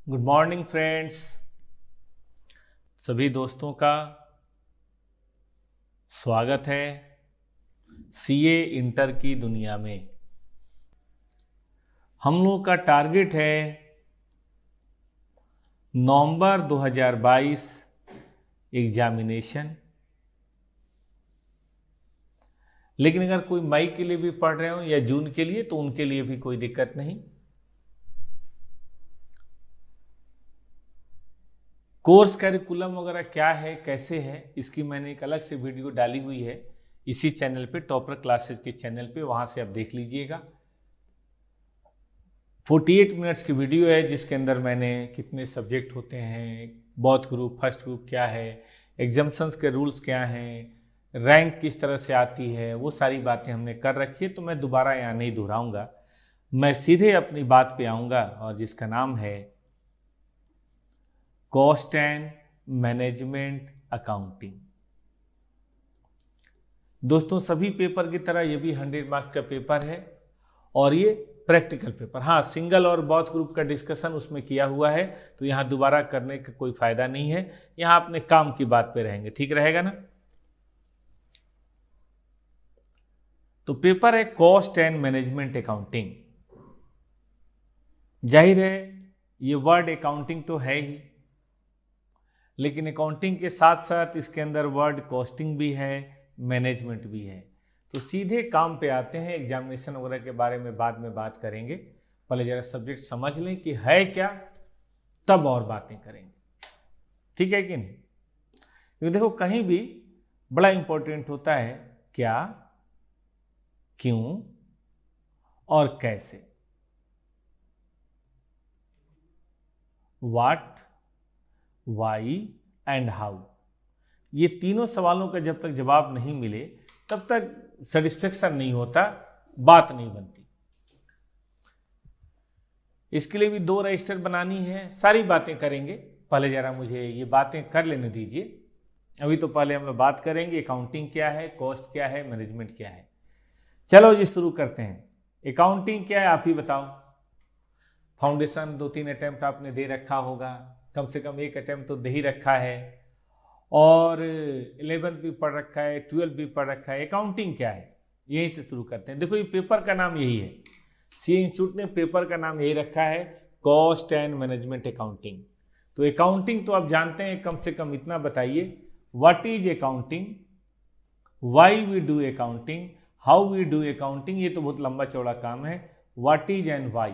Good morning friends. सभी दोस्तों का स्वागत है सीए इंटर की दुनिया में। हम लोग का टारगेट है नवंबर 2022 एग्जामिनेशन। लेकिन अगर कोई मई के लिए भी पढ़ रहे हो या जून के लिए तो उनके लिए भी कोई दिक्कत नहीं। कोर्स करिकुलम वगैरह क्या है, कैसे है, इसकी मैंने एक अलग से वीडियो डाली हुई है इसी चैनल पे, टॉपर क्लासेस के चैनल पे, वहां से आप देख लीजिएगा। 48 मिनट्स की वीडियो है जिसके अंदर मैंने कितने सब्जेक्ट होते हैं, बौद्ध ग्रुप, फर्स्ट ग्रुप क्या है, एग्जाम्पशंस के रूल्स क्या हैं, रैंक किस तरह से आती है, वो सारी बातें हमने कर रखी है। तो मैं दोबारा यहाँ नहीं दोहराऊंगा, मैं सीधे अपनी बात पे आऊँगा और जिसका नाम है कॉस्ट एंड मैनेजमेंट अकाउंटिंग। दोस्तों सभी पेपर की तरह ये भी 100 मार्क्स का पेपर है और ये प्रैक्टिकल पेपर। हाँ, सिंगल और बौद्ध ग्रुप का डिस्कशन उसमें किया हुआ है तो यहाँ दोबारा करने का कोई फायदा नहीं है, यहाँ अपने काम की बात पे रहेंगे। ठीक रहेगा ना? तो पेपर है कॉस्ट एंड मैनेजमेंट अकाउंटिंग। जाहिर है ये वर्ड अकाउंटिंग तो है ही, लेकिन अकाउंटिंग के साथ साथ इसके अंदर वर्ड कॉस्टिंग भी है, मैनेजमेंट भी है। तो सीधे काम पे आते हैं, एग्जामिनेशन वगैरह के बारे में बाद में बात करेंगे। पहले जरा सब्जेक्ट समझ लें कि है क्या, तब और बातें करेंगे। ठीक है कि नहीं? क्योंकि देखो कहीं भी बड़ा इंपॉर्टेंट होता है क्या, क्यों और कैसे। व्हाट, वाई एंड हाउ, ये तीनों सवालों का जब तक जवाब नहीं मिले तब तक सेटिस्फेक्शन नहीं होता, बात नहीं बनती। इसके लिए भी 2 रजिस्टर बनानी है, सारी बातें करेंगे। पहले जरा मुझे ये बातें कर लेने दीजिए। अभी तो पहले हम लोग बात करेंगे अकाउंटिंग क्या है, कॉस्ट क्या है, मैनेजमेंट क्या है। चलो जी शुरू करते हैं। अकाउंटिंग क्या है आप ही बताओ। फाउंडेशन 2-3 अटेम्प्ट आपने दे रखा होगा, कम से कम 1 अटेम्प्ट तो दे ही रखा है, और 11th भी पढ़ रखा है, 12th भी पढ़ रखा है। अकाउंटिंग क्या है, यहीं से शुरू करते हैं। देखो ये पेपर का नाम यही है, सीए इंस्टीट्यूट ने पेपर का नाम यही रखा है, कॉस्ट एंड मैनेजमेंट अकाउंटिंग। तो अकाउंटिंग तो आप जानते हैं, कम से कम इतना बताइए, what is accounting, why we do accounting, how we do accounting. ये तो बहुत लंबा चौड़ा काम है। What is and why.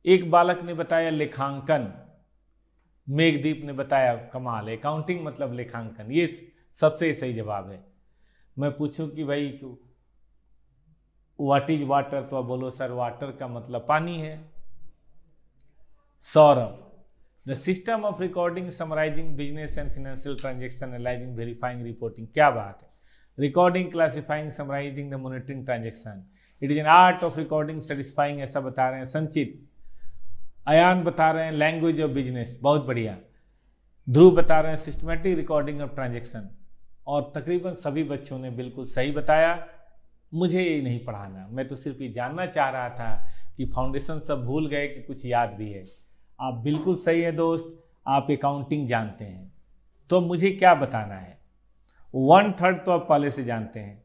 एक बालक ने बताया लेखांकन, मेघदीप ने बताया कमाल, अकाउंटिंग मतलब लेखांकन। ये सबसे सही जवाब है। मैं पूछूं कि भाई व्हाट इज वाटर, तो आप बोलो सर वाटर का मतलब पानी है। Saurabh, the system of recording, summarising business and financial transaction, analysing, verifying, reporting. क्या बात है। Recording, classifying, summarising the monitoring transaction, it is an art of recording, satisfying, ऐसा बता रहे हैं संचित। अयान बता रहे हैं लैंग्वेज ऑफ बिजनेस, बहुत बढ़िया। ध्रुव बता रहे हैं सिस्टमैटिक रिकॉर्डिंग ऑफ ट्रांजेक्शन। और तकरीबन सभी बच्चों ने बिल्कुल सही बताया। मुझे ये नहीं पढ़ाना, मैं तो सिर्फ ये जानना चाह रहा था कि फाउंडेशन सब भूल गए कि कुछ याद भी है। आप बिल्कुल सही है दोस्त, आप अकाउंटिंग जानते हैं। तो मुझे क्या बताना है, 1/3 तो आप पहले से जानते हैं।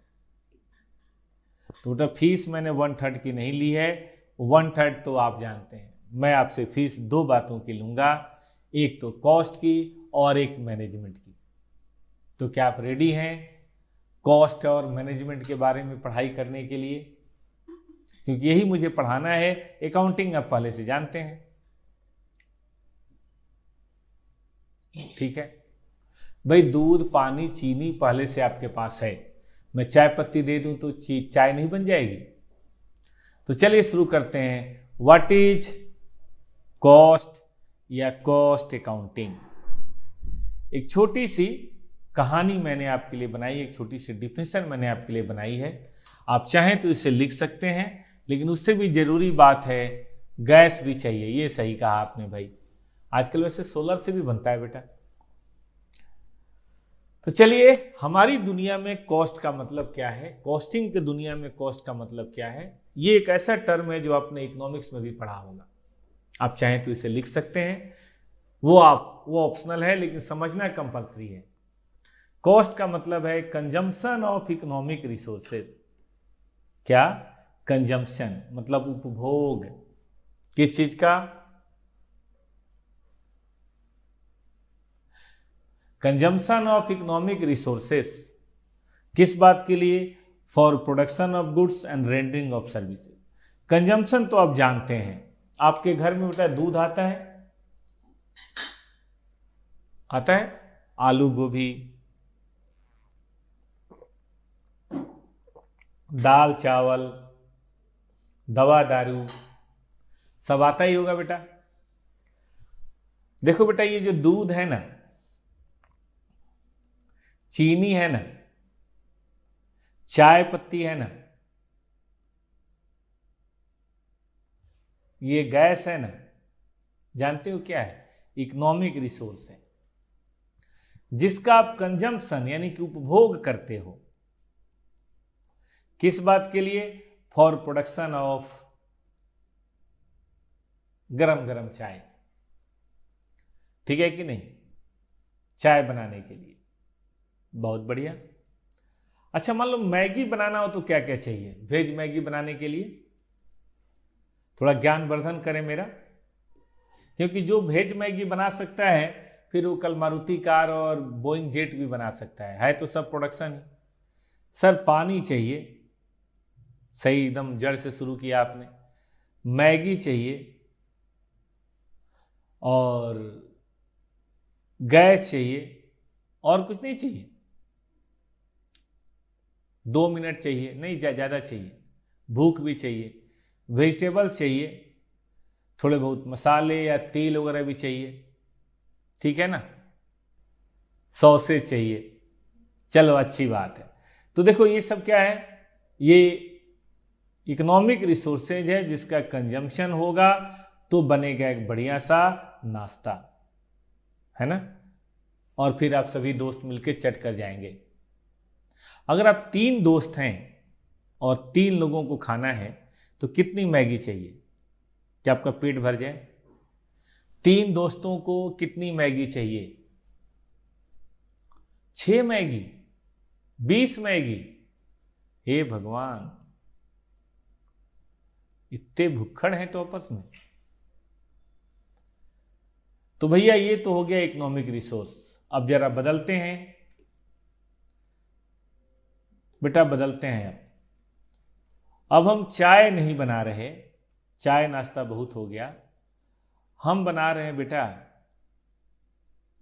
तो फीस मैंने 1/3 की नहीं ली है, 1/3 तो आप जानते हैं। मैं आपसे फीस 2 बातों की लूंगा, एक तो कॉस्ट की और एक मैनेजमेंट की। तो क्या आप रेडी हैं कॉस्ट और मैनेजमेंट के बारे में पढ़ाई करने के लिए? क्योंकि यही मुझे पढ़ाना है। अकाउंटिंग आप पहले से जानते हैं, ठीक है भाई। दूध, पानी, चीनी पहले से आपके पास है। मैं चाय पत्ती दे दूं तो चाय नहीं बन जाएगी? तो चलिए शुरू करते हैं। व्हाट इज कॉस्ट या कॉस्ट अकाउंटिंग। एक छोटी सी कहानी मैंने आपके लिए बनाई, एक छोटी सी डिफिनेशन मैंने आपके लिए बनाई है। आप चाहें तो इसे लिख सकते हैं, लेकिन उससे भी जरूरी बात है गैस भी चाहिए। ये सही कहा आपने भाई, आजकल वैसे सोलर से भी बनता है बेटा। तो चलिए, हमारी दुनिया में कॉस्ट का मतलब क्या है, कॉस्टिंग की दुनिया में कॉस्ट का मतलब क्या है, ये एक ऐसा टर्म है जो आपने इकोनॉमिक्स में भी पढ़ा होगा। आप चाहें तो इसे लिख सकते हैं, वो ऑप्शनल है, लेकिन समझना कंपलसरी है। कॉस्ट का मतलब है कंजम्पशन ऑफ इकोनॉमिक रिसोर्सेज। क्या? कंजम्पशन मतलब उपभोग, किस चीज का? कंजम्पशन ऑफ इकोनॉमिक रिसोर्सेस, किस बात के लिए? For production of goods and rendering of services. Consumption तो आप जानते हैं, आपके घर में बेटा दूध आता है, आता है, आलू गोभी, दाल चावल, दवा दारू, सब आता ही होगा बेटा। देखो बेटा, ये जो दूध है ना, चीनी है ना, चाय पत्ती है ना, ये गैस है ना, जानते हो क्या है? इकोनॉमिक रिसोर्स है, जिसका आप कंजम्पशन यानी कि उपभोग करते हो। किस बात के लिए? फॉर प्रोडक्शन ऑफ गरम गरम चाय, ठीक है कि नहीं? चाय बनाने के लिए। बहुत बढ़िया। अच्छा, मान लो मैगी बनाना हो तो क्या क्या चाहिए? वेज मैगी बनाने के लिए थोड़ा ज्ञान वर्धन करें मेरा, क्योंकि जो वेज मैगी बना सकता है फिर वो कल मारुति कार और बोइंग जेट भी बना सकता है तो सब प्रोडक्शन ही। सर पानी चाहिए, सही, एकदम जड़ से शुरू किया आपने। मैगी चाहिए और गैस चाहिए, और कुछ नहीं चाहिए? 2 मिनट चाहिए? नहीं, ज़्यादा चाहिए। भूख भी चाहिए, वेजिटेबल चाहिए, थोड़े बहुत मसाले या तेल वगैरह भी चाहिए, ठीक है ना? सॉसेज चाहिए। चलो अच्छी बात है। तो देखो ये सब क्या है? ये इकोनॉमिक रिसोर्सेज है, जिसका कंजम्पशन होगा तो बनेगा एक बढ़िया सा नाश्ता, है ना? और फिर आप सभी दोस्त मिलकर चट कर जाएंगे। अगर आप 3 दोस्त हैं और 3 लोगों को खाना है तो कितनी मैगी चाहिए कि आपका पेट भर जाए? 3 दोस्तों को कितनी मैगी चाहिए? 6 मैगी? 20 मैगी? हे भगवान, इतने भुक्खड़ हैं तो आपस में। तो भैया ये तो हो गया इकोनॉमिक रिसोर्स। अब जरा बदलते हैं बेटा, बदलते हैं। अब हम चाय नहीं बना रहे, चाय नाश्ता बहुत हो गया। हम बना रहे हैं बेटा,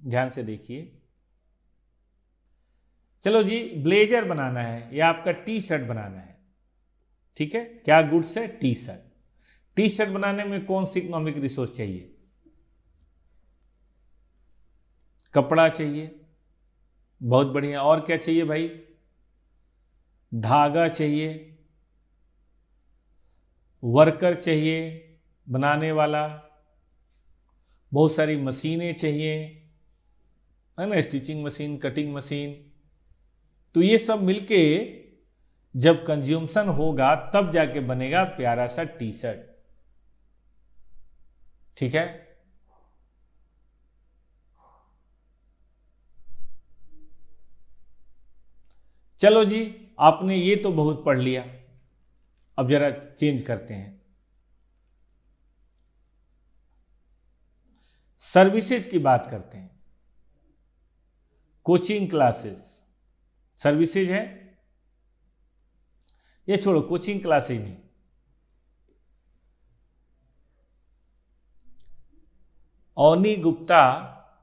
ध्यान से देखिए, चलो जी, ब्लेजर बनाना है या आपका टी शर्ट बनाना है, ठीक है? क्या गुड्स है? T shirt. टी शर्ट बनाने में कौन सी इकोनॉमिक रिसोर्स चाहिए? कपड़ा चाहिए, बहुत बढ़िया। और क्या चाहिए भाई? धागा चाहिए, वर्कर चाहिए बनाने वाला, बहुत सारी मशीनें चाहिए, है ना? Stitching machine, cutting machine. तो ये सब मिलके जब कंज्यूमशन होगा तब जाके बनेगा प्यारा सा टी शर्ट, ठीक है? चलो जी, आपने ये तो बहुत पढ़ लिया। अब जरा चेंज करते हैं, सर्विसेज की बात करते हैं। कोचिंग क्लासेस सर्विसेज है? ये छोड़ो, कोचिंग क्लासेज नहीं, अवनी गुप्ता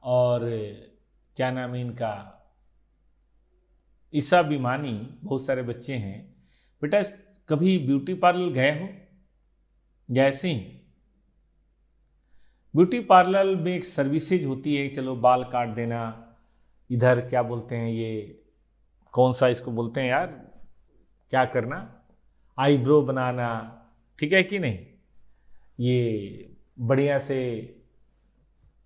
और क्या नाम है इनका, ईसा बिमानी, बहुत सारे बच्चे हैं बेटा। कभी ब्यूटी पार्लर गए हो? जैसे ही ब्यूटी पार्लर में एक सर्विसेज होती है, चलो बाल काट देना, इधर क्या बोलते हैं, ये कौन सा इसको बोलते हैं यार, क्या करना, आईब्रो बनाना, ठीक है कि नहीं? ये बढ़िया से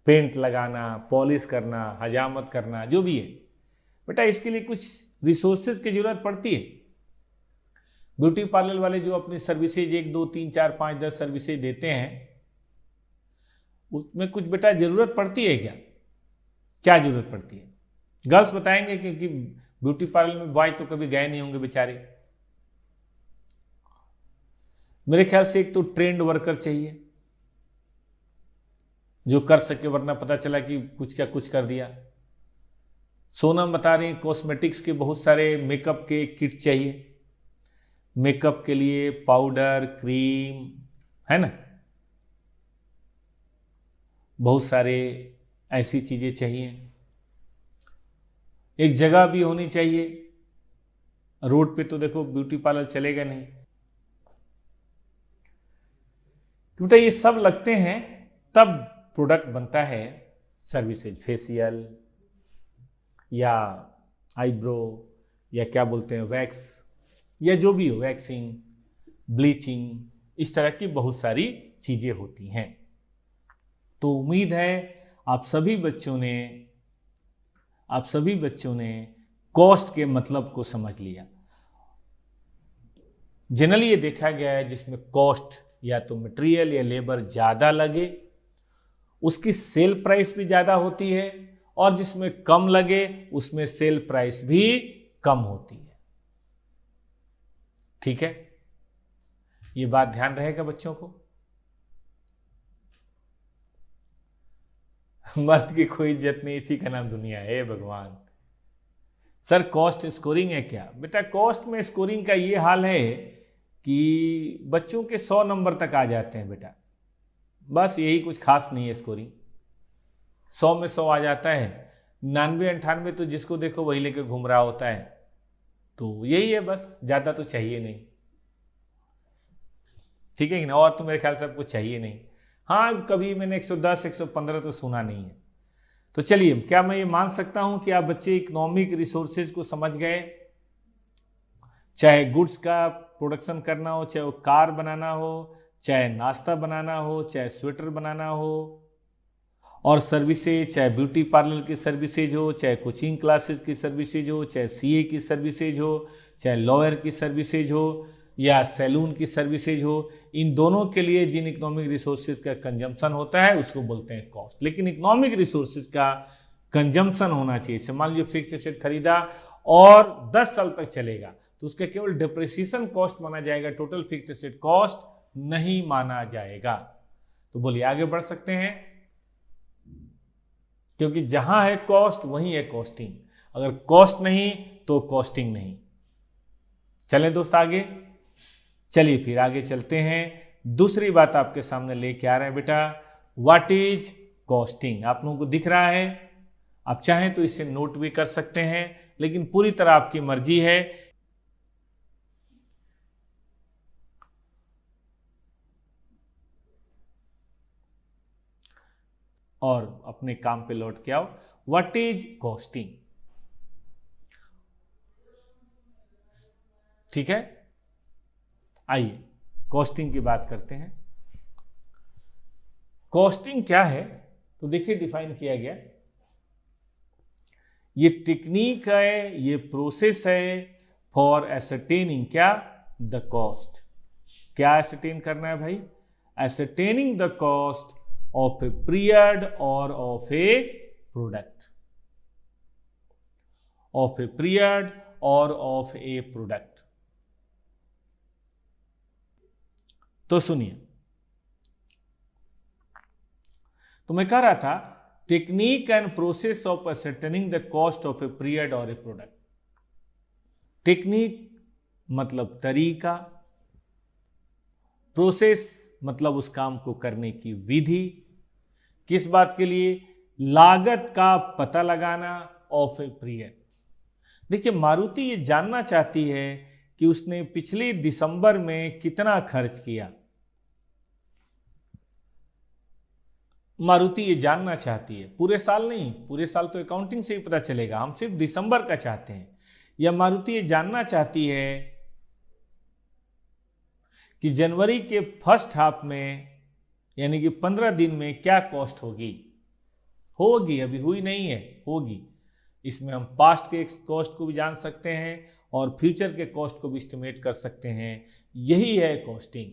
पेंट लगाना, पॉलिश करना, हजामत करना, जो भी है बेटा, इसके लिए कुछ रिसोर्सेज की जरूरत पड़ती है। ब्यूटी पार्लर वाले जो अपनी सर्विसेज 1 2 3 4 5 10 सर्विसेज देते हैं, उसमें कुछ बेटा जरूरत पड़ती है क्या? क्या जरूरत पड़ती है? गर्ल्स बताएंगे, क्योंकि ब्यूटी पार्लर में बॉय तो कभी गए नहीं होंगे बेचारे। मेरे ख्याल से एक तो ट्रेंड वर्कर चाहिए जो कर सके, वरना पता चला कि कुछ क्या कुछ कर दिया। सोनम बता रही कॉस्मेटिक्स के बहुत सारे मेकअप के किट चाहिए, मेकअप के लिए पाउडर, क्रीम, है ना, बहुत सारे ऐसी चीजें चाहिए। एक जगह भी होनी चाहिए, रोड पे तो देखो ब्यूटी पार्लर चलेगा नहीं। बेटा ये सब लगते हैं तब प्रोडक्ट बनता है सर्विसेज, फेशियल या आईब्रो या क्या बोलते हैं वैक्स या जो भी हो, वैक्सिंग, ब्लीचिंग, इस तरह की बहुत सारी चीजें होती हैं। तो उम्मीद है आप सभी बच्चों ने कॉस्ट के मतलब को समझ लिया। जनरली ये देखा गया है जिसमें कॉस्ट या तो मटेरियल या लेबर ज्यादा लगे उसकी सेल प्राइस भी ज्यादा होती है, और जिसमें कम लगे उसमें सेल प्राइस भी कम होती है। ठीक है, ये बात ध्यान रहेगा बच्चों को। मर्द की कोई इज्जत नहीं, इसी का नाम दुनिया है भगवान। सर कॉस्ट स्कोरिंग है क्या? बेटा कॉस्ट में स्कोरिंग का ये हाल है कि बच्चों के 100 नंबर तक आ जाते हैं बेटा, बस यही, कुछ खास नहीं है स्कोरिंग। 100 में 100 आ जाता है, 99-98 तो जिसको देखो वही लेके घूम रहा होता है। तो यही है बस, ज्यादा तो चाहिए नहीं। ठीक है कि ना? और तो मेरे ख्याल से कुछ चाहिए नहीं। हाँ, कभी मैंने 110, 115 तो सुना नहीं है। तो चलिए, क्या मैं ये मान सकता हूं कि आप बच्चे इकोनॉमिक रिसोर्सेज को समझ गए? चाहे गुड्स का प्रोडक्शन करना हो, चाहे वो कार बनाना हो, चाहे नाश्ता बनाना हो, चाहे स्वेटर बनाना हो, और सर्विसेज, चाहे ब्यूटी पार्लर की सर्विसेज हो, चाहे कोचिंग क्लासेस की सर्विसेज हो, चाहे सीए की सर्विसेज हो, चाहे लॉयर की सर्विसेज हो या सैलून की सर्विसेज हो, इन दोनों के लिए जिन इकोनॉमिक रिसोर्सेज का कंजम्पशन होता है उसको बोलते हैं कॉस्ट। लेकिन इकोनॉमिक रिसोर्सेज का कंजम्पशन होना चाहिए। जैसे मान लीजिए फिक्स्ड एसेट खरीदा और 10 साल तक चलेगा तो उसका केवल डिप्रिसिएशन कॉस्ट माना जाएगा, टोटल फिक्स्ड एसेट कॉस्ट नहीं माना जाएगा। तो बोलिए आगे बढ़ सकते हैं, क्योंकि जहां है कॉस्ट वहीं है कॉस्टिंग, अगर कॉस्ट नहीं तो कॉस्टिंग नहीं। चलें दोस्त आगे, चलिए फिर आगे चलते हैं। दूसरी बात आपके सामने लेके आ रहे हैं बेटा, व्हाट इज कॉस्टिंग। आप लोगों को दिख रहा है, आप चाहें तो इसे नोट भी कर सकते हैं, लेकिन पूरी तरह आपकी मर्जी है। और अपने काम पे लौट के आओ। What is costing? ठीक है, आइए कॉस्टिंग की बात करते हैं। कॉस्टिंग क्या है? तो देखिए डिफाइन किया गया, ये टेक्निक है, ये प्रोसेस है फॉर एसरटेनिंग क्या? The cost. क्या एसरटेन करना है भाई? Ascertaining the cost of a period और of a product, of a period और ऑफ ए प्रोडक्ट। तो सुनिए, तो मैं कह रहा था technique and process of ascertaining the cost of a period और ए प्रोडक्ट। टेक्निक मतलब तरीका, प्रोसेस मतलब उस काम को करने की विधि, किस बात के लिए? लागत का पता लगाना ऑफ ए पीरियड। देखिए मारुति ये जानना चाहती है कि उसने पिछले दिसंबर में कितना खर्च किया। मारुति ये जानना चाहती है, पूरे साल नहीं, पूरे साल तो अकाउंटिंग से ही पता चलेगा, हम सिर्फ दिसंबर का चाहते हैं। या मारुति ये जानना चाहती है कि जनवरी के फर्स्ट हाफ में यानी कि 15 दिन में क्या कॉस्ट होगी। होगी, अभी हुई नहीं है, होगी। इसमें हम पास्ट के कॉस्ट को भी जान सकते हैं और फ्यूचर के कॉस्ट को भी एस्टिमेट कर सकते हैं। यही है कॉस्टिंग।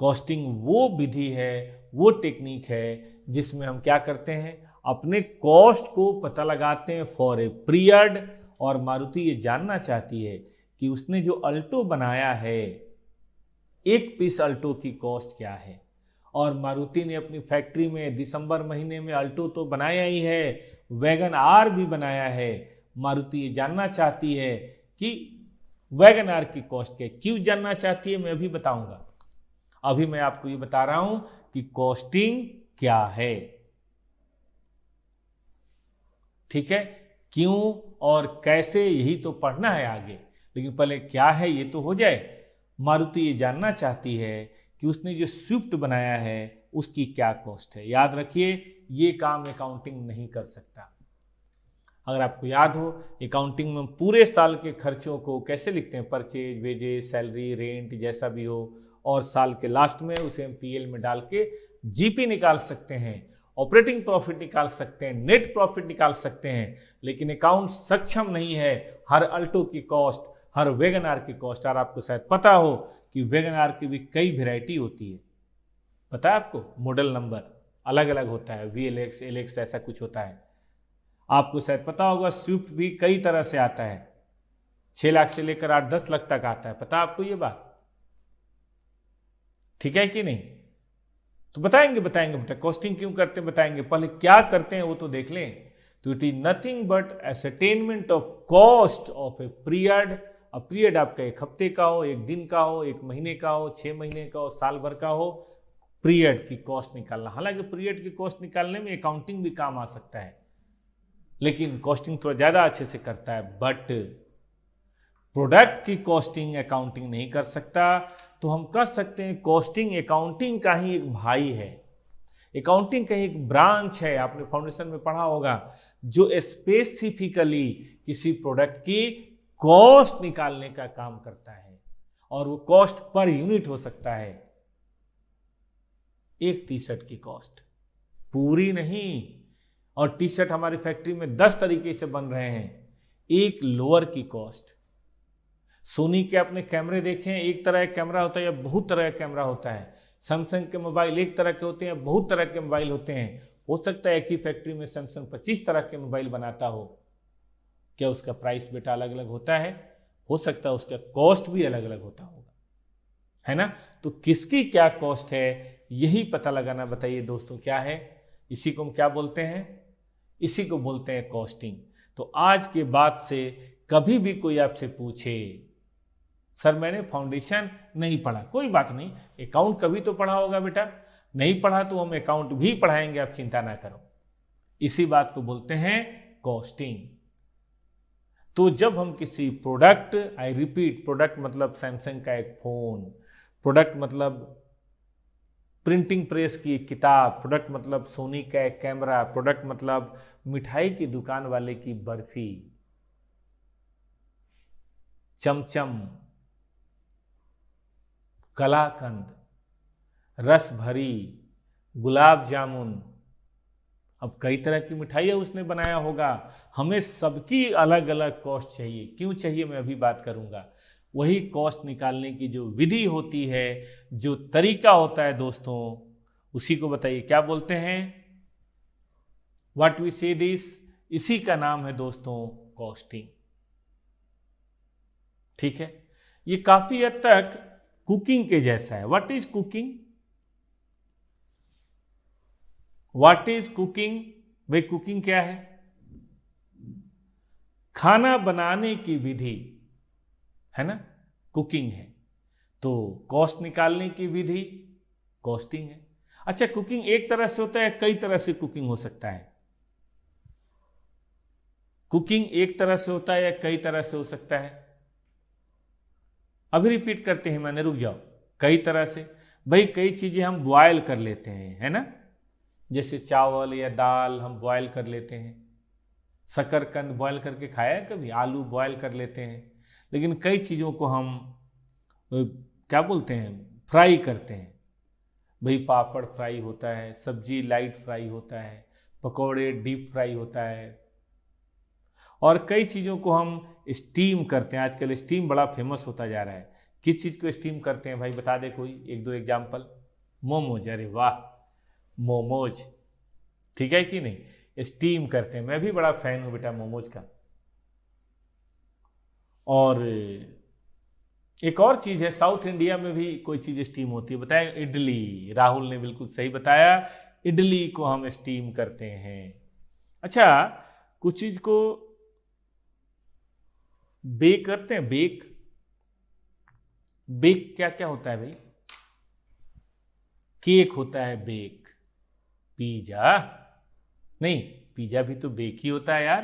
कॉस्टिंग वो विधि है, वो टेक्निक है जिसमें हम क्या करते हैं, अपने कॉस्ट को पता लगाते हैं फॉर ए पीरियड। और मारुति ये जानना चाहती है कि उसने जो अल्टो बनाया है, एक पीस अल्टो की कॉस्ट क्या है। और मारुति ने अपनी फैक्ट्री में दिसंबर महीने में अल्टो तो बनाया ही है, वैगन आर भी बनाया है। मारुति ये जानना चाहती है कि वैगन आर की कॉस्ट क्या है। क्यों जानना चाहती है मैं अभी बताऊंगा। अभी मैं आपको ये बता रहा हूं कि कॉस्टिंग क्या है, ठीक है। क्यों और कैसे यही तो पढ़ना है आगे, लेकिन पहले क्या है ये तो हो जाए। मारुति ये जानना चाहती है कि उसने जो स्विफ्ट बनाया है उसकी क्या कॉस्ट है। याद रखिए, ये काम अकाउंटिंग नहीं कर सकता। अगर आपको याद हो, अकाउंटिंग में पूरे साल के खर्चों को कैसे लिखते हैं, परचेज, वेजेस, सैलरी, रेंट, जैसा भी हो, और साल के लास्ट में उसे हम पीएल में डाल के जीपी निकाल सकते हैं, ऑपरेटिंग प्रॉफिट निकाल सकते हैं, नेट प्रॉफिट निकाल सकते हैं। लेकिन अकाउंट सक्षम नहीं है हर अल्टो की कॉस्ट, हर वैगन आर की कॉस्ट। और आपको शायद पता हो कि वैगन आर की भी कई वेराइटी होती है, पता है आपको, मॉडल नंबर अलग अलग होता है, VLX, LX ऐसा कुछ होता है। आपको शायद पता होगा स्विफ्ट भी कई तरह से आता है, 6 लाख से लेकर 8-10 लाख तक आता है। पता आपको ये बात, ठीक है कि नहीं? तो बताएंगे बेटा, कॉस्टिंग क्यों करते हैं बताएंगे, पहले क्या करते हैं वो तो देख लें। तो it is nothing but ascertainment of cost of a period. अब पीरियड आपका 1 हफ्ते का हो, 1 दिन का हो, 1 महीने का हो, 6 महीने का हो, साल भर का हो, पीरियड की कॉस्ट निकालना। हालांकि पीरियड की कॉस्ट निकालने में अकाउंटिंग भी काम आ सकता है, लेकिन कॉस्टिंग थोड़ा ज्यादा अच्छे से करता है। बट प्रोडक्ट की कॉस्टिंग अकाउंटिंग नहीं कर सकता। तो हम कह सकते हैं कॉस्टिंग अकाउंटिंग का ही एक भाई है, अकाउंटिंग का ही एक ब्रांच है। आपने फाउंडेशन में पढ़ा होगा, जो स्पेसिफिकली किसी प्रोडक्ट की कॉस्ट निकालने का काम करता है, और वो कॉस्ट पर यूनिट हो सकता है। एक टी शर्ट की कॉस्ट, पूरी नहीं, और टी शर्ट हमारी फैक्ट्री में 10 तरीके से बन रहे हैं। एक लोअर की कॉस्ट, सोनी के अपने कैमरे देखें, एक तरह का कैमरा होता है या बहुत तरह का कैमरा होता है। सैमसंग के मोबाइल एक तरह के होते हैं, बहुत तरह के मोबाइल होते हैं। हो सकता है एक ही फैक्ट्री में सैमसंग 25 तरह के मोबाइल बनाता हो। क्या उसका प्राइस बेटा अलग अलग होता है? हो सकता है उसका कॉस्ट भी अलग अलग होता होगा, है ना। तो किसकी क्या कॉस्ट है यही पता लगाना। बताइए दोस्तों क्या है, इसी को हम क्या बोलते हैं? इसी को बोलते हैं कॉस्टिंग। तो आज के बाद से कभी भी कोई आपसे पूछे सर मैंने फाउंडेशन नहीं पढ़ा, कोई बात नहीं, अकाउंट कभी तो पढ़ा होगा बेटा। नहीं पढ़ा तो हम अकाउंट भी पढ़ाएंगे, आप चिंता ना करो। इसी बात को बोलते हैं कॉस्टिंग। तो जब हम किसी प्रोडक्ट, आई रिपीट, प्रोडक्ट मतलब सैमसंग का एक फोन, प्रोडक्ट मतलब प्रिंटिंग प्रेस की एक किताब, प्रोडक्ट मतलब सोनी का एक कैमरा, प्रोडक्ट मतलब मिठाई की दुकान वाले की बर्फी, चमचम, कलाकंद, रस भरी, गुलाब जामुन, अब कई तरह की मिठाइयाँ उसने बनाया होगा। हमें सबकी अलग अलग कॉस्ट चाहिए। क्यों चाहिए मैं अभी बात करूंगा। वही कॉस्ट निकालने की जो विधि होती है, जो तरीका होता है दोस्तों, उसी को बताइए क्या बोलते हैं, व्हाट वी से दिस, इसी का नाम है दोस्तों कॉस्टिंग। ठीक है, ये काफी हद तक कुकिंग के जैसा है। What is cooking? What is cooking? भाई कुकिंग क्या है? खाना बनाने की विधि, है ना, कुकिंग है। तो कॉस्ट निकालने की विधि कॉस्टिंग है। अच्छा, कुकिंग एक तरह से होता है, कई तरह से कुकिंग हो सकता है। कुकिंग एक तरह से होता है या कई तरह से हो सकता है? अभी रिपीट करते हैं, मैंने रुक जाओ। कई तरह से, भाई कई चीजें हम बॉयल कर लेते हैं, है ना, जैसे चावल या दाल हम बॉयल कर लेते हैं। शकरकंद बॉयल करके खाया है कभी? आलू बॉयल कर लेते हैं। लेकिन कई चीज़ों को हम क्या बोलते हैं, फ्राई करते हैं। भाई पापड़ फ्राई होता है, सब्जी लाइट फ्राई होता है, पकौड़े डीप फ्राई होता है, और कई चीज़ों को हम स्टीम करते हैं। आजकल स्टीम बड़ा फेमस होता जा रहा है किस चीज को स्टीम करते हैं भाई, बता दे कोई एक दो एग्जाम्पल। मोमोज, अरे वाह, मोमोज, ठीक है कि नहीं, स्टीम करते हैं। मैं भी बड़ा फैन हूं बेटा मोमोज का। और एक और चीज है, साउथ इंडिया में भी कोई चीज स्टीम होती है, बताया इडली। राहुल ने बिल्कुल सही बताया, इडली को हम स्टीम करते हैं। अच्छा, कुछ चीज को बेक करते हैं, बेक। बेक क्या क्या होता है भाई? केक होता है बेक, पिज्जा नहीं, पिज्जा भी तो बेक ही होता है यार।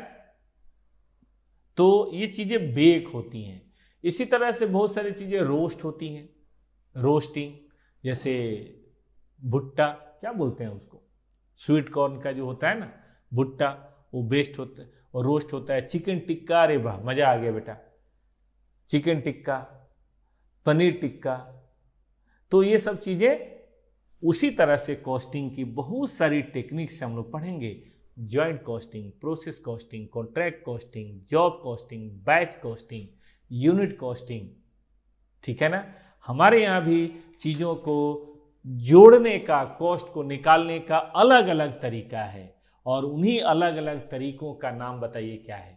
तो ये चीजें बेक होती हैं। इसी तरह से बहुत सारी चीजें रोस्ट होती हैं, रोस्टिंग, जैसे भुट्टा, क्या बोलते हैं उसको, स्वीट कॉर्न का जो होता है ना भुट्टा, वो बेस्ट होता है और रोस्ट होता है। चिकन टिक्का, अरे वाह मजा आ गया बेटा, चिकन टिक्का, पनीर टिक्का। तो ये सब चीजें उसी तरह से कॉस्टिंग की बहुत सारी टेक्निक्स हम लोग पढ़ेंगे। Joint costing, process costing, contract costing, job costing, batch costing, unit costing, ठीक है ना। हमारे यहाँ भी चीजों को जोड़ने का, कॉस्ट को निकालने का अलग अलग तरीका है, और उन्हीं अलग अलग तरीकों का नाम बताइए क्या है।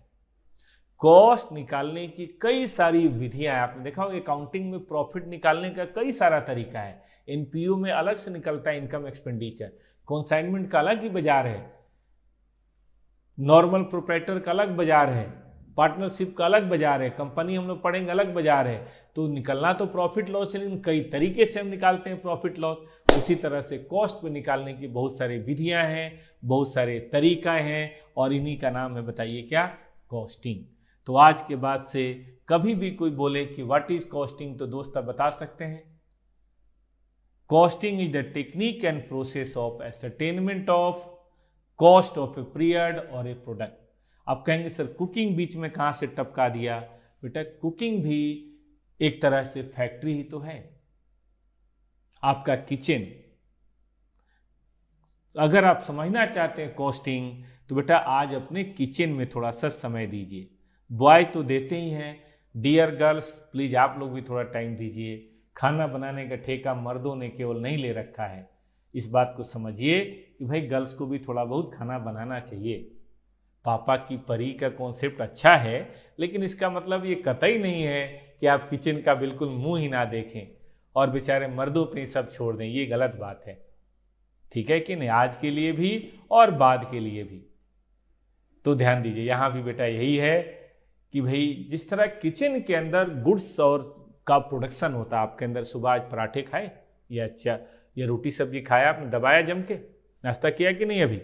कॉस्ट निकालने की कई सारी विधियां हैं। आपने देखा होगा अकाउंटिंग में प्रॉफिट निकालने का कई सारा तरीका है। एनपीयू में अलग से निकलता है इनकम एक्सपेंडिचर, कंसाइनमेंट का अलग ही बाजार है, नॉर्मल प्रोप्राइटर का अलग बाजार है, पार्टनरशिप का अलग बाजार है, कंपनी हम लोग पढ़ेंगे अलग बाजार है। तो निकलना तो प्रॉफिट लॉस है, लेकिन कई तरीके से हम निकालते हैं प्रॉफिट लॉस। उसी तरह से कॉस्ट को निकालने की बहुत सारी विधियां हैं, बहुत सारे तरीका हैं, और इन्हीं का नाम है बताइए क्या, कॉस्टिंग। तो आज के बाद से कभी भी कोई बोले कि व्हाट इज कॉस्टिंग, तो दोस्त आप बता सकते हैं, costing is the technique and process of ascertainment of cost of a period और ए प्रोडक्ट। आप कहेंगे सर कुकिंग बीच में कहां से टपका दिया? बेटा कुकिंग भी एक तरह से फैक्ट्री ही तो है। आपका किचन, अगर आप समझना चाहते हैं कॉस्टिंग, तो बेटा आज अपने किचन में थोड़ा सा समय दीजिए। बॉय तो देते ही हैं, डियर गर्ल्स प्लीज आप लोग भी थोड़ा टाइम दीजिए। खाना बनाने का ठेका मर्दों ने केवल नहीं ले रखा है, इस बात को समझिए कि भाई गर्ल्स को भी थोड़ा बहुत खाना बनाना चाहिए। पापा की परी का कॉन्सेप्ट अच्छा है, लेकिन इसका मतलब ये कतई नहीं है कि आप किचन का बिल्कुल मुंह ही ना देखें और बेचारे मर्दों पे सब छोड़ दें, ये गलत बात है, ठीक है कि नहीं, आज के लिए भी और बाद के लिए भी। तो ध्यान दीजिए, यहां भी बेटा यही है कि भाई जिस तरह किचन के अंदर गुड्स और का प्रोडक्शन होता है, आपके अंदर सुबह आज पराठे खाए या अच्छा या रोटी सब्जी खाया, आपने दबाया जम के, नाश्ता किया कि नहीं अभी,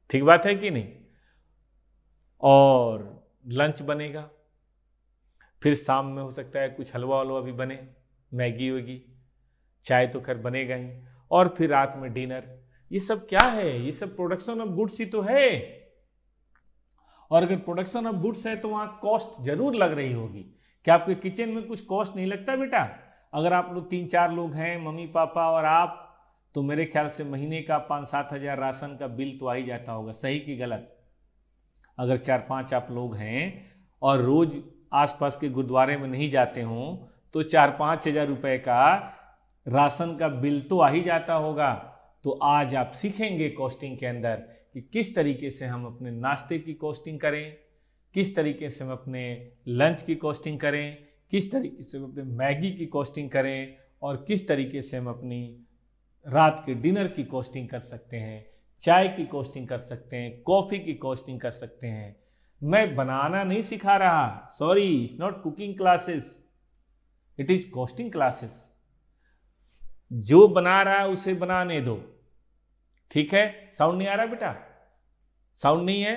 ठीक बात है कि नहीं, और लंच बनेगा, फिर शाम में हो सकता है कुछ हलवा वलवा भी बने, मैगी वैगी, चाय तो खैर बनेगा ही, और फिर रात में डिनर। ये सब क्या है? ये सब प्रोडक्शन ऑफ गुड्स ही तो है। और अगर प्रोडक्शन ऑफ गुड्स है तो वहां कॉस्ट जरूर लग रही होगी। क्या आपके किचन में कुछ कॉस्ट नहीं लगता बेटा? अगर आप लोग 3-4 लोग हैं, मम्मी पापा और आप, तो मेरे ख्याल से महीने का 5-7 हज़ार राशन का बिल तो आ ही जाता होगा, सही कि गलत? अगर 4-5 आप लोग हैं और रोज आसपास के गुरुद्वारे में नहीं जाते हों, तो 4-5 हज़ार रुपए का राशन का बिल तो आ ही जाता होगा। तो आज आप सीखेंगे कॉस्टिंग के अंदर कि किस तरीके से हम अपने नाश्ते की कॉस्टिंग करें, किस तरीके से हम अपने लंच की कॉस्टिंग करें, किस तरीके से हम अपने मैगी की कॉस्टिंग करें, और किस तरीके से हम अपनी रात के डिनर की कॉस्टिंग कर सकते हैं, चाय की कॉस्टिंग कर सकते हैं, कॉफ़ी की कॉस्टिंग कर सकते हैं। मैं बनाना नहीं सिखा रहा, sorry, it's not cooking classes, it is costing classes. जो बना रहा है उसे बनाने दो, ठीक है? साउंड नहीं आ रहा बेटा? साउंड नहीं है?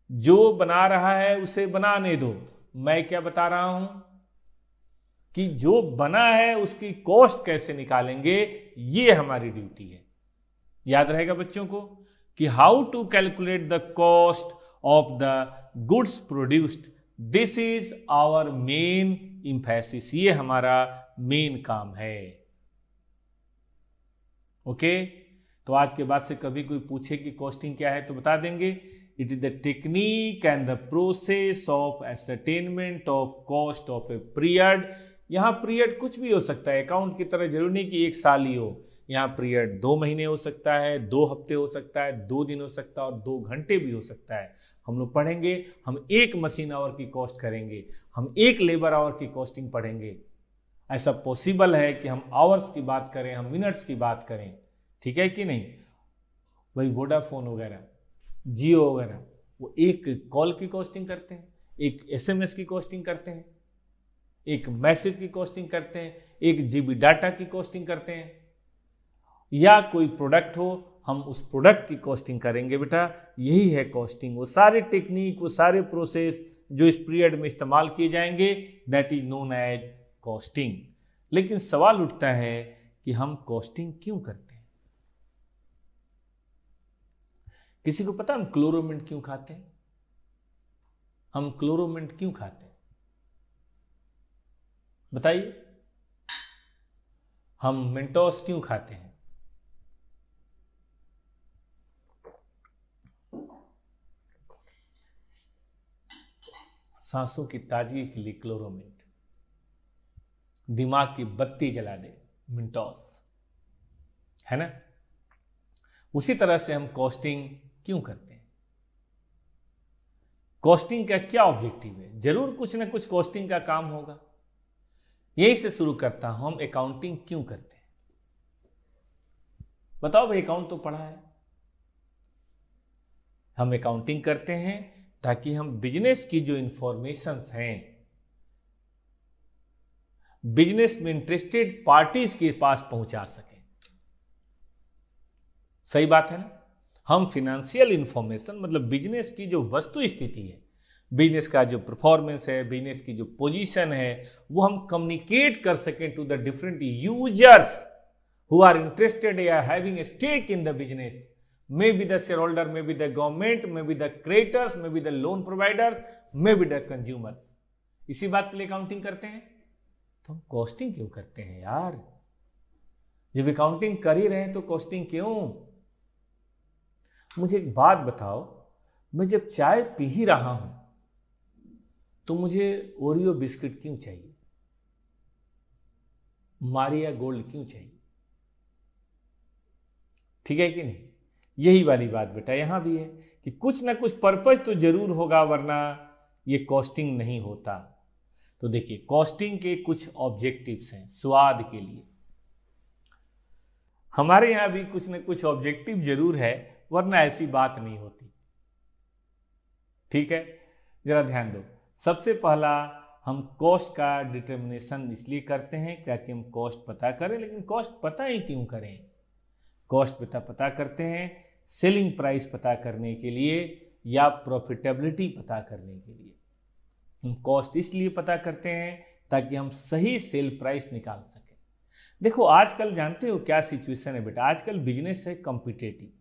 जो बना रहा है उसे बनाने दो। मैं क्या बता रहा हूं कि जो बना है उसकी कॉस्ट कैसे निकालेंगे, ये हमारी ड्यूटी है। याद रहेगा बच्चों को कि how to calculate the cost of the goods produced, this is our main emphasis, ये हमारा मेन काम है। ओके? तो आज के बाद से कभी कोई पूछे कि कॉस्टिंग क्या है तो बता देंगे, it is the technique and the process of ascertainment of cost of a period यहाँ पीरियड कुछ भी हो सकता है, अकाउंट की तरह जरूरी नहीं कि 1 साल ही हो। यहाँ पीरियड 2 महीने हो सकता है, 2 हफ्ते हो सकता है, 2 दिन हो सकता है और 2 घंटे भी हो सकता है। हम लोग पढ़ेंगे, हम 1 मशीन आवर की कॉस्ट करेंगे, हम 1 लेबर आवर की कॉस्टिंग पढ़ेंगे। ऐसा पॉसिबल है कि हम आवर्स की बात करें, हम मिनट्स की बात करें, ठीक है कि नहीं। वही वोडाफोन वगैरह, जियो वगैरह, वो 1 कॉल की कॉस्टिंग करते हैं, 1 SMS की कॉस्टिंग करते हैं, 1 मैसेज की कॉस्टिंग करते हैं, 1 GB डाटा की कॉस्टिंग करते हैं, या कोई प्रोडक्ट हो हम उस प्रोडक्ट की कॉस्टिंग करेंगे। बेटा यही है कॉस्टिंग, वो सारे टेक्निक, वो सारे प्रोसेस जो इस पीरियड में इस्तेमाल किए जाएंगे, that is known as costing. लेकिन सवाल उठता है कि हम कॉस्टिंग क्यों करते हैं? किसी को पता हम क्लोरोमिंट क्यों खाते हैं? हम क्लोरोमिंट क्यों खाते हैं बताइए? हम मेंटोस क्यों खाते हैं? सांसों की ताजगी के लिए क्लोरोमिंट, दिमाग की बत्ती जला दे मिंटोस, है ना। उसी तरह से हम कॉस्टिंग क्यों करते हैं? कॉस्टिंग का क्या ऑब्जेक्टिव है? जरूर कुछ ना कुछ कॉस्टिंग का काम होगा। यही से शुरू करता हूं, हम अकाउंटिंग क्यों करते हैं? बताओ भाई, अकाउंट तो पढ़ा है। हम अकाउंटिंग करते हैं ताकि हम बिजनेस की जो इंफॉर्मेशंस हैं, बिजनेस में इंटरेस्टेड पार्टीज के पास पहुंचा सकें। सही बात है ना। हम फिनेंशियल इंफॉर्मेशन, मतलब बिजनेस की जो वस्तु स्थिति है, बिजनेस का जो परफॉर्मेंस है, बिजनेस की जो पोजीशन है, वो हम कम्युनिकेट कर सकें to the different users who are interested या having a stake in the business. May be the share holder, may be the government, may be the creditors, may be the loan providers, may be the consumers. इसी बात के लिए accounting करते हैं। तो हम costing क्यों करते हैं यार? जब अकाउंटिंग कर ही रहे हैं तो कॉस्टिंग क्यों? मुझे एक बात बताओ, मैं जब चाय पी ही रहा हूं तो मुझे ओरियो बिस्किट क्यों चाहिए? मारिया गोल्ड क्यों चाहिए? ठीक है कि नहीं? यही वाली बात बेटा यहां भी है कि कुछ ना कुछ पर्पज तो जरूर होगा, वरना ये कॉस्टिंग नहीं होता। तो देखिए, कॉस्टिंग के कुछ ऑब्जेक्टिव्स हैं स्वाद के लिए। हमारे यहां भी कुछ ना कुछ ऑब्जेक्टिव जरूर है, वरना ऐसी बात नहीं होती। ठीक है, जरा ध्यान दो। सबसे पहला, हम कॉस्ट का डिटर्मिनेशन इसलिए करते हैं ताकि हम कॉस्ट पता करें। लेकिन कॉस्ट पता ही क्यों करें? कॉस्ट पता करते हैं सेलिंग प्राइस पता करने के लिए या प्रॉफिटेबिलिटी पता करने के लिए। हम कॉस्ट इसलिए पता करते हैं ताकि हम सही सेल प्राइस निकाल सकें। देखो आजकल जानते हो क्या सिचुएशन है बेटा? आजकल बिजनेस है कॉम्पिटिटिव।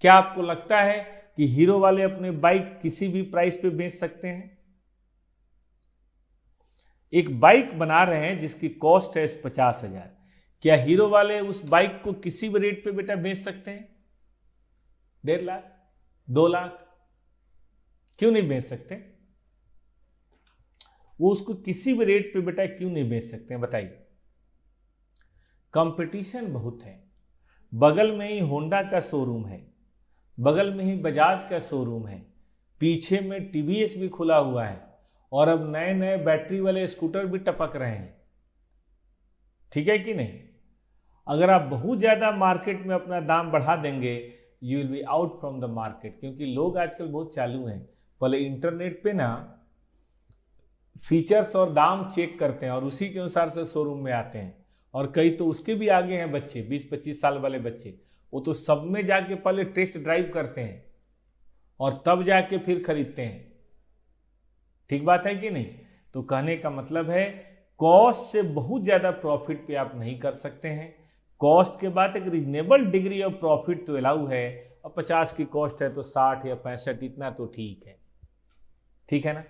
क्या आपको लगता है कि हीरो वाले अपने बाइक किसी भी प्राइस पे बेच सकते हैं? एक बाइक बना रहे हैं जिसकी कॉस्ट है 50,000, क्या हीरो वाले उस बाइक को किसी भी रेट पे बेटा बेच सकते हैं? 1.5 लाख, 2 लाख? क्यों नहीं बेच सकते? वो उसको किसी भी रेट पे बेटा क्यों नहीं बेच सकते हैं बताइए? कंपटीशन बहुत है। बगल में ही होंडा का शोरूम है, बगल में ही बजाज का शोरूम है, पीछे में टीवीएस भी खुला हुआ है, और अब नए नए बैटरी वाले स्कूटर भी टपक रहे हैं। ठीक है कि नहीं? अगर आप बहुत ज़्यादा मार्केट में अपना दाम बढ़ा देंगे, you will be out from the market. क्योंकि लोग आजकल बहुत चालू हैं, पहले इंटरनेट पे ना फीचर्स और दाम चेक करते हैं और उसी के अनुसार से शोरूम में आते हैं। और कई तो उसके भी आगे हैं बच्चे, 20-25 साल वाले बच्चे, वो तो सब में जाके पहले टेस्ट ड्राइव करते हैं और तब जाके फिर खरीदते हैं। ठीक बात है कि नहीं? तो कहने का मतलब है, कॉस्ट से बहुत ज़्यादा प्रॉफिट पे आप नहीं कर सकते हैं। कॉस्ट के बाद एक रीजनेबल डिग्री ऑफ प्रॉफिट तो अलाउ है। अब 50 की कॉस्ट है तो 60 या 65 इतना तो ठीक है। ठीक है ना?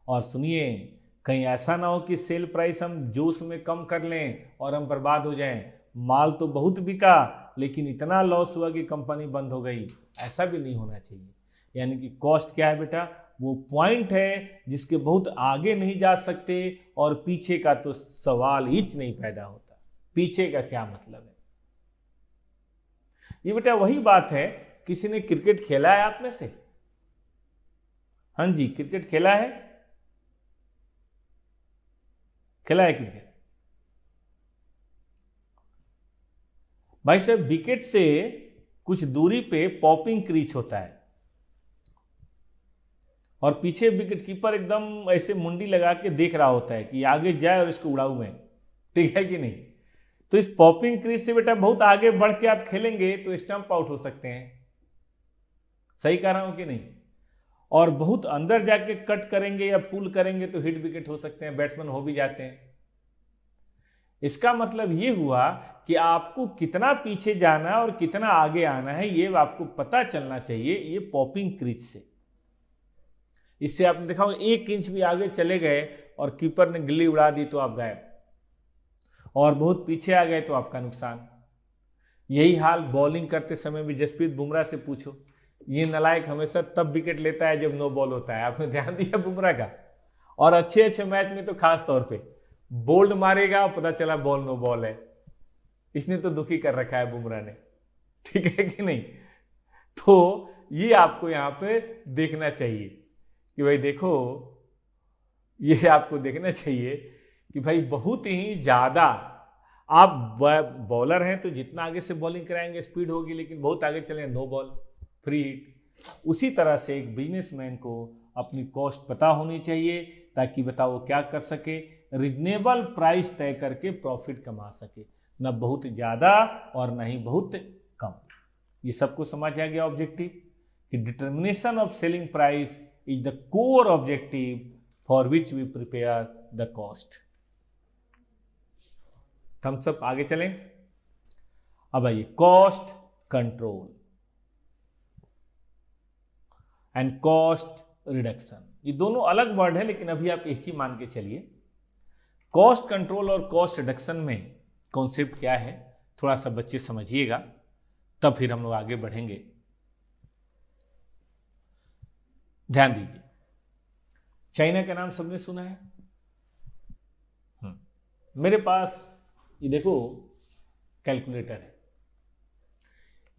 और सुनिए, कहीं ऐसा ना हो कि सेल प्राइस हम जोश में कम कर लें और हम बर्बाद हो जाएं। माल तो बहुत बिका लेकिन इतना लॉस हुआ कि कंपनी बंद हो गई, ऐसा भी नहीं होना चाहिए। यानी कि कॉस्ट क्या है बेटा? वो पॉइंट है जिसके बहुत आगे नहीं जा सकते, और पीछे का तो सवाल ही नहीं पैदा होता। पीछे का क्या मतलब है? ये बेटा वही बात है, किसी ने क्रिकेट खेला है आप में से? हाँ जी, क्रिकेट खेला है? खेला है क्रिकेट? भाई साहब, विकेट से कुछ दूरी पे पॉपिंग क्रीच होता है, और पीछे विकेट कीपर एकदम ऐसे मुंडी लगा के देख रहा होता है कि आगे जाए और इसको उड़ाऊं मैं, ठीक है कि नहीं? तो इस पॉपिंग क्रीज से बेटा बहुत आगे बढ़ के आप खेलेंगे तो स्टंप आउट हो सकते हैं। सही कह रहा हूं कि नहीं? और बहुत अंदर जाके कट करेंगे या पुल करेंगे तो हिट विकेट हो सकते हैं, बैट्समैन हो भी जाते हैं। इसका मतलब ये हुआ कि आपको कितना पीछे जाना और कितना आगे आना है ये आपको पता चलना चाहिए, ये पॉपिंग क्रीज से। इससे आपने देखा 1 इंच भी आगे चले गए और कीपर ने गिल्ली उड़ा दी तो आप गायब, और बहुत पीछे आ गए तो आपका नुकसान। यही हाल बॉलिंग करते समय भी जसप्रीत बुमराह से पूछो, ये नालायक हमेशा तब विकेट लेता है जब नो बॉल होता है। आपने ध्यान दिया बुमराह का? और अच्छे अच्छे मैच में तो खास तौर पे बोल्ड मारेगा, पता चला बॉल नो बॉल है। इसने तो दुखी कर रखा है बुमराह ने, ठीक है कि नहीं? तो ये आपको यहां पे देखना चाहिए कि भाई देखो, ये आपको देखना चाहिए कि भाई बहुत ही ज्यादा आप बॉलर हैं तो जितना आगे से बॉलिंग कराएंगे स्पीड होगी, लेकिन बहुत आगे चले नो बॉल, फ्री हिट। उसी तरह से एक बिजनेसमैन को अपनी कॉस्ट पता होनी चाहिए ताकि बताओ क्या कर सके, रिजनेबल प्राइस तय करके प्रॉफिट कमा सके, ना बहुत ज्यादा और ना ही बहुत कम। ये सबको समझ आ गया ऑब्जेक्टिव कि determination of selling price is the core objective for which we prepare the cost. हम सब आगे चलें। अब आइए cost control and cost reduction. ये दोनों अलग वर्ड है, लेकिन अभी आप एक ही मान के चलिए। कॉस्ट कंट्रोल और कॉस्ट रिडक्शन में कॉन्सेप्ट क्या है, थोड़ा सा बच्चे समझिएगा, तब फिर हम लोग आगे बढ़ेंगे। ध्यान दीजिए, चाइना का नाम सबने सुना है? मेरे पास ये देखो कैलकुलेटर है।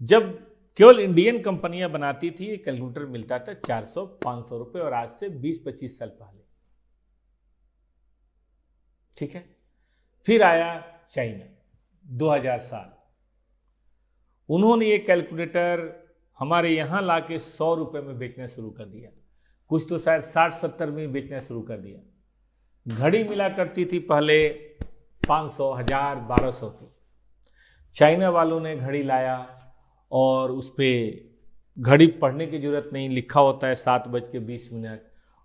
जब केवल इंडियन कंपनियां बनाती थी, ये कैलकुलेटर मिलता था 400-500 रुपए, और आज से 20-25 साल पहले, ठीक है। फिर आया चाइना 2000 साल, उन्होंने ये कैलकुलेटर हमारे यहां लाके 100 रुपए में बेचना शुरू कर दिया, कुछ तो शायद 60-70 में बेचना शुरू कर दिया। घड़ी मिला करती थी पहले 500, 1000, 1200 की। चाइना वालों ने घड़ी लाया और उस पर घड़ी पढ़ने की जरूरत नहीं, लिखा होता है 7:20,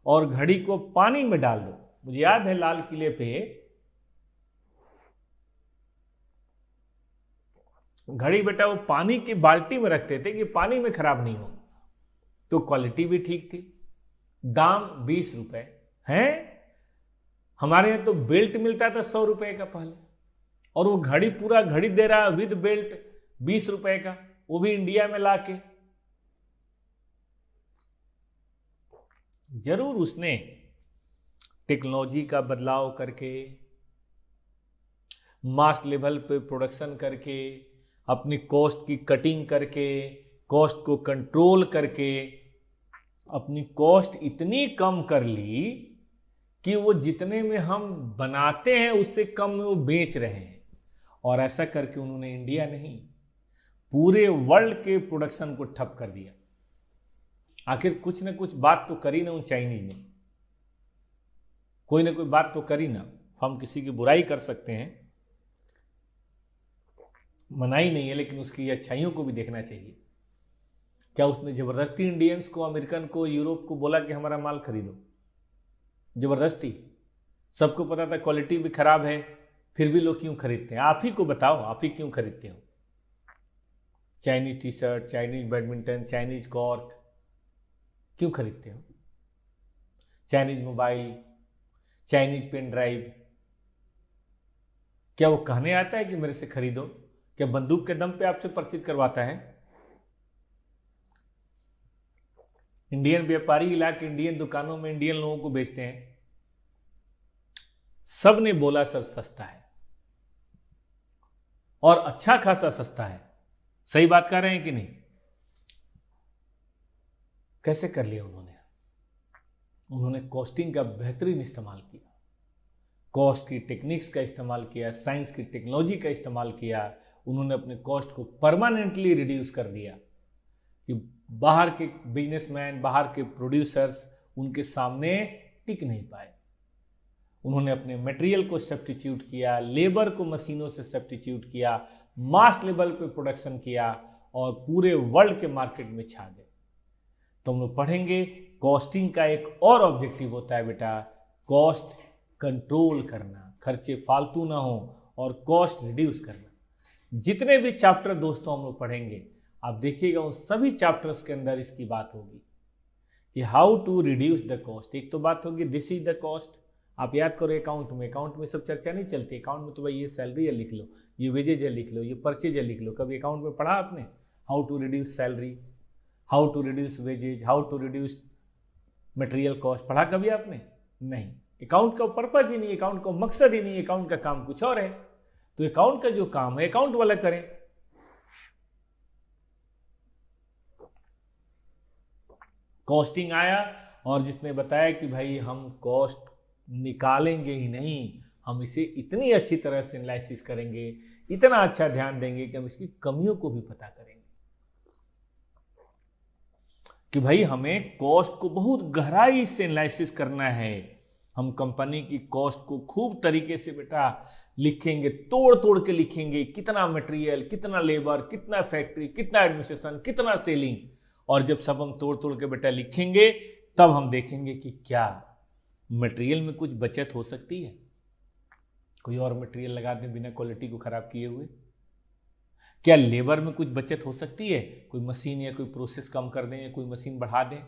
और घड़ी को पानी में डाल दो। मुझे याद है लाल किले पे घड़ी बेटा वो पानी की बाल्टी में रखते थे कि पानी में खराब नहीं हो, तो क्वालिटी भी ठीक थी, दाम 20 रुपए है। हमारे यहाँ तो बेल्ट मिलता था 100 रुपए का पहले, और वो घड़ी पूरा घड़ी दे रहा विद बेल्ट 20 रुपए का, वो भी इंडिया में लाके। जरूर उसने टेक्नोलॉजी का बदलाव करके, मास लेवल पे प्रोडक्शन करके, अपनी कॉस्ट की कटिंग करके, कॉस्ट को कंट्रोल करके अपनी कॉस्ट इतनी कम कर ली कि वो जितने में हम बनाते हैं उससे कम में वो बेच रहे हैं। और ऐसा करके उन्होंने इंडिया नहीं, पूरे वर्ल्ड के प्रोडक्शन को ठप कर दिया। आखिर कुछ ना कुछ बात तो करी ना उन चाइनीज ने, कोई ना कोई बात तो करी ना। हम किसी की बुराई कर सकते हैं, मनाही नहीं है, लेकिन उसकी अच्छाइयों को भी देखना चाहिए। क्या उसने जबरदस्ती इंडियंस को, अमेरिकन को, यूरोप को बोला कि हमारा माल खरीदो? जबरदस्ती? सबको पता था क्वालिटी भी खराब है, फिर भी लोग क्यों खरीदते हैं? आप ही को बताओ, आप ही क्यों खरीदते हो? Chinese T shirt, Chinese badminton, Chinese cork क्यों खरीदते हो? Chinese mobile, Chinese pen drive, क्या वो कहने आता है कि मेरे से खरीदो? क्या बंदूक के दम पे आपसे परचेज करवाता है? इंडियन व्यापारी ला के इंडियन दुकानों में इंडियन लोगों को बेचते हैं। सब ने बोला सर सस्ता है, और अच्छा खासा सस्ता है। सही बात कर रहे हैं कि नहीं? कैसे कर लिया उन्होंने कॉस्टिंग का बेहतरीन इस्तेमाल किया, कॉस्ट की टेक्निक्स का इस्तेमाल किया, साइंस की टेक्नोलॉजी का इस्तेमाल किया। उन्होंने अपने कॉस्ट को परमानेंटली रिड्यूस कर दिया कि बाहर के बिजनेसमैन, बाहर के प्रोड्यूसर्स उनके सामने टिक नहीं पाए। उन्होंने अपने मटेरियल को सब्स्टिट्यूट किया, लेबर को मशीनों से सब्स्टिट्यूट किया, मास लेवल पे प्रोडक्शन किया और पूरे वर्ल्ड के मार्केट में छा गए। तो हम लोग पढ़ेंगे कॉस्टिंग का एक और ऑब्जेक्टिव होता है बेटा, कॉस्ट कंट्रोल करना, खर्चे फालतू ना हो और कॉस्ट रिड्यूस करना। जितने भी चैप्टर दोस्तों हम लोग पढ़ेंगे, आप देखिएगा उन सभी चैप्टर्स के अंदर इसकी बात होगी कि how to reduce the cost. एक तो बात होगी दिस इज द कॉस्ट। आप याद करो अकाउंट में सब चर्चा नहीं चलती। अकाउंट में तो भाई ये सैलरी है लिख लो, ये वेजेज है लिख लो, ये परचेज है लिख लो। कभी अकाउंट में पढ़ा आपने how to reduce salary, how to reduce wages, how to reduce material cost? पढ़ा कभी आपने? नहीं। अकाउंट का पर्पज ही नहीं, अकाउंट का मकसद ही नहीं, अकाउंट का काम कुछ और है। तो अकाउंट का जो काम है अकाउंट वाला करें। कॉस्टिंग आया और जिसने बताया कि भाई हम कॉस्ट निकालेंगे ही नहीं, हम इसे इतनी अच्छी तरह से एनालिसिस करेंगे, इतना अच्छा ध्यान देंगे कि हम इसकी कमियों को भी पता करेंगे कि भाई हमें कॉस्ट को बहुत गहराई से एनालिसिस करना है। हम कंपनी की कॉस्ट को खूब तरीके से बेटा लिखेंगे, तोड़ तोड़ के लिखेंगे, कितना मटेरियल, कितना लेबर, कितना फैक्ट्री, कितना एडमिनिस्ट्रेशन, कितना सेलिंग। और जब सब हम तोड़ तोड़ के बेटा लिखेंगे, तब हम देखेंगे कि क्या मटेरियल में कुछ बचत हो सकती है, कोई और मटेरियल लगा दें बिना क्वालिटी को खराब किए हुए। क्या लेबर में कुछ बचत हो सकती है, कोई मशीन या कोई प्रोसेस कम कर दें या कोई मशीन बढ़ा दें।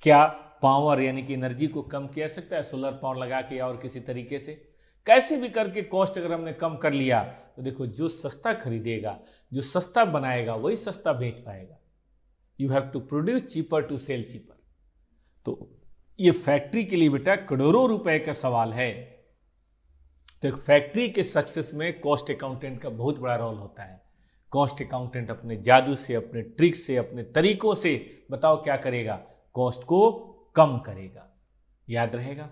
क्या पावर यानी कि एनर्जी को कम किया जा सकता है सोलर पावर लगा के या और किसी तरीके से। कैसे भी करके कॉस्ट अगर हमने कम कर लिया तो देखो जो सस्ता खरीदेगा, जो सस्ता बनाएगा वही सस्ता बेच पाएगा। You have to produce cheaper to sell cheaper. तो ये फैक्ट्री के लिए बेटा करोड़ों रुपए का सवाल है। तो एक फैक्ट्री के सक्सेस में कॉस्ट अकाउंटेंट का बहुत बड़ा रोल होता है। कॉस्ट अकाउंटेंट अपने जादू से, अपने ट्रिक से, अपने तरीकों से बताओ क्या करेगा, कॉस्ट को कम करेगा। याद रहेगा।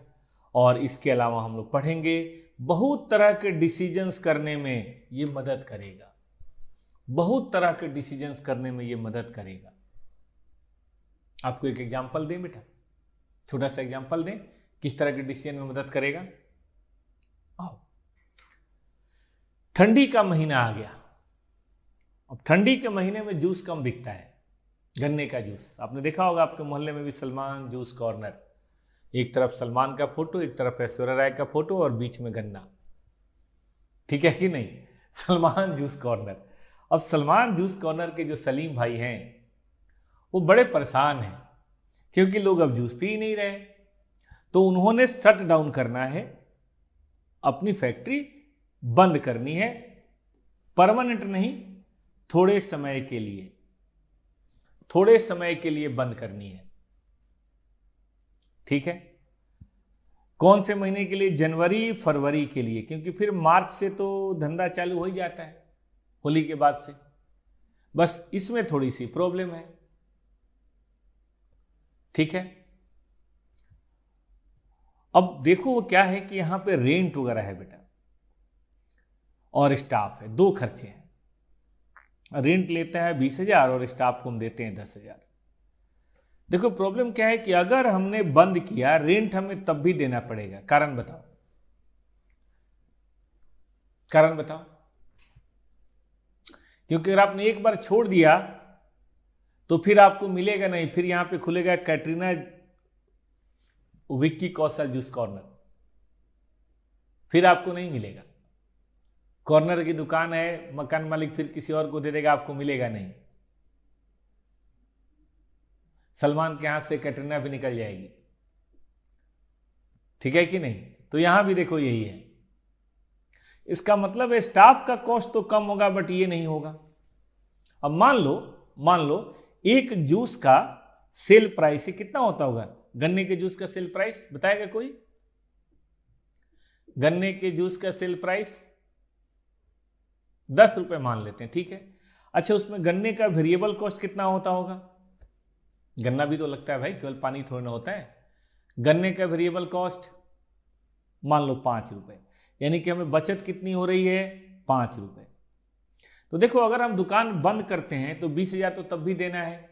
और इसके अलावा हम लोग पढ़ेंगे बहुत तरह के डिसीजंस करने में ये मदद करेगा, बहुत तरह के डिसीजंस करने में ये मदद करेगा। आपको एक एग्जांपल दें बेटा, छोटा सा एग्जांपल दें किस तरह के डिसीजन में मदद करेगा। आओ, ठंडी का महीना आ गया। अब ठंडी के महीने में जूस कम बिकता है, गन्ने का जूस। आपने देखा होगा आपके मोहल्ले में भी सलमान जूस कॉर्नर, एक तरफ सलमान का फोटो, एक तरफ ऐश्वर्या राय का फोटो और बीच में गन्ना। ठीक है कि नहीं, सलमान जूस कॉर्नर। अब सलमान जूस कॉर्नर के जो सलीम भाई हैं वो बड़े परेशान हैं क्योंकि लोग अब जूस पी नहीं रहे। तो उन्होंने शट डाउन करना है, अपनी फैक्ट्री बंद करनी है, परमानेंट नहीं, थोड़े समय के लिए, थोड़े समय के लिए बंद करनी है। ठीक है, कौन से महीने के लिए? जनवरी फरवरी के लिए, क्योंकि फिर मार्च से तो धंधा चालू हो ही जाता है, होली के बाद से। बस इसमें थोड़ी सी प्रॉब्लम है। ठीक है, अब देखो वो क्या है कि यहां पे रेंट वगैरह है बेटा और स्टाफ है, दो खर्चे हैं। रेंट लेता है 20,000 और स्टाफ को हम देते हैं 10,000। देखो प्रॉब्लम क्या है कि अगर हमने बंद किया, रेंट हमें तब भी देना पड़ेगा। कारण बताओ, कारण बताओ। क्योंकि अगर आपने एक बार छोड़ दिया तो फिर आपको मिलेगा नहीं। फिर यहां पे खुलेगा कैटरीना विक्की कौशल जूस कॉर्नर, फिर आपको नहीं मिलेगा। कॉर्नर की दुकान है, मकान मालिक फिर किसी और को दे देगा, आपको मिलेगा नहीं। सलमान के हाथ से कैटरीना भी निकल जाएगी। ठीक है कि नहीं? तो यहां भी देखो यही है। इसका मतलब है स्टाफ का कॉस्ट तो कम होगा बट ये नहीं होगा। अब मान लो एक जूस का सेल प्राइस कितना होता होगा? गन्ने के जूस का सेल प्राइस बताएगा कोई? गन्ने के जूस का सेल प्राइस 10 रुपए मान लेते हैं, ठीक है। अच्छा, उसमें गन्ने का वेरिएबल कॉस्ट कितना होता होगा? गन्ना भी तो लगता है भाई, केवल पानी थोड़ा ना होता है। गन्ने का वेरिएबल कॉस्ट मान लो 5 रुपए, यानी कि हमें बचत कितनी हो रही है? 5 रुपए। तो देखो, अगर हम दुकान बंद करते हैं तो 20,000 तो तब भी देना है।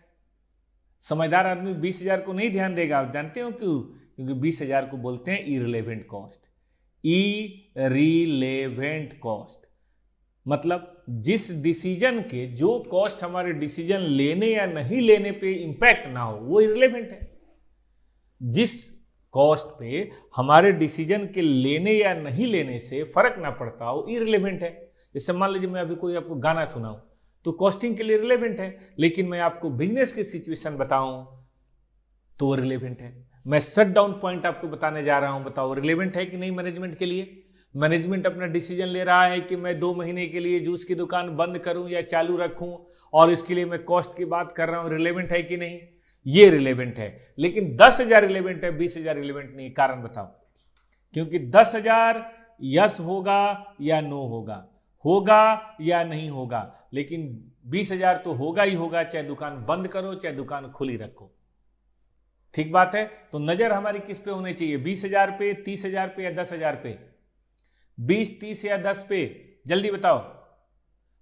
समझदार आदमी 20,000 को नहीं ध्यान देगा। आप जानते हो क्यों? क्योंकि 20,000 को बोलते हैं इररिलेवेंट कॉस्ट। इररिलेवेंट कॉस्ट मतलब जिस डिसीजन के जो कॉस्ट हमारे डिसीजन लेने या नहीं लेने पे इंपैक्ट ना हो, वो इररिलेवेंट है। जिस कॉस्ट पे हमारे डिसीजन के लेने या नहीं लेने से फर्क ना पड़ता हो, इररिलेवेंट है। जैसे मान लीजिए मैं अभी कोई आपको गाना सुनाऊं तो कॉस्टिंग के लिए रिलेवेंट है, लेकिन मैं आपको बिजनेस की सिचुएशन बताऊं तो वो रिलेवेंट है। मैं शट डाउन पॉइंट आपको बताने जा रहा हूं, बताओ रिलेवेंट है कि नहीं मैनेजमेंट के लिए? मैनेजमेंट अपना डिसीजन ले रहा है कि मैं 2 महीने के लिए जूस की दुकान बंद करूं या चालू रखूं, और इसके लिए मैं कॉस्ट की बात कर रहा हूं। रिलेवेंट है कि नहीं? ये रिलेवेंट है। लेकिन 10,000 रिलेवेंट है, 20,000 रिलेवेंट नहीं। कारण बताओ? क्योंकि 10,000 यस होगा या नो होगा, होगा या नहीं होगा, लेकिन 20,000 तो होगा ही होगा, चाहे दुकान बंद करो चाहे दुकान खुली रखो। ठीक बात है। तो नजर हमारी किस पे होनी चाहिए? 20,000 पे, 30,000 पे या 10,000 पे? 20, 30 या 10 पे? जल्दी बताओ।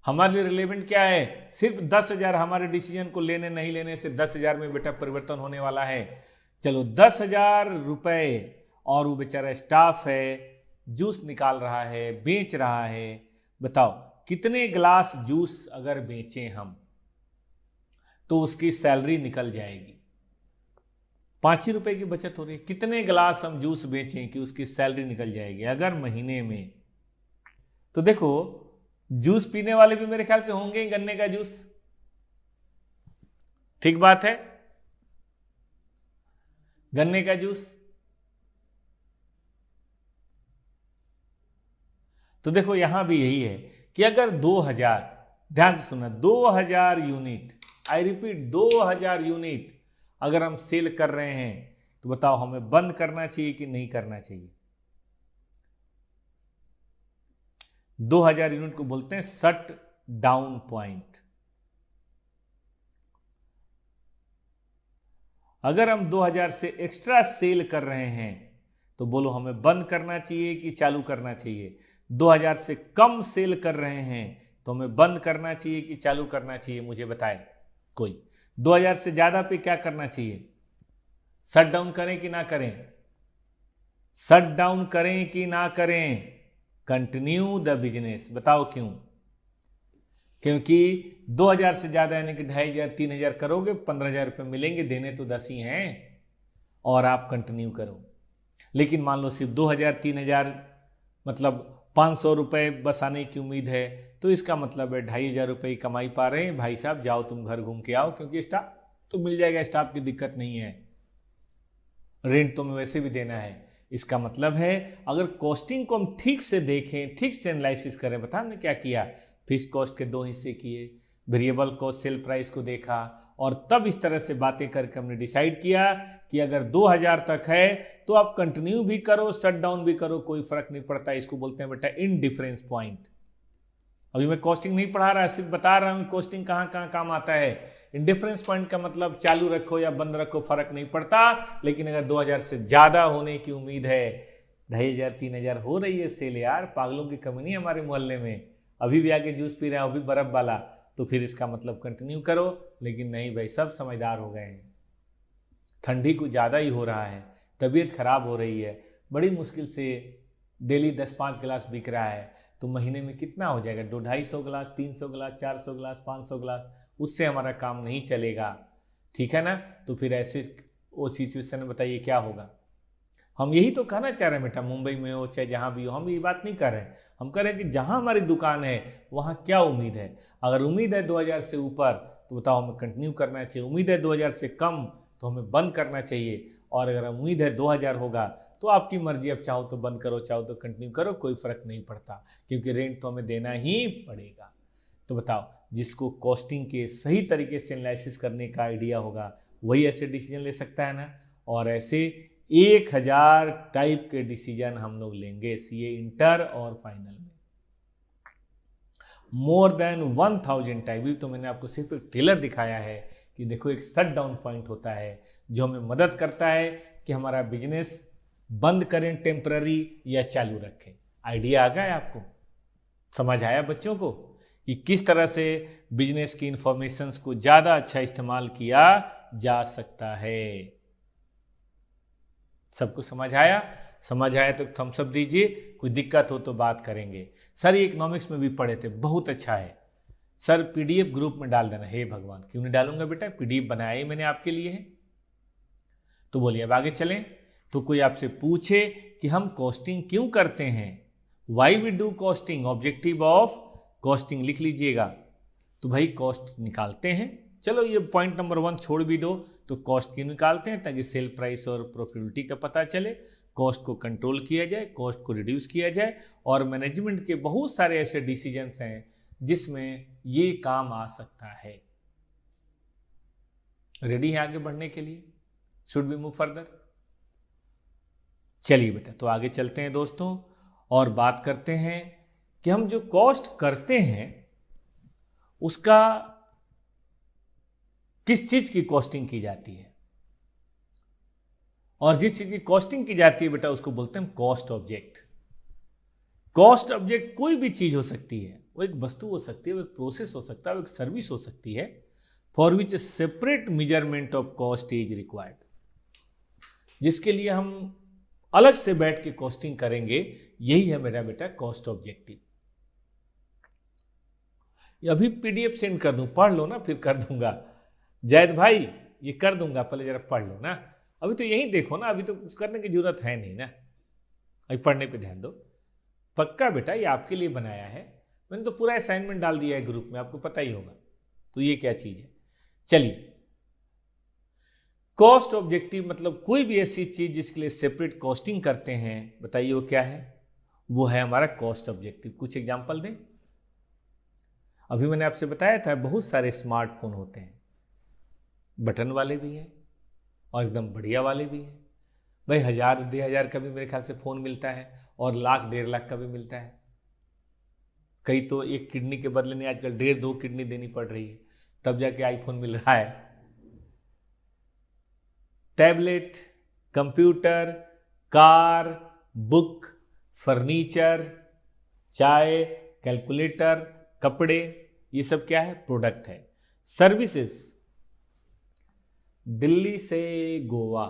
हमारे लिए रिलेवेंट क्या है? सिर्फ 10,000। हमारे डिसीजन को लेने नहीं लेने से 10,000 में बेटा परिवर्तन होने वाला है। चलो 10,000 रुपए, और वो बेचारा स्टाफ है, जूस निकाल रहा है, बेच रहा है। बताओ कितने गिलास जूस अगर बेचें हम तो उसकी सैलरी निकल जाएगी। 5 ही रुपए की बचत हो रही है। कितने गिलास हम जूस बेचें कि उसकी सैलरी निकल जाएगी अगर महीने में? तो देखो, जूस पीने वाले भी मेरे ख्याल से होंगे ही गन्ने का जूस। ठीक बात है, गन्ने का जूस। तो देखो यहां भी यही है कि अगर 2,000, ध्यान से सुनना, 2,000 यूनिट, आई रिपीट 2,000 यूनिट अगर हम सेल कर रहे हैं तो बताओ हमें बंद करना चाहिए कि नहीं करना चाहिए? 2,000 यूनिट को बोलते हैं शट डाउन पॉइंट। अगर हम 2,000 से एक्स्ट्रा सेल कर रहे हैं तो बोलो हमें बंद करना चाहिए कि चालू करना चाहिए? 2,000 से कम सेल कर रहे हैं तो हमें बंद करना चाहिए कि चालू करना चाहिए? मुझे बताए कोई। 2,000 से ज्यादा पे क्या करना चाहिए? शट डाउन करें कि ना करें? शट डाउन करें कि ना करें? Continue the business. बताओ क्यों? क्योंकि 2,000 से ज्यादा यानी कि 2,500, 3,000 करोगे, 15,000 रुपये मिलेंगे, देने तो 10 ही हैं, और आप कंटिन्यू करो। लेकिन मान लो सिर्फ 2,000, 3,000 मतलब 500 रुपये बस आने की उम्मीद है, तो इसका मतलब है 2,500 रुपये की कमाई पा रहे हैं। भाई साहब जाओ तुम घर घूम के आओ, क्योंकि स्टाफ तो मिल जाएगा, स्टाफ की दिक्कत नहीं है, रेंट तुम्हें वैसे भी देना है। इसका मतलब है अगर कॉस्टिंग को हम ठीक से देखें, ठीक से एनालिसिस करें, बता हमने क्या किया? फिक्स्ड कॉस्ट के 2 हिस्से किए, वेरिएबल कॉस्ट सेल प्राइस को देखा, और तब इस तरह से बातें करके हमने डिसाइड किया कि अगर 2,000 तक है तो आप कंटिन्यू भी करो, शट डाउन भी करो, कोई फर्क नहीं पड़ता। इसको बोलते हैं बेटा इनडिफरेंस पॉइंट। अभी मैं कॉस्टिंग नहीं पढ़ा रहा, सिर्फ बता रहा हूं कॉस्टिंग कहां कहां काम आता है। इंडिफरेंस पॉइंट का मतलब चालू रखो या बंद रखो फर्क नहीं पड़ता, लेकिन अगर 2,000 से ज्यादा होने की उम्मीद है, 2,500, 3,000 हो रही है सेल, यार पागलों की कमी नहीं हमारे मोहल्ले में, अभी भी आके जूस पी रहे हैं, अभी बर्फ वाला, तो फिर इसका मतलब कंटिन्यू करो। लेकिन नहीं भाई, सब समझदार हो गए हैं, ठंडी कुछ ज़्यादा ही हो रहा है, तबीयत खराब हो रही है, बड़ी मुश्किल से डेली 10-5 गिलास बिक रहा है, तो महीने में कितना हो जाएगा? 200-250 गिलास, 300 गिलास, 400 गिलास, 500 गिलास, उससे हमारा काम नहीं चलेगा। ठीक है ना? तो फिर ऐसे वो सिचुएशन में बताइए क्या होगा? हम यही तो कहना चाह रहे हैं बेटा, मुंबई में हो चाहे जहाँ भी हो, हम ये बात नहीं कर रहे हैं। हम कह रहे हैं कि जहाँ हमारी दुकान है वहाँ क्या उम्मीद है। अगर उम्मीद है 2,000 से ऊपर तो बताओ हमें कंटिन्यू करना चाहिए, उम्मीद है 2,000 से कम तो हमें बंद करना चाहिए, और अगर उम्मीद है 2,000 होगा तो आपकी मर्जी, अब चाहो तो बंद करो, चाहो तो कंटिन्यू करो, कोई फर्क नहीं पड़ता, क्योंकि रेंट तो हमें देना ही पड़ेगा। तो बताओ जिसको कॉस्टिंग के सही तरीके से एनालिसिस करने का आइडिया होगा वही ऐसे डिसीजन ले सकता है ना। और ऐसे 1000 टाइप के डिसीजन हम लोग लेंगे सीए इंटर और फाइनल में। More than 1000 type. भी तो मैंने आपको सिर्फ एक ट्रेलर दिखाया है कि देखो एक शट डाउन पॉइंट होता है जो हमें मदद करता है कि हमारा बिजनेस बंद करें टेम्पररी या चालू रखें। आइडिया आ गया आपको? समझ आया बच्चों को कि किस तरह से बिजनेस की इंफॉर्मेशंस को ज़्यादा अच्छा इस्तेमाल किया जा सकता है। सबको समझ आया? समझ आया तो थम्स अप दीजिए, कोई दिक्कत हो तो बात करेंगे। सर ये इकोनॉमिक्स में भी पढ़े थे, बहुत अच्छा है सर, पीडीएफ ग्रुप में डाल देना। हे भगवान, क्यों नहीं डालूंगा बेटा, पीडीएफ बनाया ही मैंने आपके लिए है। तो बोलिए अब आगे चलें। तो कोई आपसे पूछे कि हम कॉस्टिंग क्यों करते हैं, why we do costing, objective of costing लिख लीजिएगा। तो भाई कॉस्ट निकालते हैं, चलो ये पॉइंट नंबर 1 छोड़ भी दो, तो कॉस्ट क्यों निकालते हैं? ताकि सेल प्राइस और प्रॉफिटेबिलिटी का पता चले, कॉस्ट को कंट्रोल किया जाए, कॉस्ट को रिड्यूस किया जाए। और मैनेजमेंट के बहुत सारे ऐसे डिसीजंस हैं जिसमें ये काम आ सकता है। रेडी है आगे बढ़ने के लिए? Should be move further? चलिए बेटा, तो आगे चलते हैं दोस्तों और बात करते हैं कि हम जो कॉस्ट करते हैं उसका किस चीज की कॉस्टिंग की जाती है। और जिस चीज की कॉस्टिंग की जाती है बेटा उसको बोलते हैं कॉस्ट ऑब्जेक्ट। कॉस्ट ऑब्जेक्ट कोई भी चीज हो सकती है, वो एक वस्तु हो सकती है, वो एक प्रोसेस हो सकता है, वो एक सर्विस हो सकती है, for which separate measurement of cost is required, जिसके लिए हम अलग से बैठ के कॉस्टिंग करेंगे। यही है मेरा बेटा कॉस्ट ऑब्जेक्टिव। अभी पीडीएफ सेंड कर दूं, पढ़ लो ना, फिर कर दूंगा। जैद भाई ये कर दूंगा, पहले जरा पढ़ लो ना। अभी तो यही देखो ना, अभी तो कुछ करने की जरूरत है नहीं ना, अभी पढ़ने पे ध्यान दो। पक्का बेटा ये आपके लिए बनाया है, मैंने तो पूरा असाइनमेंट डाल दिया है ग्रुप में, आपको पता ही होगा। तो ये क्या चीज है? चलिए, कॉस्ट ऑब्जेक्टिव मतलब कोई भी ऐसी चीज जिसके लिए सेपरेट कॉस्टिंग करते हैं, बताइए वो क्या है? वो है हमारा कॉस्ट ऑब्जेक्टिव। कुछ एग्जांपल दें। अभी मैंने आपसे बताया था बहुत सारे स्मार्टफोन होते हैं, बटन वाले भी हैं और एकदम बढ़िया वाले भी हैं। भाई 1000-1500 का भी मेरे ख्याल से फ़ोन मिलता है और 1,00,000-1,50,000 का भी मिलता है। कई तो एक किडनी के बदले में आजकल 1.5-2 किडनी देनी पड़ रही है, तब जाके आईफोन मिल रहा है। Tablet, computer, car, book, furniture, चाय, कैलकुलेटर, कपड़े, ये सब क्या है? प्रोडक्ट है। सर्विसेज, दिल्ली से गोवा,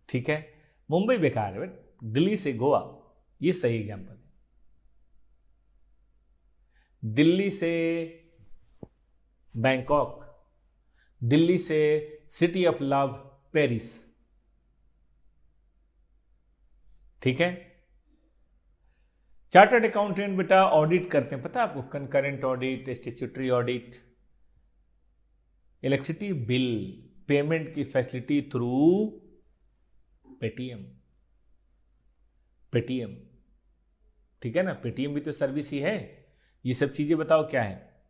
ठीक है, मुंबई बेकार है बट दिल्ली से गोवा ये सही एग्जांपल है। दिल्ली से बैंकॉक, दिल्ली से सिटी ऑफ लव पेरिस, ठीक है। चार्टर्ड अकाउंटेंट बेटा ऑडिट करते हैं, पता है आपको? Concurrent audit, statutory audit, electricity bill payment की फैसिलिटी थ्रू पेटीएम, पेटीएम, ठीक है ना, पेटीएम भी तो सर्विस ही है। ये सब चीजें बताओ क्या है?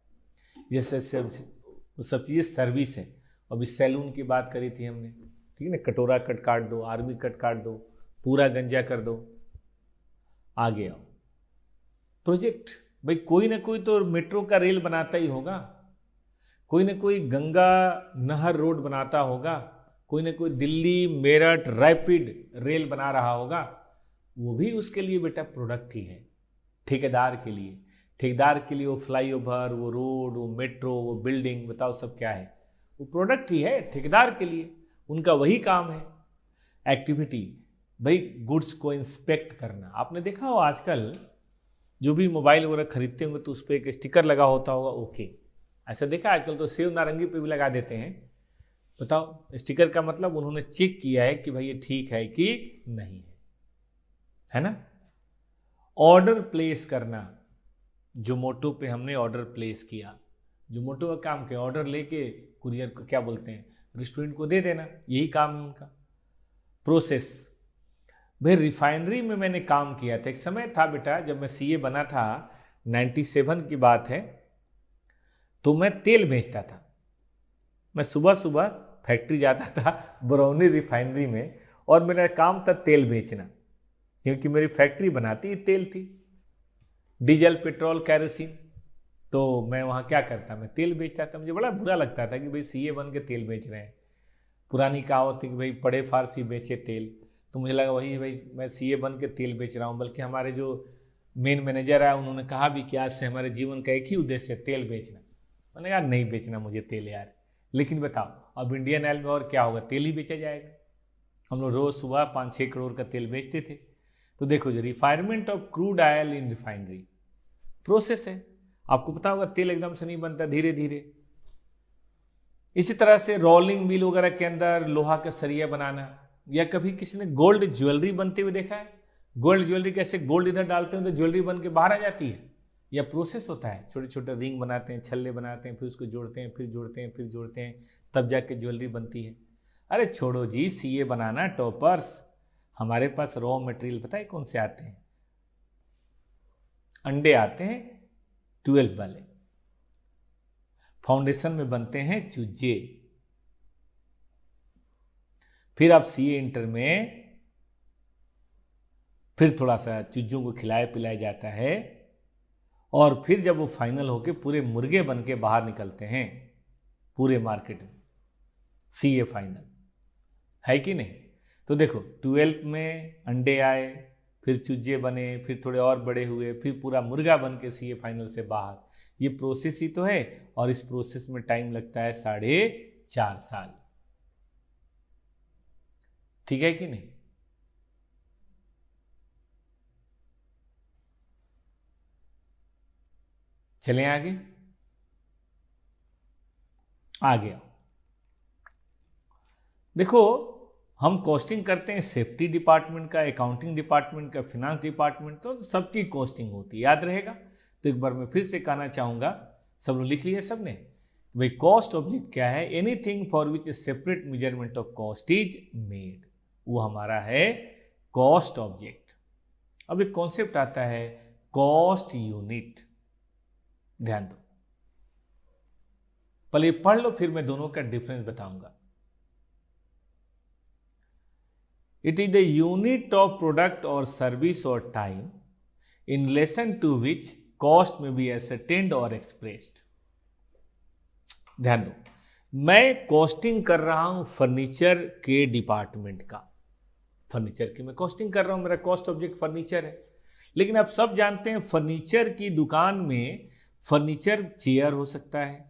ये सब चीजें सर्विस है। अभी सैलून की बात करी थी हमने, ठीक है ना, कटोरा कट काट दो, आर्मी कट काट दो, पूरा गंजा कर दो। आगे आओ, प्रोजेक्ट, भाई कोई ना कोई तो मेट्रो का रेल बनाता ही होगा, कोई ना कोई गंगा नहर रोड बनाता होगा, कोई ना कोई दिल्ली मेरठ रैपिड रेल बना रहा होगा, वो भी उसके लिए बेटा प्रोडक्ट ही है। ठेकेदार के लिए, ठेकेदार के लिए वो फ्लाईओवर, वो रोड, वो मेट्रो, वो बिल्डिंग, बताओ सब क्या है? वो प्रोडक्ट ही है ठेकेदार के लिए, उनका वही काम है। एक्टिविटी, भाई गुड्स को इंस्पेक्ट करना। आपने देखा हो आजकल जो भी मोबाइल वगैरह खरीदते होंगे तो उस पर एक स्टिकर लगा होता होगा, ओके, ऐसा देखा आजकल तो सेव नारंगी पे भी लगा देते हैं। बताओ, स्टिकर का मतलब उन्होंने चेक किया है कि भाई ये ठीक है कि नहीं है ना। ऑर्डर प्लेस करना, जोमोटो पे हमने ऑर्डर प्लेस किया, जोमोटो का काम क्या? ऑर्डर लेके कुरियर को क्या बोलते हैं, रेस्टोरेंट को दे देना, यही काम है उनका। प्रोसेस, भाई रिफाइनरी में मैंने काम किया था, एक समय था बेटा जब मैं सीए बना था 97 की बात है, तो मैं तेल बेचता था। मैं सुबह सुबह फैक्ट्री जाता था बरौनी रिफाइनरी में, और मेरा काम था तेल बेचना, क्योंकि मेरी फैक्ट्री बनाती ही तेल थी, डीजल, पेट्रोल, कैरोसिन। तो मैं वहाँ क्या करता, मैं तेल बेचता था। मुझे बड़ा बुरा लगता था कि भाई सीए बन के तेल बेच रहे हैं। पुरानी कहावत थी कि भाई पढ़े फारसी बेचे तेल, तो मुझे लगा वही भाई मैं सीए बन के तेल बेच रहा हूँ। बल्कि हमारे जो मेन मैनेजर है उन्होंने कहा भी कि आज से हमारे जीवन का एक ही उद्देश्य है, तेल बेचना। मैंने कहा नहीं बेचना मुझे तेल यार। लेकिन बताओ अब इंडियन ऑयल में और क्या होगा, तेल ही बेचा जाएगा। हम लोग रोज़ सुबह 5-6 करोड़ का तेल बेचते थे। तो देखो जो refinement of crude oil in refinery process है, आपको पता होगा तेल एकदम से नहीं बनता, धीरे धीरे। इसी तरह से रोलिंग मिल वगैरह के अंदर लोहा का सरिया बनाना, या कभी किसी ने गोल्ड ज्वेलरी बनते हुए देखा है? गोल्ड ज्वेलरी कैसे गोल्ड इधर डालते हैं तो ज्वेलरी बन के बाहर आ जाती है, या प्रोसेस होता है। छोटे छोटे रिंग बनाते हैं, छल्ले बनाते हैं, फिर उसको जोड़ते हैं, फिर जोड़ते हैं, फिर जोड़ते हैं, तब जाके ज्वेलरी बनती है। अरे छोड़ो जी सीए बनाना टॉपर्स, हमारे पास रॉ मटेरियल पता है कौन से आते हैं? अंडे आते हैं 12 वाले, फाउंडेशन में बनते हैं चूजे। फिर आप सीए इंटर में फिर थोड़ा सा चूजों को खिलाया पिलाया जाता है, और फिर जब वो फाइनल होके पूरे मुर्गे बन के बाहर निकलते हैं पूरे मार्केट में, सीए फाइनल है कि नहीं? तो देखो 12 में अंडे आए, फिर चूजे बने, फिर थोड़े और बड़े हुए, फिर पूरा मुर्गा बन के सीए फाइनल से बाहर। ये प्रोसेस ही तो है, और इस प्रोसेस में टाइम लगता है 4.5 साल। ठीक है कि नहीं? चलें आगे। आ गया, देखो हम कॉस्टिंग करते हैं सेफ्टी डिपार्टमेंट का, अकाउंटिंग डिपार्टमेंट का, फिनांस डिपार्टमेंट, तो सबकी कॉस्टिंग होती है, याद रहेगा। तो एक बार मैं फिर से कहना चाहूंगा, सब लोग लिख लिया सबने? भाई कॉस्ट ऑब्जेक्ट क्या है? Anything for which separate measurement of cost is made, वो हमारा है कॉस्ट ऑब्जेक्ट। अब एक कॉन्सेप्ट आता है कॉस्ट यूनिट, ध्यान दो, पहले पढ़ लो फिर मैं दोनों का डिफरेंस बताऊंगा। It is the unit of product or service or time in relation to which cost may be ascertained or expressed. ध्यान दो, मैं कॉस्टिंग कर रहा हूं फर्नीचर के डिपार्टमेंट का, फर्नीचर की मैं कॉस्टिंग कर रहा हूं, मेरा कॉस्ट ऑब्जेक्ट फर्नीचर है। लेकिन आप सब जानते हैं फर्नीचर की दुकान में फर्नीचर चेयर हो सकता है,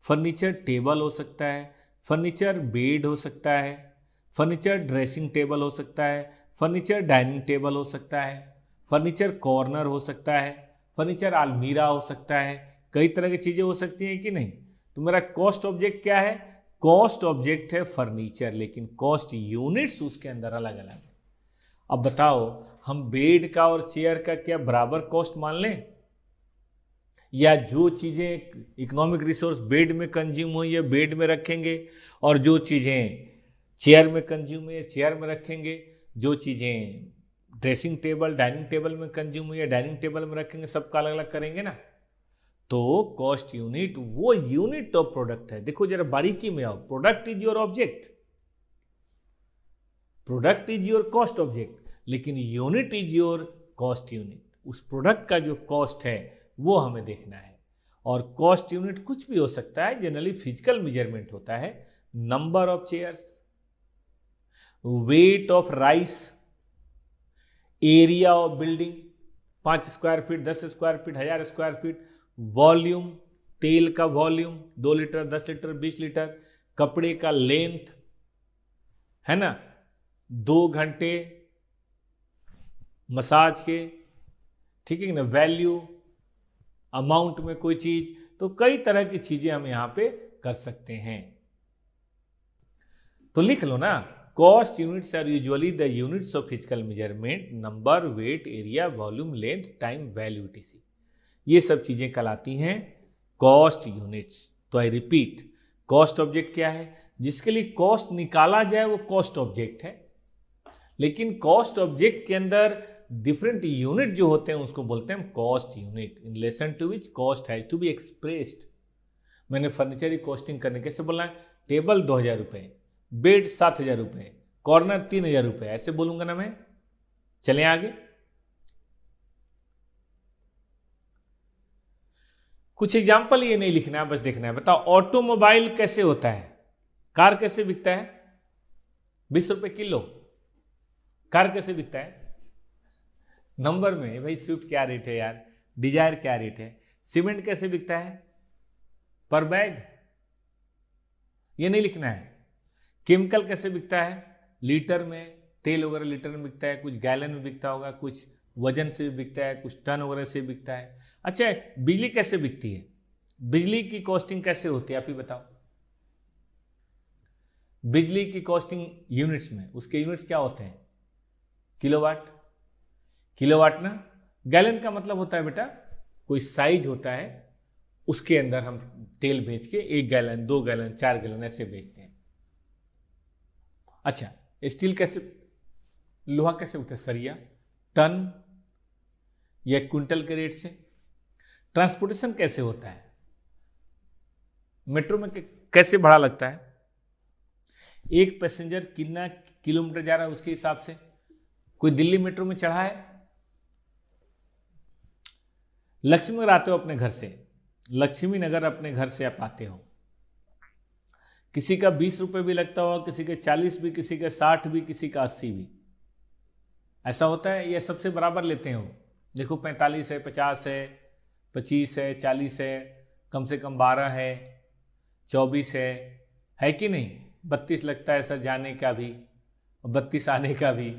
फर्नीचर टेबल हो सकता है, फर्नीचर बेड हो सकता है, फर्नीचर ड्रेसिंग टेबल हो सकता है, फर्नीचर डाइनिंग टेबल हो सकता है, फर्नीचर कॉर्नर हो सकता है, फर्नीचर अलमीरा हो सकता है, कई तरह की चीज़ें हो सकती हैं कि नहीं? तो मेरा कॉस्ट ऑब्जेक्ट क्या है? कॉस्ट ऑब्जेक्ट है फर्नीचर, लेकिन कॉस्ट यूनिट्स उसके अंदर अलग अलग है। अब बताओ हम बेड का और चेयर का क्या बराबर कॉस्ट मान लें? या जो चीज़ें इकोनॉमिक रिसोर्स बेड में कंज्यूम हुई है बेड में रखेंगे, और जो चीज़ें चेयर में कंज्यूम हुई है चेयर में रखेंगे, जो चीज़ें ड्रेसिंग टेबल डाइनिंग टेबल में कंज्यूम हुई है डाइनिंग टेबल में रखेंगे, सबका अलग अलग करेंगे ना। तो कॉस्ट यूनिट वो यूनिट ऑफ प्रोडक्ट है। देखो जरा बारीकी में आओ, product is your object, product is your cost object, लेकिन unit is your cost unit. उस प्रोडक्ट का जो कॉस्ट है वो हमें देखना है। और कॉस्ट यूनिट कुछ भी हो सकता है, जनरली फिजिकल मेजरमेंट होता है, number of chairs, weight of rice, area of building 5 square feet, 10 square feet, 1000 square feet, volume, तेल का वॉल्यूम 2 लीटर, 10 लीटर, 20 लीटर, कपड़े का लेंथ, है ना, 2 घंटे मसाज के, ठीक है ना, वैल्यू, अमाउंट में कोई चीज, तो कई तरह की चीजें हम यहां पे कर सकते हैं। तो लिख लो ना, cost units are usually the units of physical measurement, number, weight, area, volume, length, time, value, etc, ये सब चीजें कहलाती हैं कॉस्ट यूनिट्स। तो आई रिपीट, कॉस्ट ऑब्जेक्ट क्या है? जिसके लिए कॉस्ट निकाला जाए वो कॉस्ट ऑब्जेक्ट है, लेकिन कॉस्ट ऑब्जेक्ट के अंदर डिफरेंट यूनिट जो होते हैं उसको बोलते हैं cost unit, in relation to which cost has to be expressed. मैंने फर्नीचर की कॉस्टिंग करने कैसे बोलना है, टेबल 2000 रुपये, बेड 7000 रुपये, कॉर्नर 3000 रुपये, ऐसे बोलूंगा ना मैं। चलें आगे। कुछ एग्जाम्पल ये नहीं लिखना है, बस देखना है। बताओ ऑटोमोबाइल कैसे होता है, कार कैसे बिकता है, 20 रुपये किलो। कार कैसे बिकता है नंबर में, भाई स्विफ्ट क्या रेट है यार, डिजायर क्या रेट है। सीमेंट कैसे बिकता है, पर बैग, ये नहीं लिखना है। केमिकल कैसे बिकता है, लीटर में, तेल वगैरह लीटर में बिकता है, कुछ गैलन में बिकता होगा, कुछ वजन से भी बिकता है, कुछ टन वगैरह से बिकता है। अच्छा, बिजली कैसे बिकती है, बिजली की कॉस्टिंग कैसे होती है आप ही बताओ। बिजली की कॉस्टिंग यूनिट्स में, उसके यूनिट्स क्या होते हैं, किलोवाट। किलोवाट ना, गैलन का मतलब होता है बेटा कोई साइज होता है, उसके अंदर हम तेल बेच के 1 गैलन 2 गैलन 4 गैलन ऐसे बेचते हैं। अच्छा, स्टील कैसे, लोहा कैसे होता है, सरिया, टन या क्विंटल के रेट से। ट्रांसपोर्टेशन कैसे होता है, मेट्रो में कैसे भाड़ा लगता है, एक पैसेंजर कितना किलोमीटर जा रहा है उसके हिसाब से। कोई दिल्ली मेट्रो में चढ़ा है, लक्ष्मी नगर आते हो अपने घर से, लक्ष्मी नगर अपने घर से आप आते हो, किसी का 20 रुपये भी लगता होगा, किसी के 40 भी, किसी के 60 भी, किसी का 80 भी, ऐसा होता है। ये सबसे बराबर लेते हो, देखो 45 है, 50 है, 25 है, 40 है, कम से कम 12 है, 24 है कि नहीं। 32 लगता है सर जाने का भी, 32 आने का भी,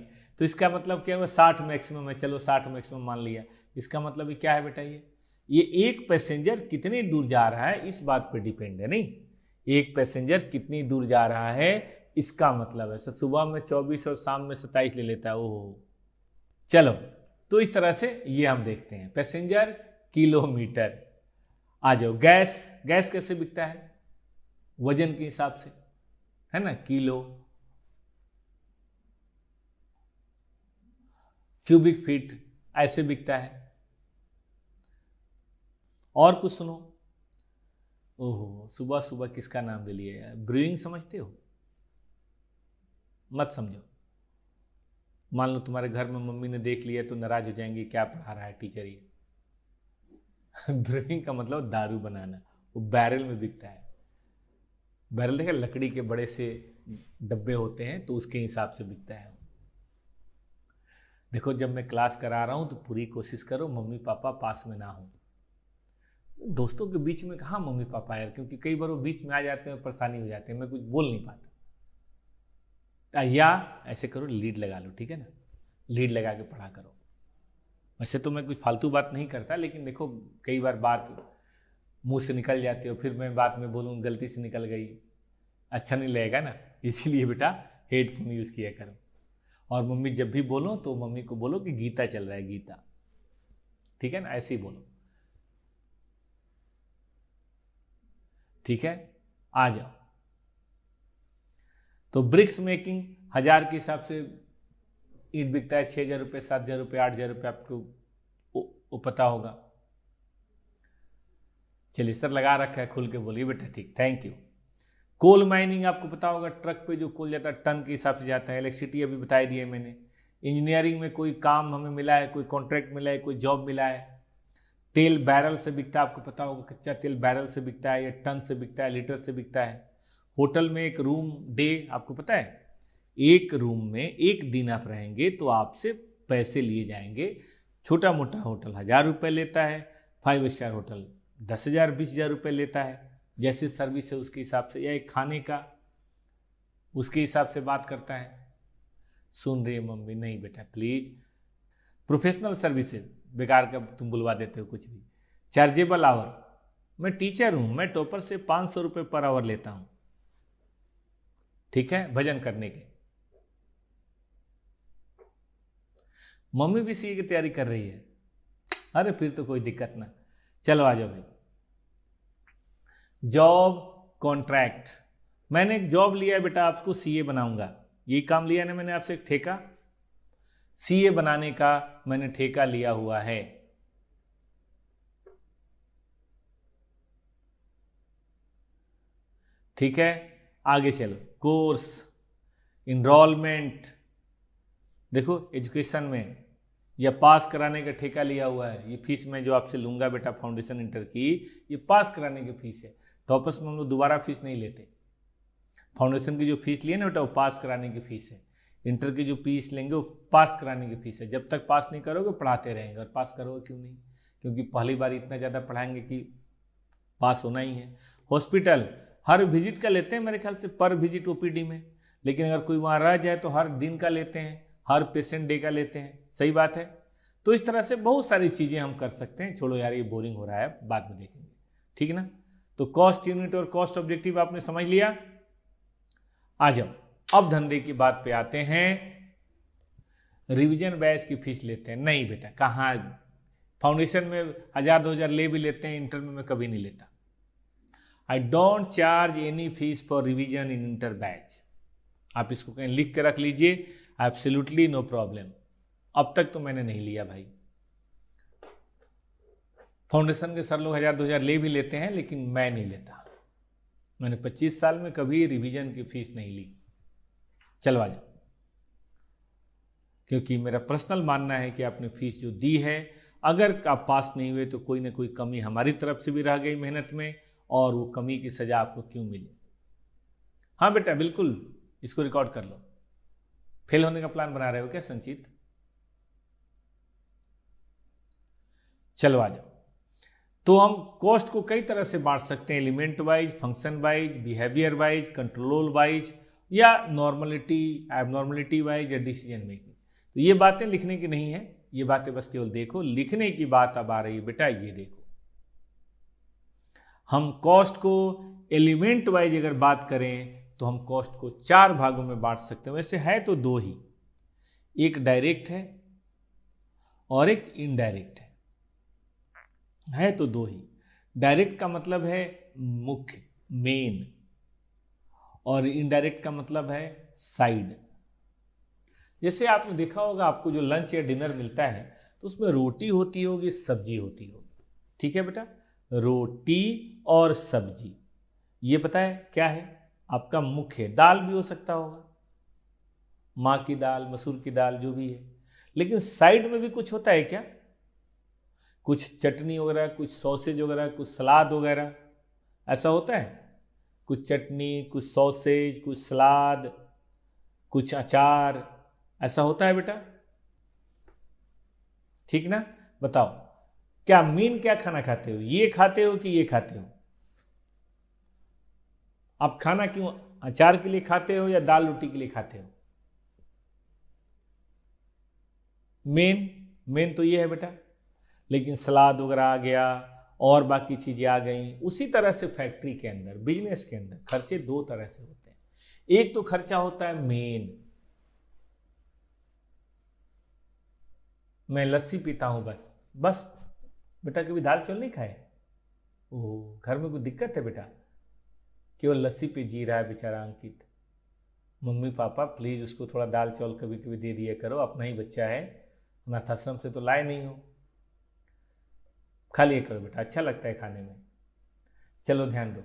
तो इसका मतलब क्या हुआ, 60 मैक्सिमम है, चलो 60 मैक्सिमम मान लिया। इसका मतलब ये क्या है बेटा, ये एक पैसेंजर कितनी दूर जा रहा है इस बात पे डिपेंड है। नहीं, एक पैसेंजर कितनी दूर जा रहा है इसका मतलब है। सर सुबह में 24 और शाम में 27 ले लेता है, ओहो। चलो, तो इस तरह से ये हम देखते हैं पैसेंजर किलोमीटर। आ जाओ, गैस, गैस कैसे बिकता है, वजन के हिसाब से, है ना, किलो, क्यूबिक फीट ऐसे बिकता है। और कुछ सुनो, ओहो सुबह सुबह किसका नाम ले लिया यार, ब्रूइंग समझते हो, मत समझो। मान लो तुम्हारे घर में मम्मी ने देख लिया तो नाराज हो जाएंगी, क्या पढ़ा रहा है टीचर ये। ब्रूइंग का मतलब दारू बनाना, वो बैरल में बिकता है। बैरल देखा, लकड़ी के बड़े से डब्बे होते हैं, तो उसके हिसाब से बिकता है। देखो जब मैं क्लास करा रहा हूं तो पूरी कोशिश करो मम्मी पापा पास में ना हो। दोस्तों के बीच में कहाँ मम्मी पापा यार, क्योंकि कई बार वो बीच में आ जाते हैं, परेशानी हो जाती है, मैं कुछ बोल नहीं पाता। या ऐसे करो, लीड लगा लो, ठीक है ना, लीड लगा के पढ़ा करो। वैसे तो मैं कुछ फालतू बात नहीं करता, लेकिन देखो कई बार बात मुंह से निकल जाती है, फिर मैं बात में बोलूँ गलती से निकल गई, अच्छा नहीं लगेगा ना। इसीलिए बेटा हेडफोन यूज़ किया करो। और मम्मी जब भी बोलो तो मम्मी को बोलो कि गीता चल रहा है, गीता, ठीक है ना, ऐसे ही बोलो, ठीक है। आ जाओ, तो ब्रिक्स मेकिंग 1000 के हिसाब से ईंट बिकता है, 6000 रुपये, 7000 रुपये, 8000 रुपये, आपको वो पता होगा। चलिए सर लगा रखा है, खुल के बोलिए बेटा, ठीक, थैंक यू। कोल माइनिंग आपको पता होगा, ट्रक पे जो कोल जाता है टन के हिसाब से जाता है। इलेक्ट्रिसिटी अभी बता ही दिए मैंने। इंजीनियरिंग में कोई काम हमें मिला है, कोई कॉन्ट्रैक्ट मिला है, कोई जॉब मिला है। तेल बैरल से बिकता है, आपको पता होगा, कच्चा तेल बैरल से बिकता है, या टन से बिकता है, लीटर से बिकता है। होटल में एक रूम डे, आपको पता है, एक रूम में एक दिन आप रहेंगे तो आपसे पैसे लिए जाएंगे। छोटा मोटा होटल 1000 रुपये लेता है, 5 स्टार होटल 10,000 20,000 रुपये लेता है, जैसे सर्विस है उसके हिसाब से, या एक खाने का उसके हिसाब से बात करता है। सुन रही है मम्मी, नहीं बेटा प्लीज, प्रोफेशनल सर्विसेज बेकार का तुम बुलवा देते हो कुछ भी। चार्जेबल आवर, मैं टीचर हूं, मैं टॉपर से 500 रुपये पर आवर लेता हूं, ठीक है, भजन करने के। मम्मी भी सीए की तैयारी कर रही है, अरे फिर तो कोई दिक्कत ना। चलो आ जाओ भाई। जॉब कॉन्ट्रैक्ट, मैंने एक जॉब लिया है बेटा, आपको सीए बनाऊंगा, यही काम लिया ना मैंने आपसे, एक ठेका। सीए बनाने का मैंने ठेका लिया हुआ है। ठीक है, आगे चलो। कोर्स, इनरोलमेंट, देखो एजुकेशन में, या पास कराने का ठेका लिया हुआ है। ये फीस मैं जो आपसे लूंगा बेटा फाउंडेशन इंटर की, ये पास कराने की फीस है। टॉपर्स में हम लोग दोबारा फीस नहीं लेते। फाउंडेशन की जो फीस लिए ना बेटा, वो पास कराने की फीस है। इंटर की जो फीस लेंगे वो पास कराने की फीस है। जब तक पास नहीं करोगे पढ़ाते रहेंगे, और पास करोगे क्यों नहीं? क्योंकि पहली बार इतना ज़्यादा पढ़ाएंगे कि पास होना ही है। हॉस्पिटल हर विजिट का लेते हैं मेरे ख्याल से, पर विजिट ओपीडी में, लेकिन अगर कोई वहाँ रह जाए तो हर दिन का लेते हैं, हर पेशेंट डे का लेते हैं। सही बात है। तो इस तरह से बहुत सारी चीज़ें हम कर सकते हैं। छोड़ो यार, ये बोरिंग हो रहा है, बाद में देखेंगे। ठीक है ना? तो कॉस्ट यूनिट और कॉस्ट ऑब्जेक्टिव आपने समझ लिया। आ जाओ, अब धंधे की बात पे आते हैं। रिवीजन बैच की फीस लेते हैं? नहीं बेटा, कहाँ। फाउंडेशन में 1000-2000 ले भी लेते हैं, इंटर में मैं कभी नहीं लेता। I don't charge any fees for revision in inter batch. आप इसको कहीं लिख के रख लीजिए, एब्सोल्युटली नो प्रॉब्लम। अब तक तो मैंने नहीं लिया भाई। फाउंडेशन के सर लोग 1000-2000 ले भी लेते हैं, लेकिन मैं नहीं लेता। मैंने 25 साल में कभी रिवीजन की फीस नहीं ली। चलवा जाओ, क्योंकि मेरा पर्सनल मानना है कि आपने फीस जो दी है, अगर आप पास नहीं हुए तो कोई ना कोई कमी हमारी तरफ से भी रह गई मेहनत में, और वो कमी की सजा आपको क्यों मिली। हाँ बेटा बिल्कुल, इसको रिकॉर्ड कर लो। फेल होने का प्लान बना रहे हो क्या संचित? चलो आ जाओ। तो हम कॉस्ट को कई तरह से बांट सकते हैं, element wise, function wise, behaviour wise, control wise, या नॉर्मलिटी, एबनॉर्मलिटी वाइज, या डिसीजन मेकिंग। तो ये बातें लिखने की नहीं है, ये बातें बस केवल देखो। लिखने की बात अब आ रही है बेटा, ये देखो। हम कॉस्ट को एलिमेंट वाइज अगर बात करें तो हम कॉस्ट को 4 भागों में बांट सकते हैं। वैसे है तो 2 ही, एक डायरेक्ट है और एक इनडायरेक्ट है तो 2 ही। डायरेक्ट का मतलब है मुख्य, मेन, और इनडायरेक्ट का मतलब है साइड। जैसे आपने देखा होगा, आपको जो लंच या डिनर मिलता है तो उसमें रोटी होती होगी, सब्जी होती होगी। ठीक है बेटा, रोटी और सब्जी, ये पता है क्या है? आपका मुख्य। दाल भी हो सकता होगा, माँ की दाल, मसूर की दाल, जो भी है। लेकिन साइड में भी कुछ होता है क्या? कुछ चटनी वगैरह, कुछ सॉसेज वगैरह, कुछ सलाद वगैरह, ऐसा होता है? कुछ चटनी, कुछ सॉसेज, कुछ सलाद, कुछ अचार, ऐसा होता है बेटा? ठीक ना? बताओ, क्या मेन क्या खाना खाते हो? ये खाते हो कि ये खाते हो? आप खाना क्यों अचार के लिए खाते हो या दाल रोटी के लिए खाते हो? मेन तो ये है बेटा। लेकिन सलाद वगैरह आ गया और बाकी चीजें आ गई। उसी तरह से फैक्ट्री के अंदर, बिजनेस के अंदर खर्चे 2 तरह से होते हैं। एक तो खर्चा होता है मेन, मैं लस्सी पीता हूं बस बेटा, कभी दाल चावल नहीं खाए? ओह, घर में कोई दिक्कत है बेटा? केवल लस्सी पे जी रहा है बेचारा अंकित। मम्मी पापा प्लीज उसको थोड़ा दाल चावल कभी कभी दे दिया करो, अपना ही बच्चा है, अनाथाश्रम से तो लाए नहीं हो। खा लिया करो बेटा, अच्छा लगता है खाने में। चलो ध्यान दो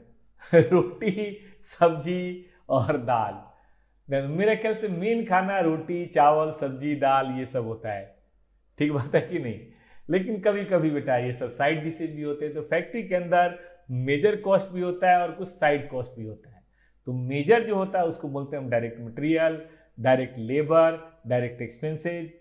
रोटी, सब्जी और दाल। मेरे ख्याल से मेन खाना रोटी, चावल, सब्जी, दाल, ये सब होता है। ठीक बात है कि नहीं? लेकिन कभी कभी बेटा ये सब साइड डिशेज भी होते हैं। तो फैक्ट्री के अंदर मेजर कॉस्ट भी होता है और कुछ साइड कॉस्ट भी होता है। तो मेजर जो होता है उसको बोलते हैं हम direct material, direct labour, direct expenses.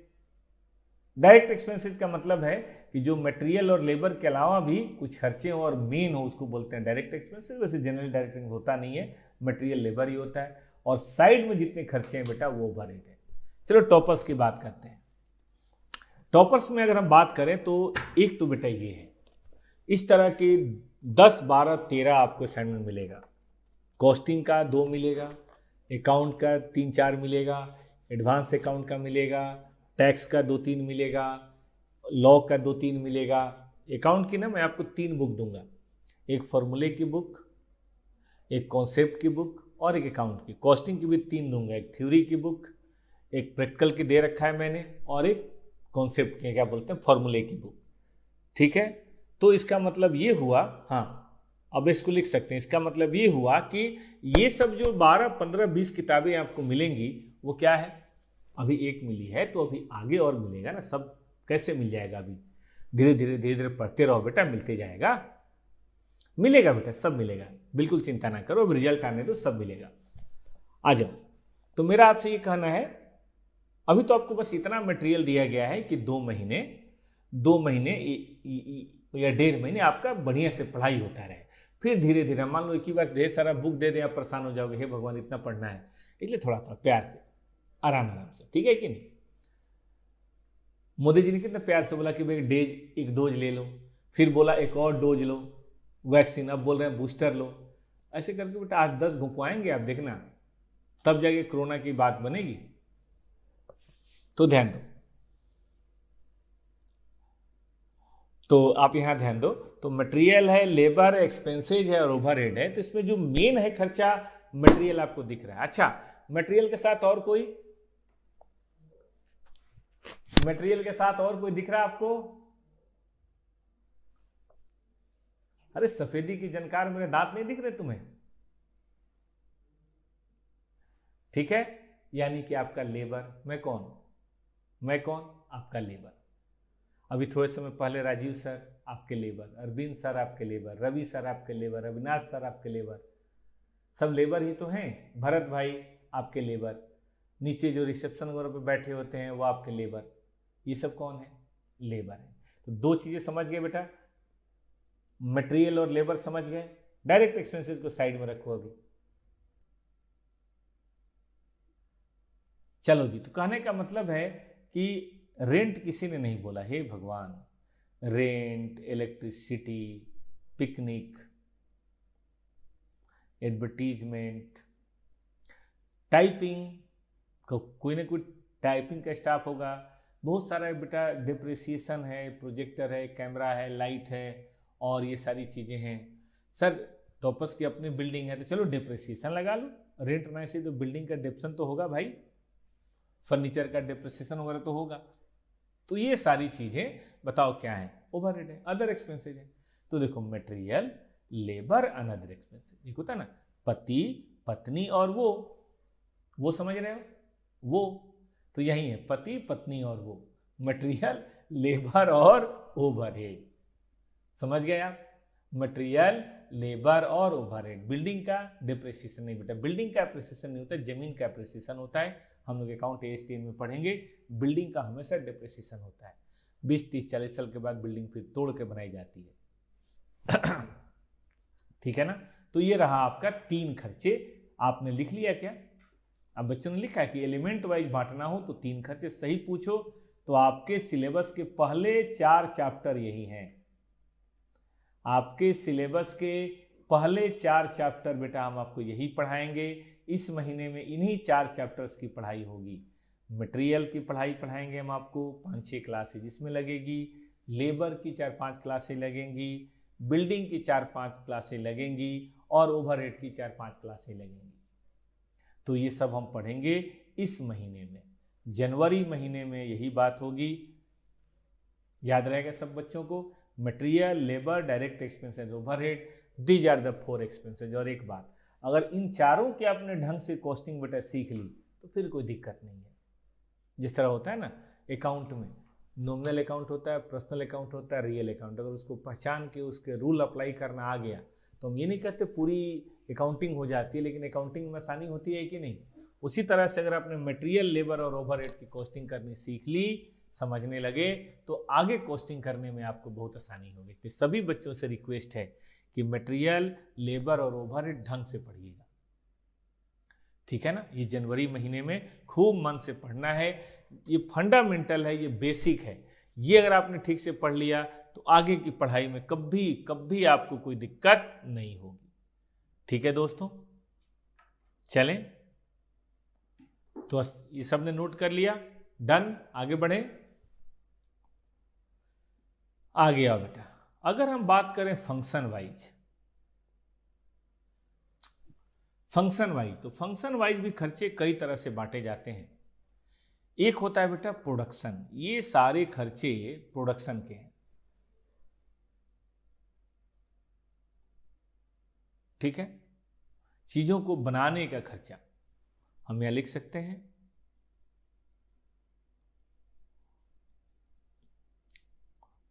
Direct expenses का मतलब है कि जो मटेरियल और लेबर के अलावा भी कुछ खर्चे हो और मेन हो, उसको बोलते हैं डायरेक्ट एक्सपेंसेज। वैसे जनरल डायरेक्ट होता नहीं है, मटेरियल लेबर ही होता है। और साइड में जितने खर्चे हैं बेटा वो ओवरहेड है। चलो टॉपर्स की बात करते हैं। टॉपर्स में अगर हम बात करें तो एक तो बेटा ये है, इस तरह के 10, 12, 13 आपको असाइनमेंट मिलेगा। कॉस्टिंग का 2 मिलेगा, अकाउंट का 3-4 मिलेगा, एडवांस अकाउंट का मिलेगा, टैक्स का 2-3 मिलेगा, लॉ का 2-3 मिलेगा। अकाउंट की ना मैं आपको 3 बुक दूंगा, एक फॉर्मूले की बुक, एक कॉन्सेप्ट की बुक और एक अकाउंट की। कॉस्टिंग की भी 3 दूंगा, एक थ्योरी की बुक, एक प्रैक्टिकल की दे रखा है मैंने और एक कॉन्सेप्ट के क्या बोलते हैं फॉर्मूले की बुक। ठीक है, तो इसका मतलब ये हुआ, हाँ अब इसको लिख सकते हैं, इसका मतलब ये हुआ कि ये सब जो 12, 15, 20 किताबें आपको मिलेंगी वो क्या है, अभी एक मिली है तो अभी आगे और मिलेगा ना, सब कैसे मिल जाएगा, अभी धीरे धीरे धीरे धीरे पढ़ते रहो बेटा, मिलते जाएगा, मिलेगा बेटा, सब मिलेगा, बिल्कुल चिंता ना करो, अब रिजल्ट आने दो, सब मिलेगा। आ जाओ, तो मेरा आपसे ये कहना है, अभी तो आपको बस इतना मटेरियल दिया गया है कि 2 महीने या 1.5 महीने आपका बढ़िया से पढ़ाई होता रहे, फिर धीरे धीरे, मान लो एक ही बार ढेर सारा बुक दे दें, आप परेशान हो जाओगे, हे भगवान इतना पढ़ना है, इसलिए थोड़ा थोड़ा प्यार से, आराम आराम से, ठीक है कि नहीं। मोदी जी ने कितना प्यार से बोला कि भाई एक डोज ले लो, फिर बोला एक और डोज लो वैक्सीन, अब बोल रहे हैं बूस्टर लो, ऐसे करके बेटा 8-10 घुपवाएंगे आप देखना, तब जाके कोरोना की बात बनेगी। तो ध्यान दो, तो आप यहां ध्यान दो, तो मटेरियल है, लेबर एक्सपेंसेज है और ओवरहेड है, तो इसमें जो मेन है खर्चा मटेरियल आपको दिख रहा है। अच्छा, मटेरियल के साथ और कोई, मटेरियल के साथ और कोई दिख रहा है आपको? अरे सफेदी की जानकार, मेरे दांत नहीं दिख रहे तुम्हें? ठीक है, यानी कि आपका लेबर, मैं कौन आपका लेबर। अभी थोड़े समय पहले राजीव सर आपके लेबर, अरविंद सर आपके लेबर, रवि सर आपके लेबर, अविनाश सर आपके लेबर, सब लेबर ही तो हैं। भरत भाई आपके लेबर, नीचे जो रिसेप्शन वगैरह पे बैठे होते हैं वो आपके लेबर, ये सब कौन है? लेबर है। तो 2 चीजें समझ गए बेटा, मटेरियल और लेबर समझ गए। डायरेक्ट एक्सपेंसेस को साइड में रखो अभी। चलो जी, तो कहने का मतलब है कि रेंट किसी ने नहीं बोला, हे भगवान, rent, electricity, picnic, advertisement, typing, कोई ना कोई टाइपिंग का स्टाफ होगा, बहुत सारा बेटा डिप्रिसिएशन है, प्रोजेक्टर है, कैमरा है, लाइट है, और ये सारी चीज़ें हैं। सर टॉपर्स की अपनी बिल्डिंग है तो चलो डिप्रिसिएशन लगा लो, रेंट ना से तो बिल्डिंग का डिप्रेशन तो होगा भाई, फर्नीचर का डिप्रिसिएशन वगैरह तो होगा। तो ये सारी चीज़ें बताओ क्या है? ओवरहेड है, अदर एक्सपेंसेज है। तो देखो material, labour and other expenses, एक होता है ना पति, पत्नी और वो समझ रहे हो, वो तो यही है, पति, पत्नी और वो, मटेरियल, लेबर और ओवरहेड। समझ गए आप? मटेरियल, लेबर और ओवरहेड। बिल्डिंग का डिप्रिसिएशन नहीं बेटा, बिल्डिंग का एप्रिसिएशन नहीं होता, जमीन का एप्रिसिएशन होता है। हम लोग अकाउंट AS10 में पढ़ेंगे, बिल्डिंग का हमेशा डिप्रिसिएशन होता है। 20, 30, 40 साल के बाद बिल्डिंग फिर तोड़ के बनाई जाती है। ठीक है ना? तो ये रहा आपका 3 खर्चे। आपने लिख लिया क्या? अब बच्चों ने लिखा है कि एलिमेंट वाइज बांटना हो तो 3 खर्चे, सही पूछो तो आपके सिलेबस के पहले 4 चैप्टर यही हैं। आपके सिलेबस के पहले 4 चैप्टर बेटा हम आपको यही पढ़ाएंगे। इस महीने में इन्हीं 4 चैप्टर्स की पढ़ाई होगी। मटेरियल की पढ़ाई पढ़ाएंगे हम आपको, 5-6 क्लासेज इसमें लगेगी, लेबर की 4-5 क्लासें लगेंगी, बिल्डिंग की 4-5 क्लासें लगेंगी, और ओवरहेड की 4-5 क्लासें लगेंगी। तो ये सब हम पढ़ेंगे इस महीने में, जनवरी महीने में यही बात होगी। याद रहेगा सब बच्चों को, material, labour, direct expenses, overhead, these are the 4 expenses. और एक बात, अगर इन चारों के आपने ढंग से कॉस्टिंग बेटा सीख ली तो फिर कोई दिक्कत नहीं है। जिस तरह होता है ना अकाउंट में, नॉमिनल अकाउंट होता है, पर्सनल अकाउंट होता है, रियल अकाउंट, अगर उसको पहचान के उसके रूल अप्लाई करना आ गया तो हम ये नहीं कहते पूरी अकाउंटिंग हो जाती है, लेकिन अकाउंटिंग में आसानी होती है कि नहीं। उसी तरह से अगर आपने मटेरियल, लेबर और ओवरहेड की कॉस्टिंग करनी सीख ली, समझने लगे, तो आगे कॉस्टिंग करने में आपको बहुत आसानी होगी। तो सभी बच्चों से रिक्वेस्ट है कि मटेरियल, लेबर और ओवरहेड ढंग से पढ़िएगा, ठीक है ना। ये जनवरी महीने में खूब मन से पढ़ना है, ये फंडामेंटल है, ये बेसिक है। ये अगर आपने ठीक से पढ़ लिया तो आगे की पढ़ाई में कभी कभी आपको कोई दिक्कत नहीं होगी। ठीक है दोस्तों, चलें, तो ये सबने नोट कर लिया, डन, आगे बढ़े। आगे आओ बेटा, अगर हम बात करें फंक्शन वाइज, तो फंक्शन वाइज भी खर्चे कई तरह से बांटे जाते हैं। एक होता है बेटा प्रोडक्शन। ये सारे खर्चे प्रोडक्शन के हैं, ठीक है। चीजों को बनाने का खर्चा हम यहां लिख सकते हैं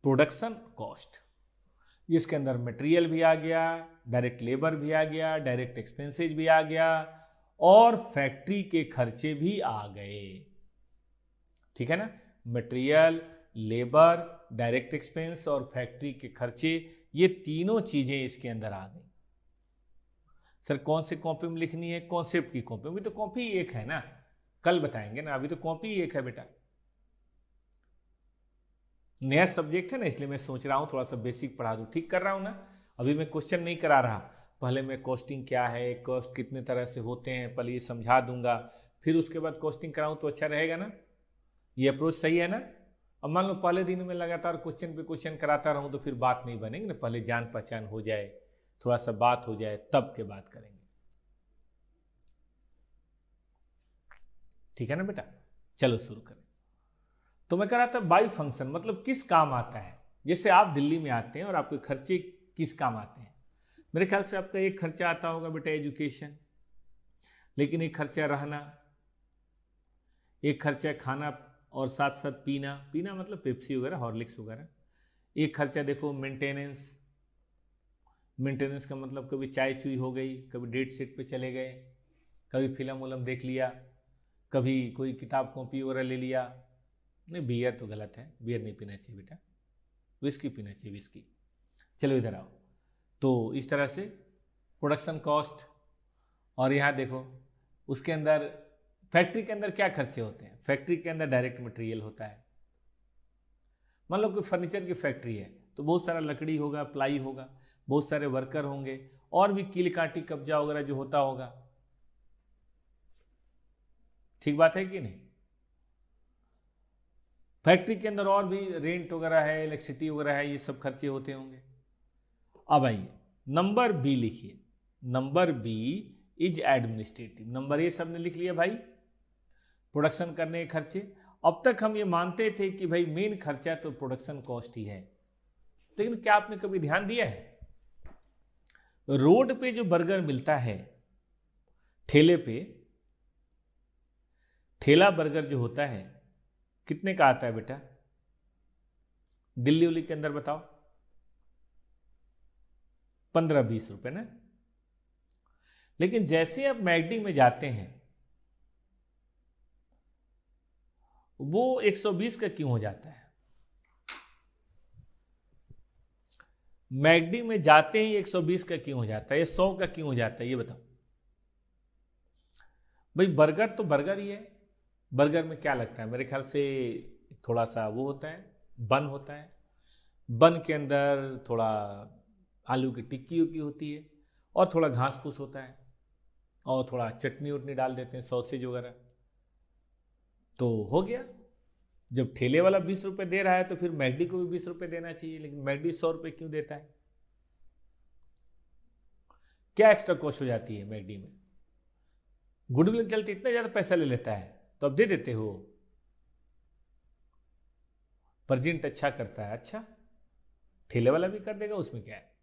प्रोडक्शन कॉस्ट। इसके अंदर मटेरियल भी आ गया, डायरेक्ट लेबर भी आ गया, डायरेक्ट एक्सपेंसेज भी आ गया, और फैक्ट्री के खर्चे भी आ गए, ठीक है ना। मटेरियल, लेबर, डायरेक्ट एक्सपेंस और फैक्ट्री के खर्चे, ये तीनों चीजें इसके अंदर आ गई। सर कौन से कॉपी में लिखनी है? कॉन्सेप्ट की कॉपी में। अभी तो कॉपी एक है ना, कल बताएंगे ना, अभी तो कॉपी एक है बेटा। नया सब्जेक्ट है ना, इसलिए मैं सोच रहा हूं थोड़ा सा बेसिक पढ़ा दूं। ठीक कर रहा हूं ना, अभी मैं क्वेश्चन नहीं करा रहा। पहले मैं कॉस्टिंग क्या है, कॉस्ट कितने तरह से होते हैं, पहले ये समझा दूंगा, फिर उसके बाद कॉस्टिंग कराऊं तो अच्छा रहेगा ना। ये अप्रोच सही है ना। अब मान लो पहले दिन में लगातार क्वेश्चन पे क्वेश्चन कराता रहूं तो फिर बात नहीं बनेगी ना। पहले जान पहचान हो जाए, थोड़ा सा बात हो जाए, तब के बात करेंगे, ठीक है ना बेटा। चलो शुरू करें। तो मैं कह रहा था बाई फंक्शन मतलब किस काम आता है। जैसे आप दिल्ली में आते हैं और आपके खर्चे किस काम आते हैं। मेरे ख्याल से आपका एक खर्चा आता होगा बेटा एजुकेशन, लेकिन एक खर्चा रहना, एक खर्चा खाना और साथ साथ पीना, पीना मतलब पेप्सी वगैरह, हॉर्लिक्स वगैरह। एक खर्चा देखो मेंटेनेंस, मेंटेनेंस का मतलब कभी चाय चुई हो गई, कभी डेट सेट पे चले गए, कभी फिल्म उलम देख लिया, कभी कोई किताब कॉपी वगैरह ले लिया। नहीं बियर तो गलत है, बियर नहीं पीना चाहिए बेटा, विस्की पीना चाहिए, विस्की। चलो इधर आओ। तो इस तरह से प्रोडक्शन कॉस्ट। और यहाँ देखो उसके अंदर फैक्ट्री के अंदर क्या खर्चे होते हैं। फैक्ट्री के अंदर डायरेक्ट मटेरियल होता है। मान लो कोई फर्नीचर की फैक्ट्री है तो बहुत सारा लकड़ी होगा, प्लाई होगा, बहुत सारे वर्कर होंगे, और भी कील काटी कब्जा वगैरह जो होता होगा। ठीक बात है कि नहीं। फैक्ट्री के अंदर और भी रेंट वगैरह है, इलेक्ट्रिसिटी वगैरह है, ये सब खर्चे होते होंगे। अब आइए नंबर बी लिखिए। Number B is administrative. Number A सबने लिख लिया भाई, प्रोडक्शन करने के खर्चे। अब तक हम ये मानते थे कि भाई मेन खर्चा तो प्रोडक्शन कॉस्ट ही है, लेकिन क्या आपने कभी ध्यान दिया है रोड पे जो बर्गर मिलता है ठेले पे, ठेला बर्गर जो होता है कितने का आता है बेटा दिल्ली उल्ली के अंदर बताओ? 15-20 रुपए ना। लेकिन जैसे आप मैकडी में जाते हैं वो 120 का क्यों हो जाता है? मैकडी में जाते ही 120 का क्यों हो जाता है, ये 100 का क्यों हो जाता है, ये बताओ भाई। बर्गर तो बर्गर ही है। बर्गर में क्या लगता है मेरे ख्याल से, थोड़ा सा वो होता है, बन होता है, बन के अंदर थोड़ा आलू की टिक्की उक्की होती है, और थोड़ा घास फूस होता है, और थोड़ा चटनी उटनी डाल देते हैं, सॉसेज वगैरह, तो हो गया। जब ठेले वाला 20 रुपए दे रहा है तो फिर मैकडी को भी 20 रुपए देना चाहिए, लेकिन मैकडी 100 रुपए क्यों देता है? क्या एक्स्ट्रा कॉस्ट हो जाती है मैकडी में? गुडविल के चलते इतना ज्यादा पैसा ले लेता है तो अब दे देते हो। प्रेजेंट अच्छा करता है, अच्छा ठेले वाला भी कर देगा, उसमें क्या है।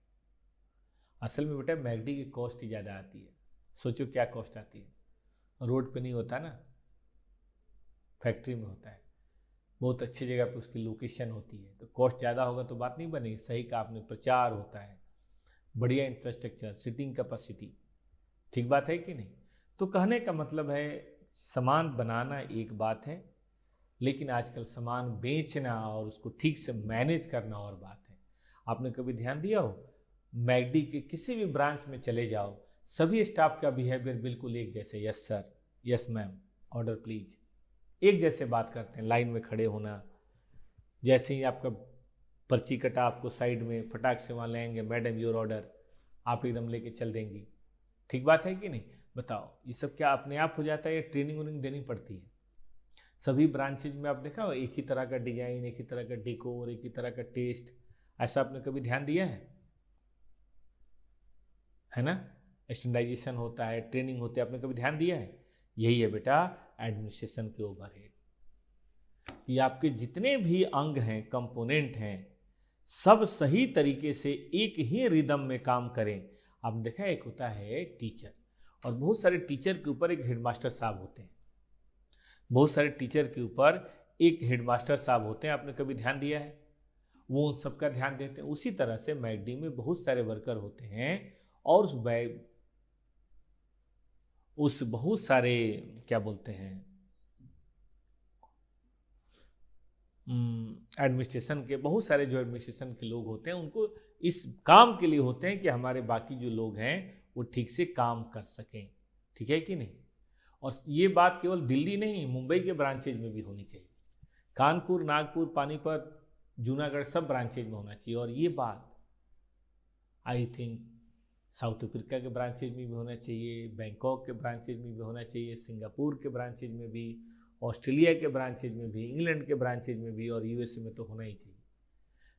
असल में बेटा मैकडी की कॉस्ट ही ज़्यादा आती है। सोचो क्या कॉस्ट आती है। रोड पे नहीं होता ना, फैक्ट्री में होता है, बहुत अच्छी जगह पे उसकी लोकेशन होती है, तो कॉस्ट ज़्यादा होगा तो बात नहीं बनेगी। सही का आपने, प्रचार होता है, बढ़िया इंफ्रास्ट्रक्चर, सिटिंग कैपेसिटी, ठीक बात है कि नहीं। तो कहने का मतलब है सामान बनाना एक बात है, लेकिन आजकल सामान बेचना और उसको ठीक से मैनेज करना और बात है। आपने कभी ध्यान दिया हो मैकडी के किसी भी ब्रांच में चले जाओ, सभी स्टाफ का बिहेवियर बिल्कुल एक जैसे, yes sir, yes ma'am, order please, एक जैसे बात करते हैं। लाइन में खड़े होना, जैसे ही आपका पर्ची कटा आपको साइड में फटाक से वहाँ लेंगे, मैडम योर ऑर्डर, आप एकदम लेके चल देंगी। ठीक बात है कि नहीं बताओ। ये सब क्या अपने आप हो जाता है या ट्रेनिंग व्रेनिंग देनी पड़ती है? सभी ब्रांचेज में आप देखा एक ही तरह का डिजाइन, एक ही तरह का डेकोर, एक ही तरह का टेस्ट, ऐसा आपने कभी ध्यान दिया है ना। स्टैंडर्डाइजेशन होता है, ट्रेनिंग होती है, आपने कभी ध्यान दिया है? यही है बेटा एडमिनिस्ट्रेशन के ओवरहेड। कि आपके जितने भी अंग हैं, कंपोनेंट हैं, सब सही तरीके से एक ही रिदम में काम करें। आपने देखा एक होता है टीचर, और बहुत सारे टीचर के ऊपर एक हेडमास्टर साहब होते हैं, बहुत सारे टीचर के ऊपर एक हेडमास्टर साहब होते हैं। आपने कभी ध्यान दिया है? वो उन सबका ध्यान देते हैं। उसी तरह से मैकडी में बहुत सारे वर्कर होते हैं, और उस बहुत सारे क्या बोलते हैं एडमिनिस्ट्रेशन के, बहुत सारे जो एडमिनिस्ट्रेशन के लोग होते हैं, उनको इस काम के लिए होते हैं कि हमारे बाकी जो लोग हैं वो ठीक से काम कर सकें। ठीक है कि नहीं? और ये बात केवल दिल्ली नहीं, मुंबई के ब्रांचेज में भी होनी चाहिए। कानपुर, नागपुर, पानीपत, जूनागढ़ सब ब्रांचेज में होना चाहिए। और ये बात आई थिंक साउथ अफ्रीका के ब्रांचेज में भी होना चाहिए, बैंकॉक के ब्रांचेज में भी होना चाहिए, सिंगापुर के ब्रांचेज में भी, ऑस्ट्रेलिया के ब्रांचेज में भी, इंग्लैंड के ब्रांचेज में भी, और यूएसए में तो होना ही चाहिए।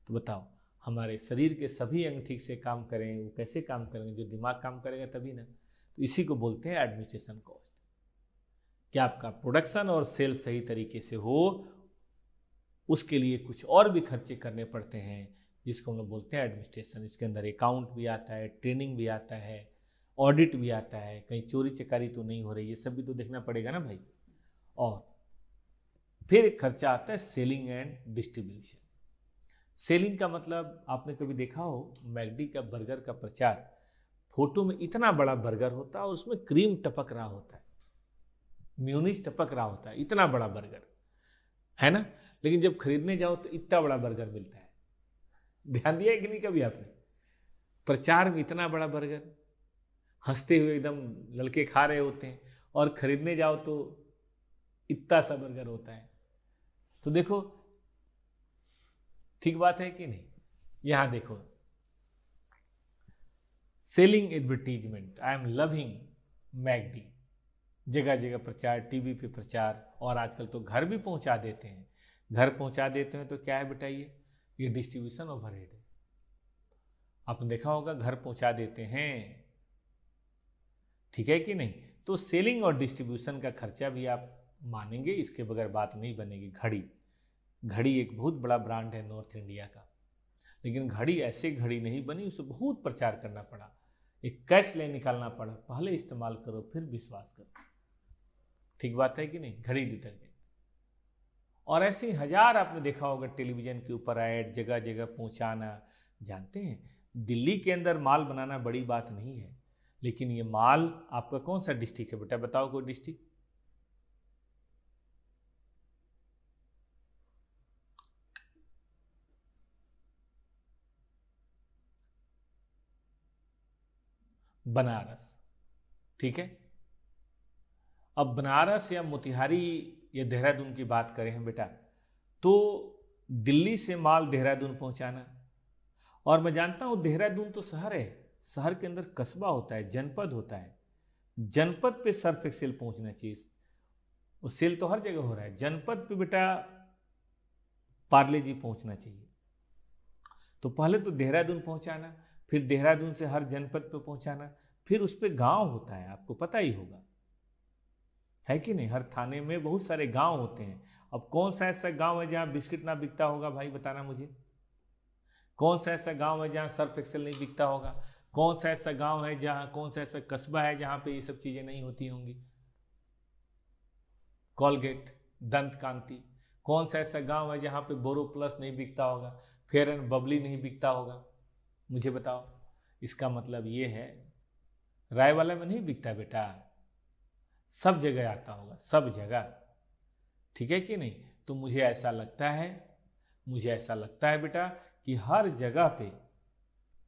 तो बताओ, हमारे शरीर के सभी अंग ठीक से काम करें, वो कैसे काम करेंगे? जो दिमाग काम करेगा तभी ना। तो इसी को बोलते हैं एडमिनिस्ट्रेशन कॉस्ट। कि आपका प्रोडक्शन और सेल सही तरीके से हो, उसके लिए कुछ और भी खर्चे करने पड़ते हैं, जिसको हम लोग बोलते हैं एडमिनिस्ट्रेशन। इसके अंदर अकाउंट भी आता है, ट्रेनिंग भी आता है, ऑडिट भी आता है, कहीं चोरी चकारी तो नहीं हो रही, ये सब भी तो देखना पड़ेगा ना भाई। और फिर एक खर्चा आता है सेलिंग एंड डिस्ट्रीब्यूशन। सेलिंग का मतलब आपने कभी देखा हो मैकडी का बर्गर का प्रचार, फोटो में इतना बड़ा बर्गर होता है और उसमें क्रीम टपक रहा होता है, म्यूनिस टपक रहा होता है, इतना बड़ा बर्गर है ना। लेकिन जब खरीदने जाओ तो इतना बड़ा बर्गर मिलता है। ध्यान दिया है कि नहीं कभी आपने? प्रचार में इतना बड़ा बर्गर, हंसते हुए एकदम लड़के खा रहे होते हैं, और खरीदने जाओ तो इतना सा बर्गर होता है। तो देखो ठीक बात है कि नहीं? यहां देखो, selling advertisement, I am loving McD, जगह जगह प्रचार, टीवी पे प्रचार, और आजकल तो घर भी पहुंचा देते हैं। घर पहुंचा देते हैं तो क्या है बेटा, ये डिस्ट्रीब्यूशन ओवरहेड है। आपने देखा होगा घर पहुंचा देते हैं, ठीक है कि नहीं? तो सेलिंग और डिस्ट्रीब्यूशन का खर्चा भी आप मानेंगे, इसके बगैर बात नहीं बनेगी। घड़ी एक बहुत बड़ा ब्रांड है नॉर्थ इंडिया का, लेकिन घड़ी ऐसे घड़ी नहीं बनी, उसे बहुत प्रचार करना पड़ा, एक कैच लाइन निकालना पड़ा, पहले इस्तेमाल करो फिर विश्वास करो। ठीक बात है कि नहीं? घड़ी डिटर्जेंट। और ऐसे ही हजार आपने देखा होगा टेलीविजन के ऊपर ऐड, जगह जगह पहुंचाना। जानते हैं दिल्ली के अंदर माल बनाना बड़ी बात नहीं है, लेकिन ये माल आपका कौन सा डिस्ट्रिक्ट है बेटा? बताओ कोई डिस्ट्रिक्ट। बनारस, ठीक है। अब बनारस या मोतिहारी या देहरादून की बात करें हम बेटा, तो दिल्ली से माल देहरादून पहुंचाना, और मैं जानता हूं देहरादून तो शहर है, शहर के अंदर कस्बा होता है, जनपद होता है, जनपद पे सर्फ एक्सेल पहुंचना चाहिए। वो सेल तो हर जगह हो रहा है, जनपद पे बेटा पार्ले जी पहुंचना चाहिए। तो पहले तो देहरादून पहुंचाना, फिर देहरादून से हर जनपद पे पहुंचाना, फिर उस पे गांव होता है, आपको पता ही होगा, है कि नहीं? हर थाने में बहुत सारे गांव होते हैं। अब कौन सा ऐसा गांव है जहां बिस्किट ना बिकता होगा भाई, बताना मुझे। कौन सा ऐसा गांव है जहां सर्फ एक्सेल नहीं बिकता होगा? कौन सा ऐसा गांव है जहां, कौन सा ऐसा कस्बा है जहां पे ये सब चीजें नहीं होती होंगी? कॉलगेट, दंत कांति। कौन सा ऐसा गांव है जहां पे बोरो प्लस नहीं बिकता होगा, फेयर एंड बबली नहीं बिकता होगा? मुझे बताओ। इसका मतलब ये है राय वाला में नहीं बिकता बेटा, सब जगह आता होगा, सब जगह। ठीक है कि नहीं? तो मुझे ऐसा लगता है बेटा कि हर जगह पे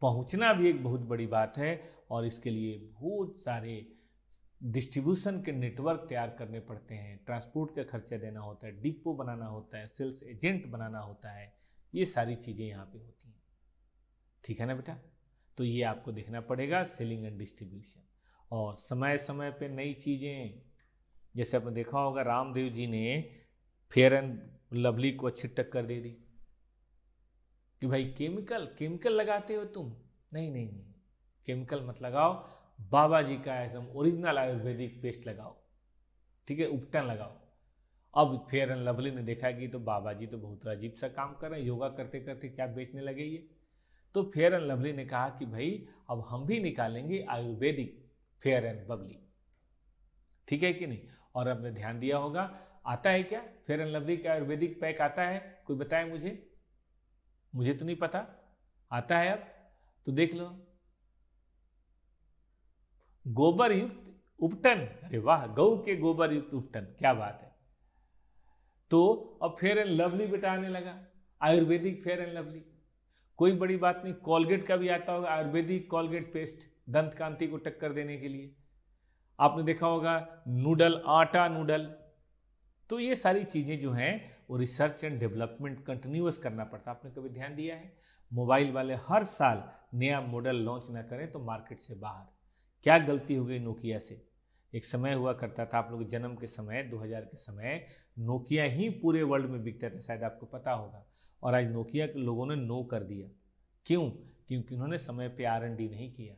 पहुंचना भी एक बहुत बड़ी बात है, और इसके लिए बहुत सारे डिस्ट्रीब्यूशन के नेटवर्क तैयार करने पड़ते हैं, ट्रांसपोर्ट का खर्चा देना होता है, डिपो बनाना होता है, सेल्स एजेंट बनाना होता है, ये सारी चीज़ें यहाँ पे होती हैं। ठीक है ना बेटा? तो ये आपको देखना पड़ेगा, सेलिंग एंड डिस्ट्रीब्यूशन। और समय समय पे नई चीज़ें, जैसे आपने देखा होगा रामदेव जी ने फेयर एंड लवली को अच्छी टक्कर दे दी कि भाई केमिकल लगाते हो तुम, नहीं नहीं नहीं, केमिकल मत लगाओ, बाबा जी का एकदम ओरिजिनल आयुर्वेदिक पेस्ट लगाओ, ठीक है, उपटन लगाओ। अब फेयर एंड लवली ने देखा कि तो बाबा जी तो बहुत अजीब सा काम कर रहे हैं, योगा करते करते क्या बेचने लगे ये। तो फेयर एंड लवली ने कहा कि भाई अब हम भी निकालेंगे आयुर्वेदिक फेयर एंड बबली, ठीक है कि नहीं। और आपने ध्यान दिया होगा, आता है क्या फेयर एंड लवली का आयुर्वेदिक पैक आता है, कोई बताए मुझे तो नहीं पता, आता है अब तो देख लो, गोबर युक्त उपटन, अरे वाह, गौ के गोबर युक्त उपटन, क्या बात है। तो अब फेयर एंड लवली बेटा आने लगा, आयुर्वेदिक फेयर एंड लवली, कोई बड़ी बात नहीं। कॉलगेट का भी आता होगा, आयुर्वेदिक कॉलगेट पेस्ट, दंत कांति को टक्कर देने के लिए। आपने देखा होगा नूडल, आटा नूडल। तो ये सारी चीजें जो हैं वो रिसर्च एंड डेवलपमेंट कंटिन्यूअस करना पड़ता है। आपने कभी ध्यान दिया है मोबाइल वाले हर साल नया मॉडल लॉन्च ना करें तो मार्केट से बाहर। क्या गलती हो गई नोकिया से, एक समय हुआ करता था आप लोग जन्म के समय 2000 के समय नोकिया ही पूरे वर्ल्ड में बिकता था, शायद आपको पता होगा। और आज नोकिया के लोगों ने नो कर दिया, क्यों? क्योंकि उन्होंने समय पे R&D नहीं किया।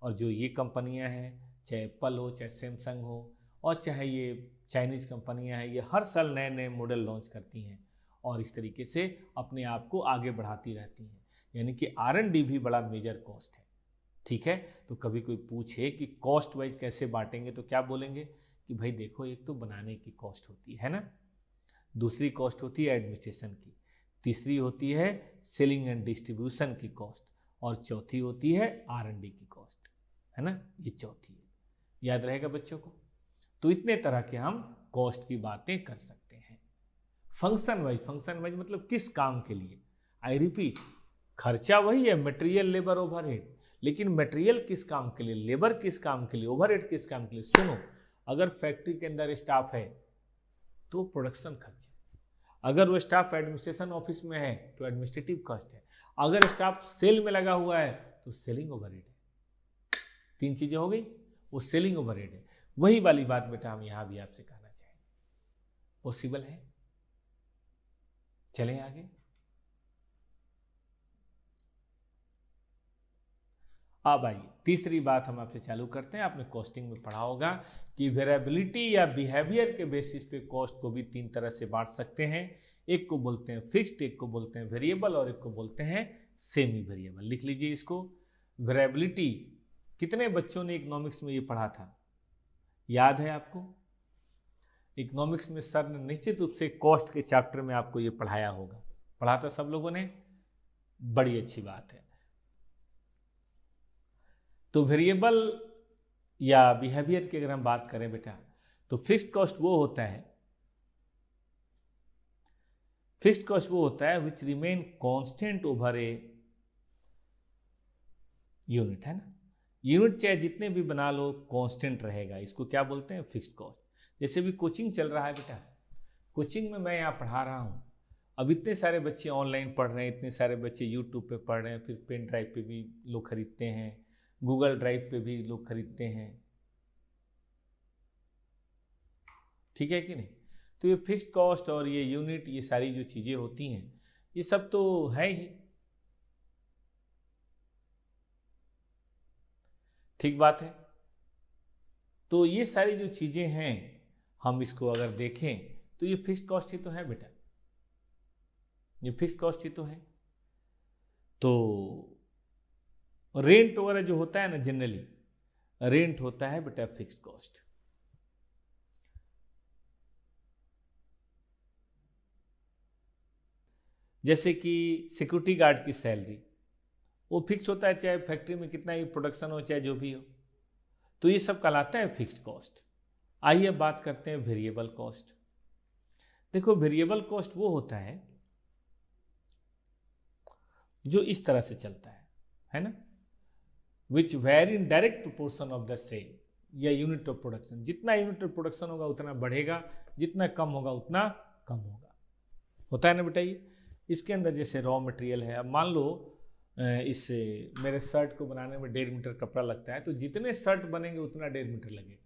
और जो ये कंपनियां हैं, चाहे एप्पल हो, चाहे सैमसंग हो, और चाहे ये चाइनीज़ कंपनियां हैं, ये हर साल नए नए मॉडल लॉन्च करती हैं और इस तरीके से अपने आप को आगे बढ़ाती रहती हैं। यानी कि R&D भी बड़ा मेजर कॉस्ट है, ठीक है। तो कभी कोई पूछे कि कॉस्ट वाइज कैसे बांटेंगे तो क्या बोलेंगे कि भाई देखो, एक तो बनाने की कॉस्ट होती है ना, दूसरी कॉस्ट होती है एडमिनिस्ट्रेशन की, तीसरी होती है सेलिंग एंड डिस्ट्रीब्यूशन की कॉस्ट, और चौथी होती है R&D की कॉस्ट, है ना, ये चौथी है। याद रहेगा बच्चों को। तो इतने तरह के हम कॉस्ट की बातें कर सकते हैं। फंक्शन वाइज मतलब किस काम के लिए। आई रिपीट, खर्चा वही है, मटेरियल लेबर ओवरहेड, लेकिन मटेरियल किस काम के लिए, लेबर किस काम के लिए, ओवरहेड किस काम के लिए। सुनो, अगर फैक्ट्री के अंदर स्टाफ है तो प्रोडक्शन खर्चा, अगर वो स्टाफ एडमिनिस्ट्रेशन ऑफिस में है तो एडमिनिस्ट्रेटिव कॉस्ट है, अगर स्टाफ सेल में लगा हुआ है तो सेलिंग ओवरहेड है। तीन चीजें हो गई, वो सेलिंग ओवरहेड है। वही वाली बात बेटा हम यहां भी आपसे कहना चाहेंगे, पॉसिबल है। चलें आगे। अब आइए तीसरी बात हम आपसे चालू करते हैं। आपने कॉस्टिंग में पढ़ा होगा कि वेरिएबिलिटी या बिहेवियर के बेसिस पे कॉस्ट को भी तीन तरह से बांट सकते हैं। एक को बोलते हैं फिक्स्ड, एक को बोलते हैं वेरिएबल, और एक को बोलते हैं सेमी वेरिएबल। लिख लीजिए इसको। वेरिएबिलिटी, कितने बच्चों ने इकोनॉमिक्स में ये पढ़ा था, याद है आपको? इकोनॉमिक्स में सर ने निश्चित रूप से कॉस्ट के चैप्टर में आपको ये पढ़ाया होगा, पढ़ा था सब लोगों ने, बड़ी अच्छी बात है। तो वेरिएबल या बिहेवियर की अगर हम बात करें बेटा, तो फिक्स्ड कॉस्ट वो होता है which remain constant over a unit, है ना। यूनिट चाहे जितने भी बना लो कांस्टेंट रहेगा, इसको क्या बोलते हैं, फिक्स्ड कॉस्ट। जैसे भी कोचिंग चल रहा है बेटा, कोचिंग में मैं यहाँ पढ़ा रहा हूँ, अब इतने सारे बच्चे ऑनलाइन पढ़ रहे हैं, इतने सारे बच्चे यूट्यूब पे पढ़ रहे हैं, फिर पेन ड्राइव पे भी लोग खरीदते हैं, गूगल ड्राइव पे भी लोग खरीदते हैं, ठीक है कि नहीं। तो ये फिक्स्ड कॉस्ट और ये यूनिट, ये सारी जो चीज़ें होती हैं, ये सब तो है ही, ठीक बात है। तो ये सारी जो चीज़ें हैं, हम इसको अगर देखें तो ये फिक्स्ड कॉस्ट ही तो है बेटा, ये फिक्स्ड कॉस्ट ही तो है। तो रेंट वगैरह जो होता है ना, जनरली रेंट होता है बेटा फिक्स्ड कॉस्ट। जैसे कि सिक्योरिटी गार्ड की सैलरी, वो फिक्स होता है, चाहे फैक्ट्री में कितना ही प्रोडक्शन हो, चाहे जो भी हो, तो ये सब कहलाता है फिक्स्ड कॉस्ट। आइए अब बात करते हैं वेरिएबल कॉस्ट। देखो, वेरिएबल कॉस्ट वो होता है जो इस तरह से चलता है ना, which vary in direct proportion of the sale या यूनिट ऑफ प्रोडक्शन। जितना यूनिट ऑफ प्रोडक्शन होगा उतना बढ़ेगा, जितना कम होगा उतना कम होता है ना बेटा। ये इसके अंदर जैसे रॉ मटेरियल है, अब मान लो इस मेरे शर्ट को बनाने में 1.5 मीटर कपड़ा लगता है, तो जितने शर्ट बनेंगे उतना 1.5 मीटर लगेगा।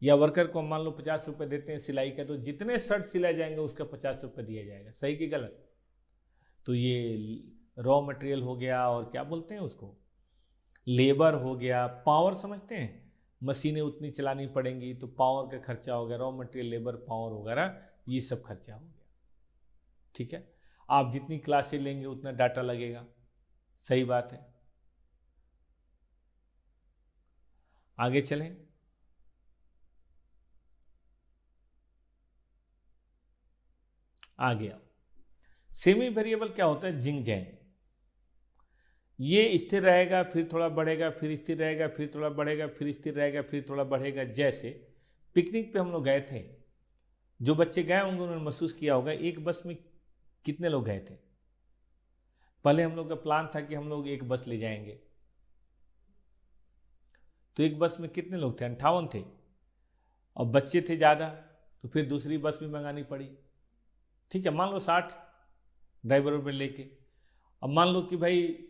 या वर्कर को मान लो 50 रुपये देते हैं सिलाई का, तो जितने शर्ट सिलाए जाएंगे उसका 50 रुपये दिया जाएगा, सही कि गलत। तो ये रॉ मटेरियल हो गया, और क्या बोलते हैं उसको, लेबर हो गया, पावर समझते हैं, मशीनें उतनी चलानी पड़ेंगी तो पावर का खर्चा हो गया, रॉ मटेरियल, लेबर, पावर वगैरह ये सब खर्चा हो गया। ठीक है, आप जितनी क्लासें लेंगे उतना डाटा लगेगा, सही बात है। आगे चलें। आ गया सेमी वेरिएबल क्या होता है, जिंग जैंग। ये स्थिर रहेगा, फिर थोड़ा बढ़ेगा, फिर स्थिर रहेगा, फिर थोड़ा बढ़ेगा, फिर स्थिर रहेगा, फिर थोड़ा बढ़ेगा। जैसे पिकनिक पे हम लोग गए थे, जो बच्चे गए होंगे उन्होंने महसूस किया होगा, एक बस में कितने लोग गए थे। पहले हम लोग का प्लान था कि हम लोग एक बस ले जाएंगे, तो एक बस में कितने लोग थे, 58 थे। और बच्चे थे ज़्यादा, तो फिर दूसरी बस भी मंगानी पड़ी। ठीक है, मान लो 60 ड्राइवरों पर लेके। अब मान लो कि भाई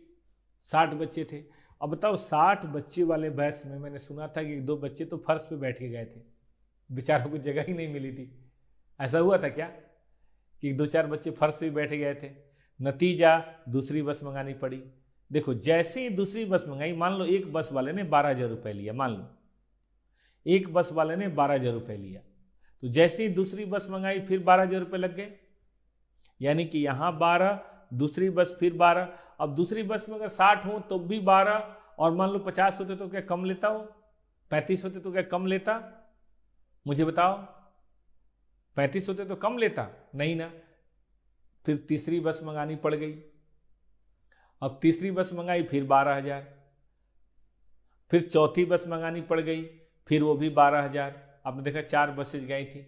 60 बच्चे थे। अब बताओ 60 बच्चे वाले बस में मैंने सुना था कि 2 बच्चे तो फर्श पे बैठ के गए थे, बेचारों को जगह ही नहीं मिली थी। ऐसा हुआ था क्या कि 2-4 बच्चे फर्श पे बैठ गए थे? नतीजा दूसरी बस मंगानी पड़ी। देखो, जैसे ही दूसरी बस मंगाई, मान लो एक बस वाले ने 12,000 रुपये लिया, मान लो एक बस वाले ने 12,000 रुपये लिया, तो जैसे ही दूसरी बस मंगाई फिर 12,000 रुपये लग गए। यानी कि यहाँ 12, दूसरी बस फिर 12। अब दूसरी बस में अगर 60 हो तो भी 12, और मान लो 50 होते तो क्या कम लेता हो? 35 होते तो क्या कम लेता? मुझे बताओ, 35 होते तो कम लेता? नहीं ना। फिर तीसरी बस मंगानी पड़ गई। अब तीसरी बस मंगाई, फिर 12,000। फिर चौथी बस मंगानी पड़ गई, फिर वो भी 12,000। आपने देखा 4 बसेज गई थी,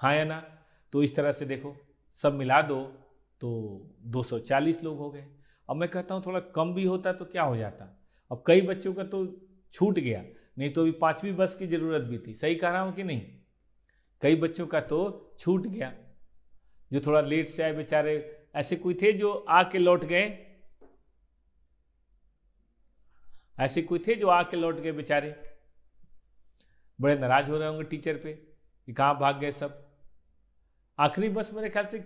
हाँ या ना? तो इस तरह से देखो, सब मिला दो तो 240 लोग हो गए। अब मैं कहता हूँ थोड़ा कम भी होता तो क्या हो जाता। अब कई बच्चों का तो छूट गया, नहीं तो अभी 5वीं बस की जरूरत भी थी। सही कह रहा हूँ कि नहीं? कई बच्चों का तो छूट गया, जो थोड़ा लेट से आए बेचारे। ऐसे कोई थे जो आके लौट गए? ऐसे कोई थे जो आके लौट गए बेचारे? बड़े नाराज हो रहे होंगे टीचर पे कि कहाँ भाग गए सब। आखिरी बस मेरे ख्याल से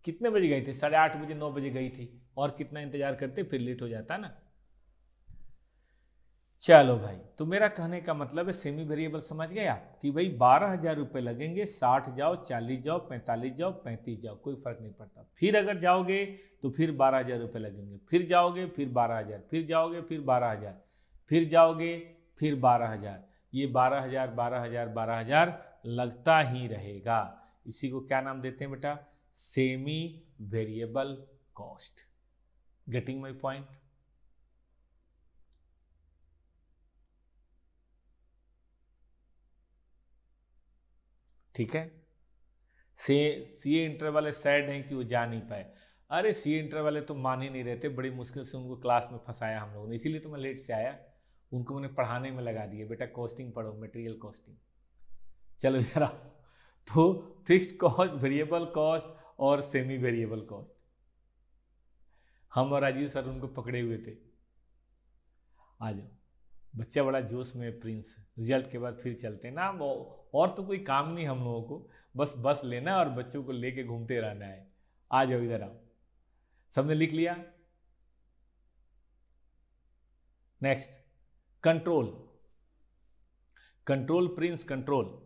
कितने बजे गई थी? 8:30 बजे, 9 बजे गई थी। और कितना इंतजार करते, फिर लेट हो जाता ना। चलो भाई, तो मेरा कहने का मतलब है सेमी वेरिएबल समझ गए आप कि भाई 12,000 रुपये लगेंगे। 60 जाओ, 40 जाओ, 45 जाओ, 35 जाओ, कोई फर्क नहीं पड़ता। फिर अगर जाओगे तो फिर 12,000 रुपये लगेंगे। फिर जाओगे फिर 12,000, फिर जाओगे फिर 12,000, फिर जाओगे फिर 12,000। ये 12,000 12,000 12,000 लगता ही रहेगा। इसी को क्या नाम देते हैं बेटा? Semi variable cost. Getting my point? ठीक है। सीए इंटर वाले सैड हैं कि वो जा नहीं पाए। अरे सीए इंटर वाले तो मान ही नहीं रहते, बड़ी मुश्किल से उनको क्लास में फंसाया हम लोगों ने, इसीलिए तो मैं लेट से आया। उनको मैंने पढ़ाने में लगा दिया, बेटा कॉस्टिंग पढ़ो, मटेरियल कॉस्टिंग। चलो इधर आओ। तो फिक्स्ड कॉस्ट, वेरिएबल कॉस्ट और सेमी वेरिएबल कॉस्ट, हम और राजीव सर उनको पकड़े हुए थे। आ जाओ, बच्चा बड़ा जोश में। प्रिंस, रिजल्ट के बाद फिर चलते हैं ना, और तो कोई काम नहीं हम लोगों को, बस लेना और बच्चों को लेके घूमते रहना है। आ जाओ इधर आओ। सबने लिख लिया? Next, control. Control Prince, control.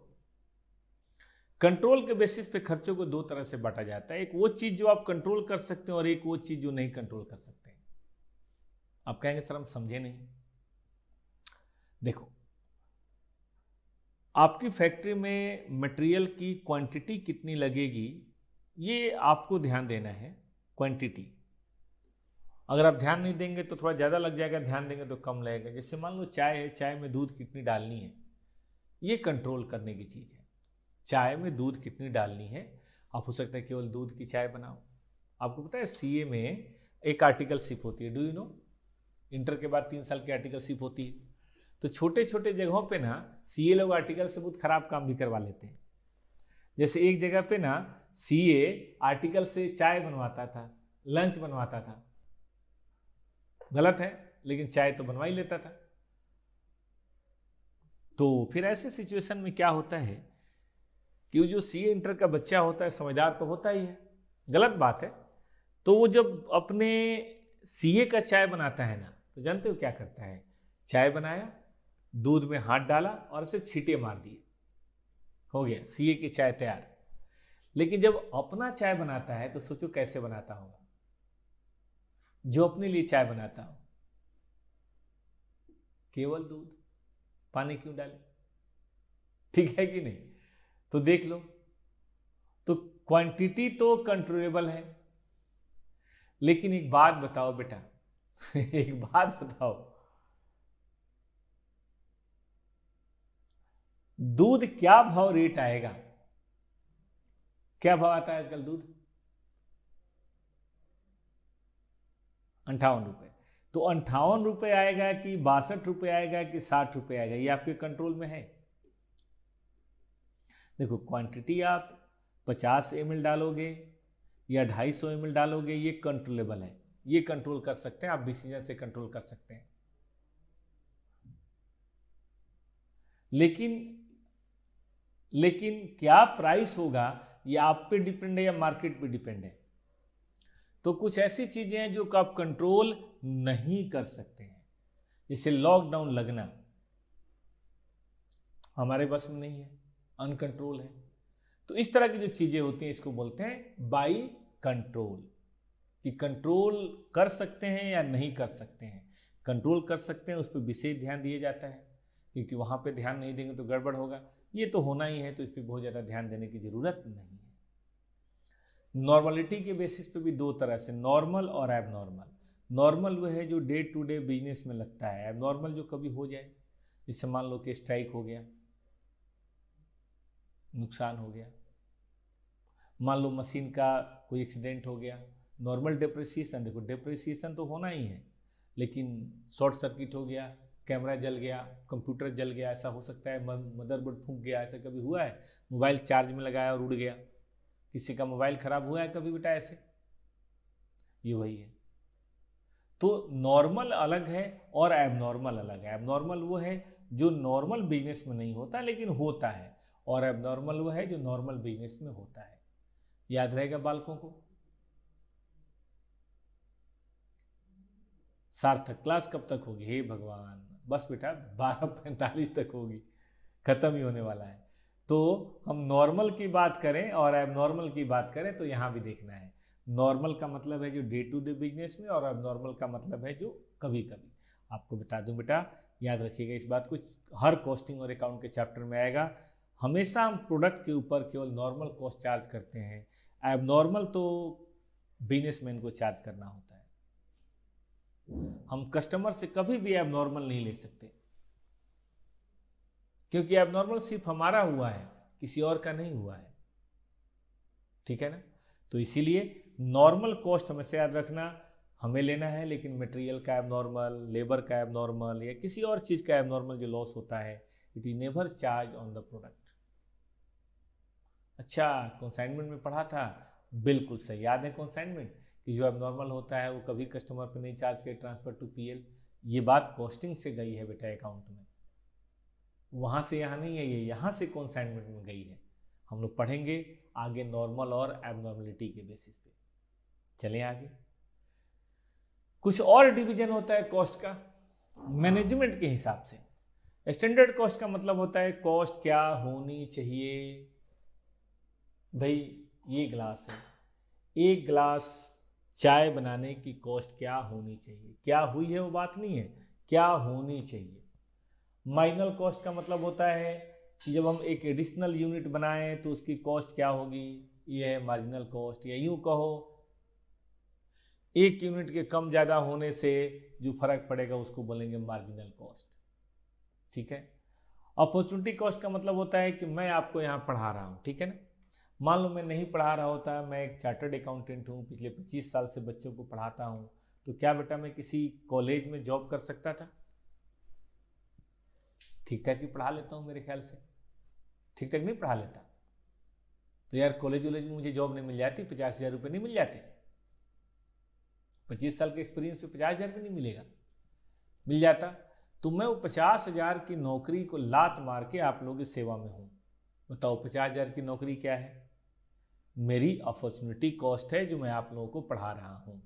Control के बेसिस पे खर्चों को 2 तरह से बांटा जाता है। एक वो चीज जो आप कंट्रोल कर सकते हैं, और एक वो चीज जो नहीं कंट्रोल कर सकते हैं। आप कहेंगे सर हम समझे नहीं। देखो, आपकी फैक्ट्री में मटेरियल की क्वांटिटी कितनी लगेगी, ये आपको ध्यान देना है। क्वांटिटी अगर आप ध्यान नहीं देंगे तो थोड़ा ज़्यादा लग जाएगा, ध्यान देंगे तो कम लगेगा। जैसे मान लो चाय है, चाय में दूध कितनी डालनी है, ये कंट्रोल करने की चीज़ है। चाय में दूध कितनी डालनी है, आप हो सकता है केवल दूध की चाय बनाओ। आपको पता है सीए में एक आर्टिकलशिप होती है, डू यू नो? इंटर के बाद 3 साल की आर्टिकलशिप होती है। तो छोटे छोटे जगहों पे ना सीए लोग आर्टिकल से बहुत खराब काम भी करवा लेते हैं। जैसे एक जगह पे ना सीए आर्टिकल से चाय बनवाता था, लंच बनवाता था। गलत है, लेकिन चाय तो बनवा ही लेता था। तो फिर ऐसे सिचुएशन में क्या होता है कि वो जो सीए इंटर का बच्चा होता है, समझदार तो होता ही है, गलत बात है। तो वो जब अपने सीए का चाय बनाता है ना, तो जानते हो क्या करता है? चाय बनाया, दूध में हाथ डाला और ऐसे छींटे मार दिए। हो गया, सीए की चाय तैयार। लेकिन जब अपना चाय बनाता है तो सोचो कैसे बनाता होगा। जो अपने लिए चाय बनाता हो, केवल दूध, पानी क्यों डाले? ठीक है कि नहीं? तो देख लो, तो क्वांटिटी तो कंट्रोलेबल है। लेकिन एक बात बताओ बेटा एक बात बताओ, दूध क्या भाव रेट आएगा? क्या भाव आता है आजकल दूध? 58 रुपए। तो 58 रुपए आएगा कि 62 रुपए आएगा कि 60 रुपए आएगा, ये आपके कंट्रोल में है? देखो, क्वांटिटी आप 50 ml डालोगे या 250 ml डालोगे, ये कंट्रोलेबल है, ये कंट्रोल कर सकते हैं आप, डिसीजन से कंट्रोल कर सकते हैं। लेकिन क्या प्राइस होगा, ये आप पे डिपेंड है या मार्केट पे डिपेंड है? तो कुछ ऐसी चीजें हैं जो आप कंट्रोल नहीं कर सकते हैं, जैसे लॉकडाउन लगना हमारे बस में नहीं है, अनकंट्रोल है। तो इस तरह की जो चीजें होती हैं इसको बोलते हैं बाई कंट्रोल, कि कंट्रोल कर सकते हैं या नहीं कर सकते हैं। कंट्रोल कर सकते हैं, उस पर विशेष ध्यान दिया जाता है, क्योंकि वहां पे ध्यान नहीं देंगे तो गड़बड़ होगा, ये तो होना ही है, तो इस पर बहुत ज़्यादा ध्यान देने की जरूरत नहीं है। नॉर्मलिटी के बेसिस पे भी दो तरह से, नॉर्मल और एबनॉर्मल। नॉर्मल वो है जो डे टू डे बिजनेस में लगता है, एबनॉर्मल जो कभी हो जाए, जैसे मान लो कि स्ट्राइक हो गया, नुकसान हो गया, मान लो मशीन का कोई एक्सीडेंट हो गया, नॉर्मल डेप्रिसिएशन। देखो, डेप्रिसिएशन तो होना ही है, लेकिन शॉर्ट सर्किट हो गया, कैमरा जल गया, कंप्यूटर जल गया, ऐसा हो सकता है, मदरबोर्ड फूंक गया, ऐसा कभी हुआ है? मोबाइल चार्ज में लगाया और उड़ गया, किसी का मोबाइल खराब हुआ है कभी बेटा ऐसे? ये वही है। तो नॉर्मल अलग है और एबनॉर्मल अलग है। एबनॉर्मल वो है जो नॉर्मल बिजनेस में नहीं होता लेकिन होता है, और एबनॉर्मल वो है जो नॉर्मल बिजनेस में होता है। याद रहेगा बालकों को? सार्थक क्लास कब तक होगी? हे भगवान, बस बेटा 12:45 तक होगी, खत्म ही होने वाला है। तो हम नॉर्मल की बात करें और एबनॉर्मल की बात करें तो यहाँ भी देखना है, नॉर्मल का मतलब है जो डे टू डे बिजनेस में, और एबनॉर्मल का मतलब है जो कभी कभी। आपको बता दूं बेटा, याद रखिएगा इस बात को, हर कॉस्टिंग और अकाउंट के चैप्टर में आएगा। हमेशा हम प्रोडक्ट के ऊपर केवल नॉर्मल कॉस्ट चार्ज करते हैं, एबनॉर्मल तो बिजनेसमैन को चार्ज करना होता है। हम कस्टमर से कभी भी एबनॉर्मल नहीं ले सकते, क्योंकि एबनॉर्मल सिर्फ हमारा हुआ है, किसी और का नहीं हुआ है। ठीक है ना? तो इसीलिए नॉर्मल कॉस्ट हमेशा याद रखना, हमें लेना है, लेकिन मटेरियल का एबनॉर्मल, लेबर का एबनॉर्मल, या किसी और चीज का एबनॉर्मल जो लॉस होता है, it is never charge on the product. अच्छा, कंसाइनमेंट में पढ़ा था, बिल्कुल सही याद है कंसाइनमेंट, कि जो एबनॉर्मल होता है वो कभी कस्टमर पे नहीं चार्ज किया, ट्रांसफर टू पीएल। ये बात कॉस्टिंग से गई है बेटा अकाउंट में, वहां से यहाँ नहीं है, ये यहाँ से कंसाइनमेंट में गई है। हम लोग पढ़ेंगे आगे नॉर्मल और एबनॉर्मलिटी के बेसिस पे। चलें आगे। कुछ और डिवीजन होता है कॉस्ट का मैनेजमेंट के हिसाब से। स्टैंडर्ड कॉस्ट का मतलब होता है कॉस्ट क्या होनी चाहिए। भाई, ये ग्लास है, एक ग्लास चाय बनाने की कॉस्ट क्या होनी चाहिए, क्या हुई है वो बात नहीं है, क्या होनी चाहिए। मार्जिनल कॉस्ट का मतलब होता है कि जब हम एक एडिशनल यूनिट बनाएं तो उसकी कॉस्ट क्या होगी, ये है मार्जिनल कॉस्ट। या यूं कहो, एक यूनिट के कम ज़्यादा होने से जो फर्क पड़ेगा उसको बोलेंगे मार्जिनल कॉस्ट। ठीक है? अपॉर्चुनिटी कॉस्ट का मतलब होता है कि मैं आपको यहाँ पढ़ा रहा हूँ, ठीक है ना, मान लो मैं नहीं पढ़ा रहा होता, मैं एक चार्टर्ड अकाउंटेंट हूँ, पिछले 25 साल से बच्चों को पढ़ाता हूँ, तो क्या बेटा मैं किसी कॉलेज में जॉब कर सकता था? ठीक ठाक ही पढ़ा लेता हूँ मेरे ख्याल से, ठीक ठाक नहीं पढ़ा लेता? तो यार कॉलेज वॉलेज में मुझे जॉब नहीं मिल जाती, 50,000 रुपये नहीं मिल जाते? 25 साल के एक्सपीरियंस पे 50,000 रुपये नहीं मिलेगा? मिल जाता। तो मैं वो 50,000 की नौकरी को लात मार के आप लोगों की सेवा में हूँ। बताओ 50,000 की नौकरी क्या है? मेरी अपॉर्चुनिटी कॉस्ट है जो मैं आप लोगों को पढ़ा रहा हूँ।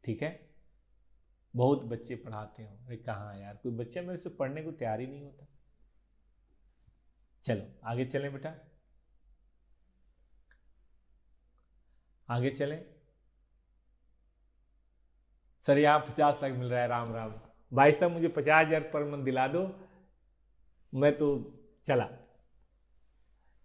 ठीक है? बहुत बच्चे पढ़ाते हो, अरे कहाँ यार, कोई बच्चा मेरे से पढ़ने को तैयार ही नहीं होता। चलो आगे चलें बेटा, आगे चलें। सर यहाँ 50 लाख मिल रहा है, राम राम भाई साहब, मुझे 50,000 पर मंथ दिला दो, मैं तो चला।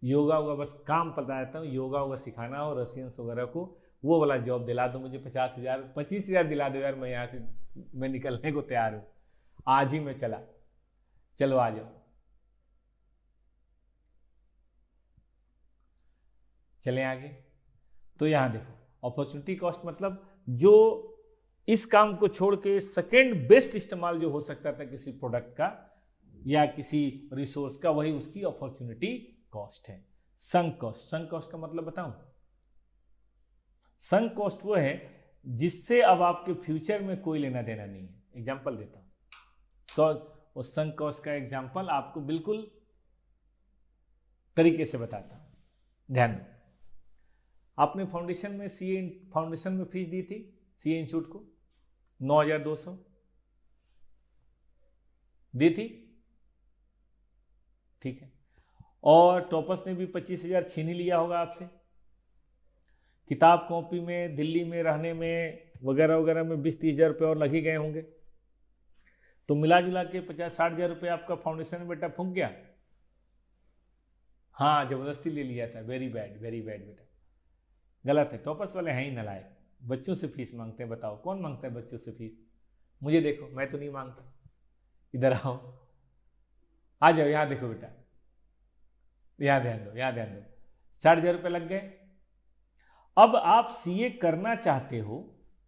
योगा होगा बस काम पता रहता हूँ, योगा होगा सिखाना हो रशियंस वगैरह को, वो वाला जॉब दिला दो मुझे, 50,000 25,000 दिला दो यार, मैं यहाँ से मैं निकलने को तैयार हूँ, आज ही मैं चला। चलो आ जाओ, चलें आगे। तो यहाँ देखो अपॉर्चुनिटी कॉस्ट मतलब जो इस काम को छोड़ के सेकेंड बेस्ट इस्तेमाल जो हो सकता था किसी प्रोडक्ट का या किसी रिसोर्स का, वही उसकी अपॉर्चुनिटी कॉस्ट है। संक कॉस्ट, संक कॉस्ट का मतलब बताऊं? संक कॉस्ट वो है जिससे अब आपके फ्यूचर में कोई लेना देना नहीं है। एग्जांपल देता हूं, और संक कॉस्ट का एग्जांपल आपको बिल्कुल तरीके से बताता हूं, ध्यान दो। आपने फाउंडेशन में सीए फाउंडेशन में फीस दी थी सीए इंस्टीट्यूट को 9,200 दी थी, ठीक है। और टॉपर्स ने भी 25,000 छीन ही लिया होगा आपसे, किताब कॉपी में दिल्ली में रहने में वगैरह वगैरह में 20-30,000 रुपये और लग ही गए होंगे, तो मिला जुला के 50-60,000 रुपये आपका फाउंडेशन में बेटा फूंक गया। हाँ जबरदस्ती ले लिया था, वेरी बैड बेटा, गलत है। टॉपर्स वाले हैं ही नलायक, बच्चों से फीस मांगते हैं। बताओ कौन मांगता है बच्चों से फीस? मुझे देखो, मैं तो नहीं मांगता। इधर आओ, आ जाओ, यहाँ देखो बेटा, यहाँ ध्यान दो, यहाँ ध्यान दो। 60,000 रुपये लग गए। अब आप सीए करना चाहते हो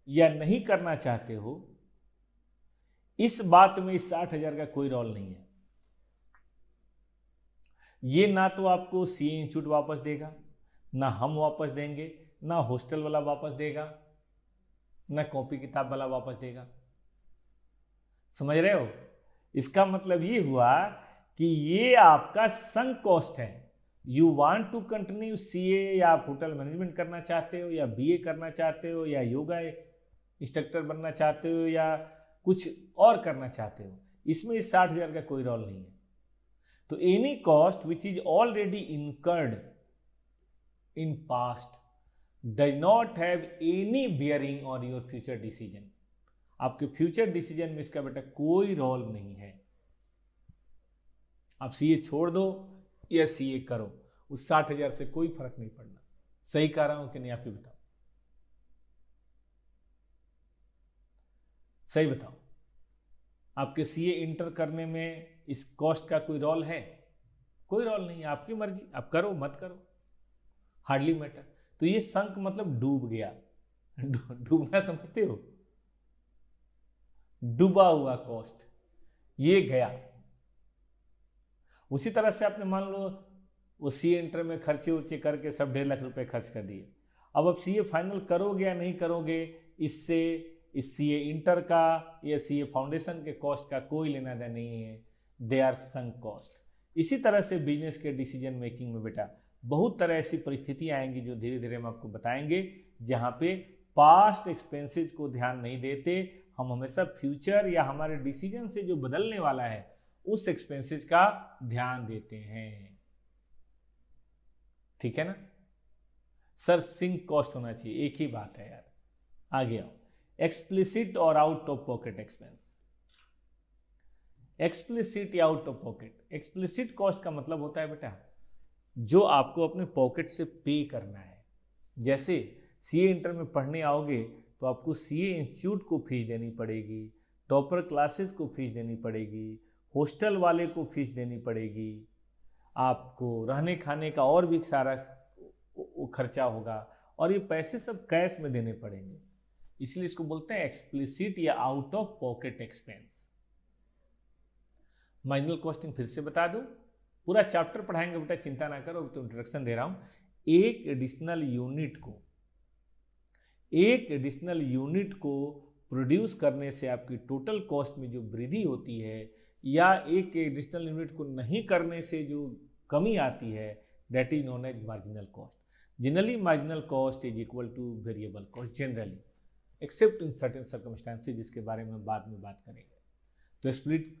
या नहीं करना चाहते हो, इस बात में इस 60,000 का कोई रोल नहीं है। ये ना तो आपको सीए इंस्टीट्यूट वापस देगा, ना हम वापस देंगे, ना हॉस्टल वाला वापस देगा, ना कॉपी किताब वाला वापस देगा। समझ रहे हो? इसका मतलब ये हुआ कि ये आपका संक कॉस्ट है। You want to continue CA, या आप होटल मैनेजमेंट करना चाहते हो, या बीए करना चाहते हो, या योगा इंस्ट्रक्टर बनना चाहते हो, या कुछ और करना चाहते हो, इसमें 60,000 का कोई रोल नहीं है। तो any cost which is already incurred in past does not have any bearing on your future decision. आपके फ्यूचर डिसीजन में इसका बेटा कोई रोल नहीं है। आप सीए छोड़ दो या सीए करो, उस 60,000 से कोई फर्क नहीं पड़ना। सही कह रहा हूं कि नहीं, आप ही बताओ, सही बताओ। आपके सीए इंटर करने में इस कॉस्ट का कोई रोल है? कोई रोल नहीं है, आपकी मर्जी, आप करो मत करो, हार्डली मैटर। तो ये संक मतलब डूब गया। डूबना समझते हो? डूबा हुआ कॉस्ट, ये गया। उसी तरह से आपने मान लो वो सीए इंटर में खर्चे उर्चे करके सब 1.5 लाख रुपए खर्च कर दिए। अब आप सीए फाइनल करोगे या नहीं करोगे, इससे इस सीए इंटर का या सीए फाउंडेशन के कॉस्ट का कोई लेना देना नहीं है। They are sunk cost. इसी तरह से बिजनेस के डिसीजन मेकिंग में बेटा बहुत तरह ऐसी परिस्थितियां आएंगी जो धीरे धीरे हम आपको बताएंगे, जहां पे पास्ट एक्सपेंसेस को ध्यान नहीं देते, हम हमेशा फ्यूचर या हमारे डिसीजन से जो बदलने वाला है उस एक्सपेंसेस का ध्यान देते हैं। ठीक है ना सर? सिंक कॉस्ट होना चाहिए, एक ही बात है यार। आगे आओ, एक्सप्लिसिट और out of pocket expense. Explicit या out of pocket. Explicit cost का मतलब होता है बेटा जो आपको अपने पॉकेट से पे करना है। जैसे सीए इंटर में पढ़ने आओगे तो आपको सीए इंस्टीट्यूट को फीस देनी पड़ेगी, टॉपर क्लासेस को फीस देनी पड़ेगी, हॉस्टल वाले को फीस देनी पड़ेगी, आपको रहने खाने का और भी सारा खर्चा होगा, और ये पैसे सब कैश में देने पड़ेंगे। इसलिए इसको बोलते हैं एक्सप्लिसिट या out of pocket expense. Marginal costing फिर से बता दूं, पूरा चैप्टर पढ़ाएंगे बेटा, चिंता ना करो, तो इंट्रोडक्शन दे रहा हूं। एक एडिशनल यूनिट को प्रोड्यूस करने से आपकी टोटल कॉस्ट में जो वृद्धि होती है, या एक एडिशनल यूनिट को नहीं करने से जो कमी आती है, that is known as marginal cost. Generally marginal cost is equal to variable cost generally, except in certain circumstances, जिसके बारे में बाद में बात करेंगे। तो स्प्लिट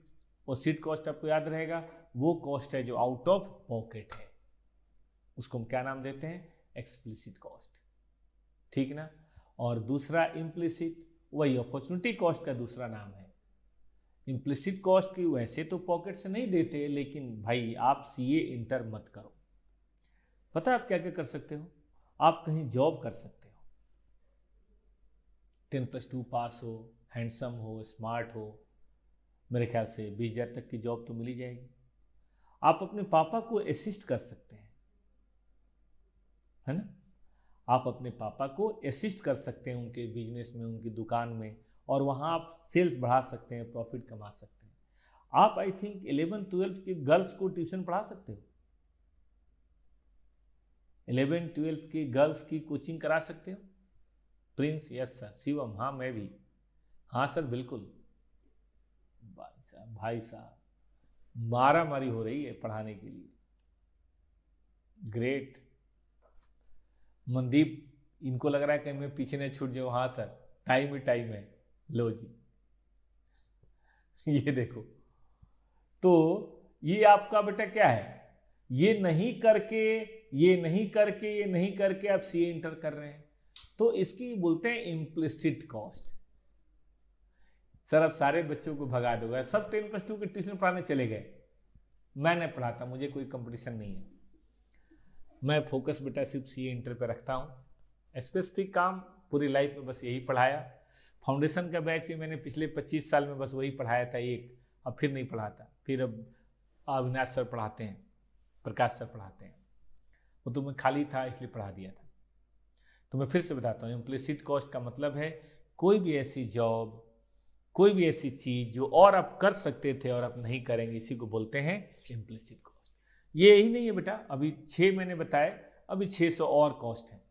और सीट कॉस्ट आपको याद रहेगा वो कॉस्ट है जो आउट ऑफ पॉकेट है, उसको हम क्या नाम देते हैं, एक्सप्लिसिट कॉस्ट, ठीक ना। और दूसरा इम्प्लिसिट, वही अपॉर्चुनिटी कॉस्ट का दूसरा नाम है। इम्प्लिसिट कॉस्ट की वैसे तो पॉकेट से नहीं देते, लेकिन भाई आप सीए इंटर मत करो। पता है आप क्या क्या कर सकते हो, आप कहीं जॉब कर सकते हो, 10+2 पास हो, हैंडसम हो, स्मार्ट हो, मेरे ख्याल से 20,000 तक की जॉब तो मिली जाएगी। आप अपने पापा को असिस्ट कर सकते हैं, है ना, आप अपने पापा को असिस्ट कर सकते हैं उनके बिजनेस में, उनकी दुकान में, और वहाँ आप सेल्स बढ़ा सकते हैं, प्रॉफिट कमा सकते हैं। आप आई थिंक 11-12 के गर्ल्स को ट्यूशन पढ़ा सकते हो, 11-12 की गर्ल्स की कोचिंग करा सकते हो। Prince, yes sir. शिवम, हाँ मैं भी, हाँ सर बिल्कुल। भाई साहब मारा मारी हो रही है पढ़ाने के लिए, ग्रेट। मनदीप, इनको लग रहा है कि मैं पीछे न छूट जाऊं। हाँ सर, टाइम ही टाइम है। लो जी ये देखो, तो ये आपका बेटा क्या है, ये नहीं करके ये नहीं करके ये नहीं करके आप सीए इंटर कर रहे हैं, तो इसकी बोलते हैं इम्प्लिसिट कॉस्ट। सर अब सारे बच्चों को भगा दोगे, सब 10+2 के ट्यूशन पढ़ाने चले गए। मैं नहीं पढ़ाता, मुझे कोई कंपटीशन नहीं है, मैं फोकस बेटा सिर्फ सीए इंटर पे रखता हूँ। स्पेसिफिक काम पूरी लाइफ में बस यही पढ़ाया। फाउंडेशन का बैच भी मैंने पिछले 25 साल में बस वही पढ़ाया था एक, अब फिर नहीं पढ़ाता। फिर अब अविनाश सर पढ़ाते हैं, प्रकाश सर पढ़ाते हैं, वो तो मैं खाली था इसलिए पढ़ा दिया था। तो मैं फिर से बताता हूँ, इम्प्लिसिट कॉस्ट का मतलब है कोई भी ऐसी जॉब, कोई भी ऐसी चीज जो और आप कर सकते थे और आप नहीं करेंगे, इसी को बोलते हैं इम्प्लिसिट कॉस्ट। ये ही नहीं है बेटा, अभी 6 मैंने बताए, अभी 600 और कॉस्ट है,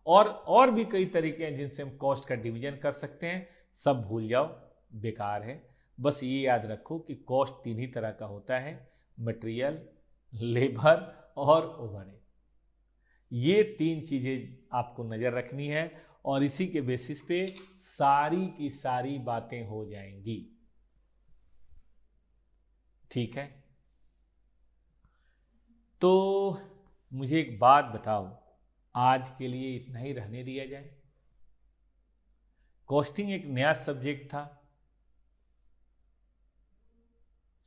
और भी कई तरीके हैं जिनसे हम कॉस्ट का डिवीजन कर सकते हैं। सब भूल जाओ, बेकार है। बस ये याद रखो कि कॉस्ट 3 ही तरह का होता है, मटेरियल, लेबर और ओवरहेड। ये 3 चीजें आपको नजर रखनी है और इसी के बेसिस पे सारी की सारी बातें हो जाएंगी, ठीक है। तो मुझे एक बात बताओ, आज के लिए इतना ही रहने दिया जाए। कॉस्टिंग एक नया सब्जेक्ट था,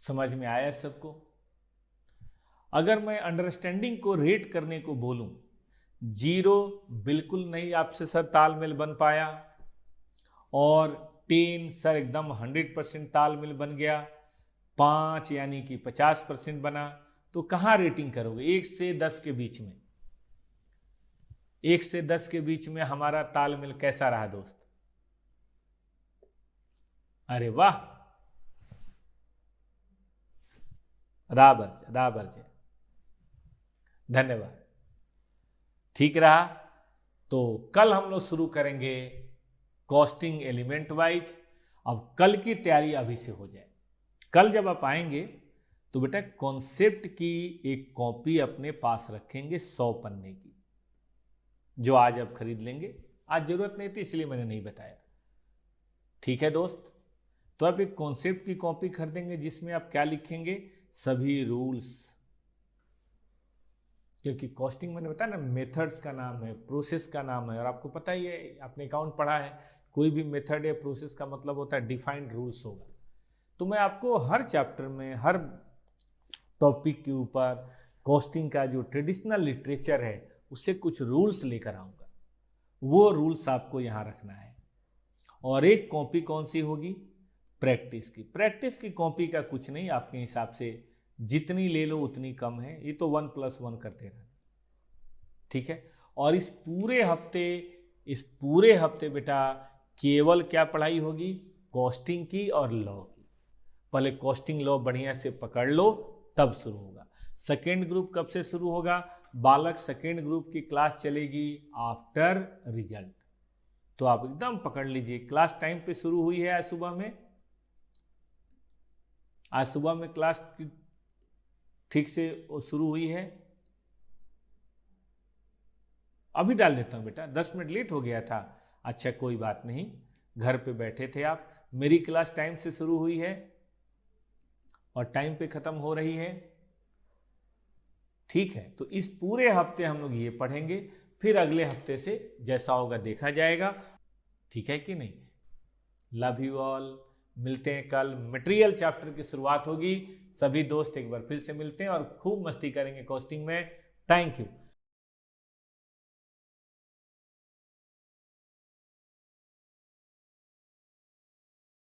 समझ में आया सबको? अगर मैं अंडरस्टैंडिंग को रेट करने को बोलूं, 0 बिल्कुल नहीं आपसे सर तालमेल बन पाया, और 10 सर एकदम 100% तालमेल बन गया, 5 यानी कि 50% बना, तो कहां रेटिंग करोगे? 1 से 10 के बीच में, 1 से 10 के बीच में हमारा तालमेल कैसा रहा दोस्त? अरे वाह, राबर जय, धन्यवाद, ठीक रहा। तो कल हम लोग शुरू करेंगे कॉस्टिंग एलिमेंट वाइज। अब कल की तैयारी अभी से हो जाए। कल जब आप आएंगे तो बेटा कॉन्सेप्ट की एक कॉपी अपने पास रखेंगे 100 पन्ने की, जो आज आप खरीद लेंगे। आज जरूरत नहीं थी इसलिए मैंने नहीं बताया, ठीक है दोस्त? तो आप एक कॉन्सेप्ट की कॉपी खरीदेंगे जिसमें आप क्या लिखेंगे? सभी रूल्स, क्योंकि कॉस्टिंग मैंने बताया ना, मेथड्स का नाम है, प्रोसेस का नाम है, और आपको पता ही है, आपने अकाउंट पढ़ा है, कोई भी मेथड या प्रोसेस का मतलब होता है डिफाइंड रूल्स होगा। तो मैं आपको हर चैप्टर में, हर टॉपिक के ऊपर कॉस्टिंग का जो ट्रेडिशनल लिटरेचर है उससे कुछ रूल्स लेकर आऊँगा, वो रूल्स आपको यहाँ रखना है। और एक कॉपी कौन सी होगी? प्रैक्टिस की। प्रैक्टिस की कॉपी का कुछ नहीं, आपके हिसाब से जितनी ले लो उतनी कम है, ये तो 1+1 करते रहना, ठीक है। और इस पूरे हफ्ते बेटा केवल क्या पढ़ाई होगी? कॉस्टिंग की और लॉ की। पहले कॉस्टिंग लॉ बढ़िया से पकड़ लो, तब शुरू होगा। सेकेंड ग्रुप कब से शुरू होगा? बालक सेकेंड ग्रुप की क्लास चलेगी आफ्टर रिजल्ट, तो आप एकदम पकड़ लीजिए। क्लास टाइम पे शुरू हुई है आज सुबह में क्लास ठीक से शुरू हुई है। अभी डाल देता हूं बेटा, 10 मिनट लेट हो गया था। अच्छा कोई बात नहीं, घर पे बैठे थे आप। मेरी क्लास टाइम से शुरू हुई है और टाइम पे खत्म हो रही है। ठीक है, तो इस पूरे हफ्ते हम लोग ये पढ़ेंगे, फिर अगले हफ्ते से जैसा होगा देखा जाएगा। ठीक है कि नहीं? Love you all. मिलते हैं कल, मटेरियल चैप्टर की शुरुआत होगी। सभी दोस्त एक बार फिर से मिलते हैं और खूब मस्ती करेंगे कॉस्टिंग में। Thank you.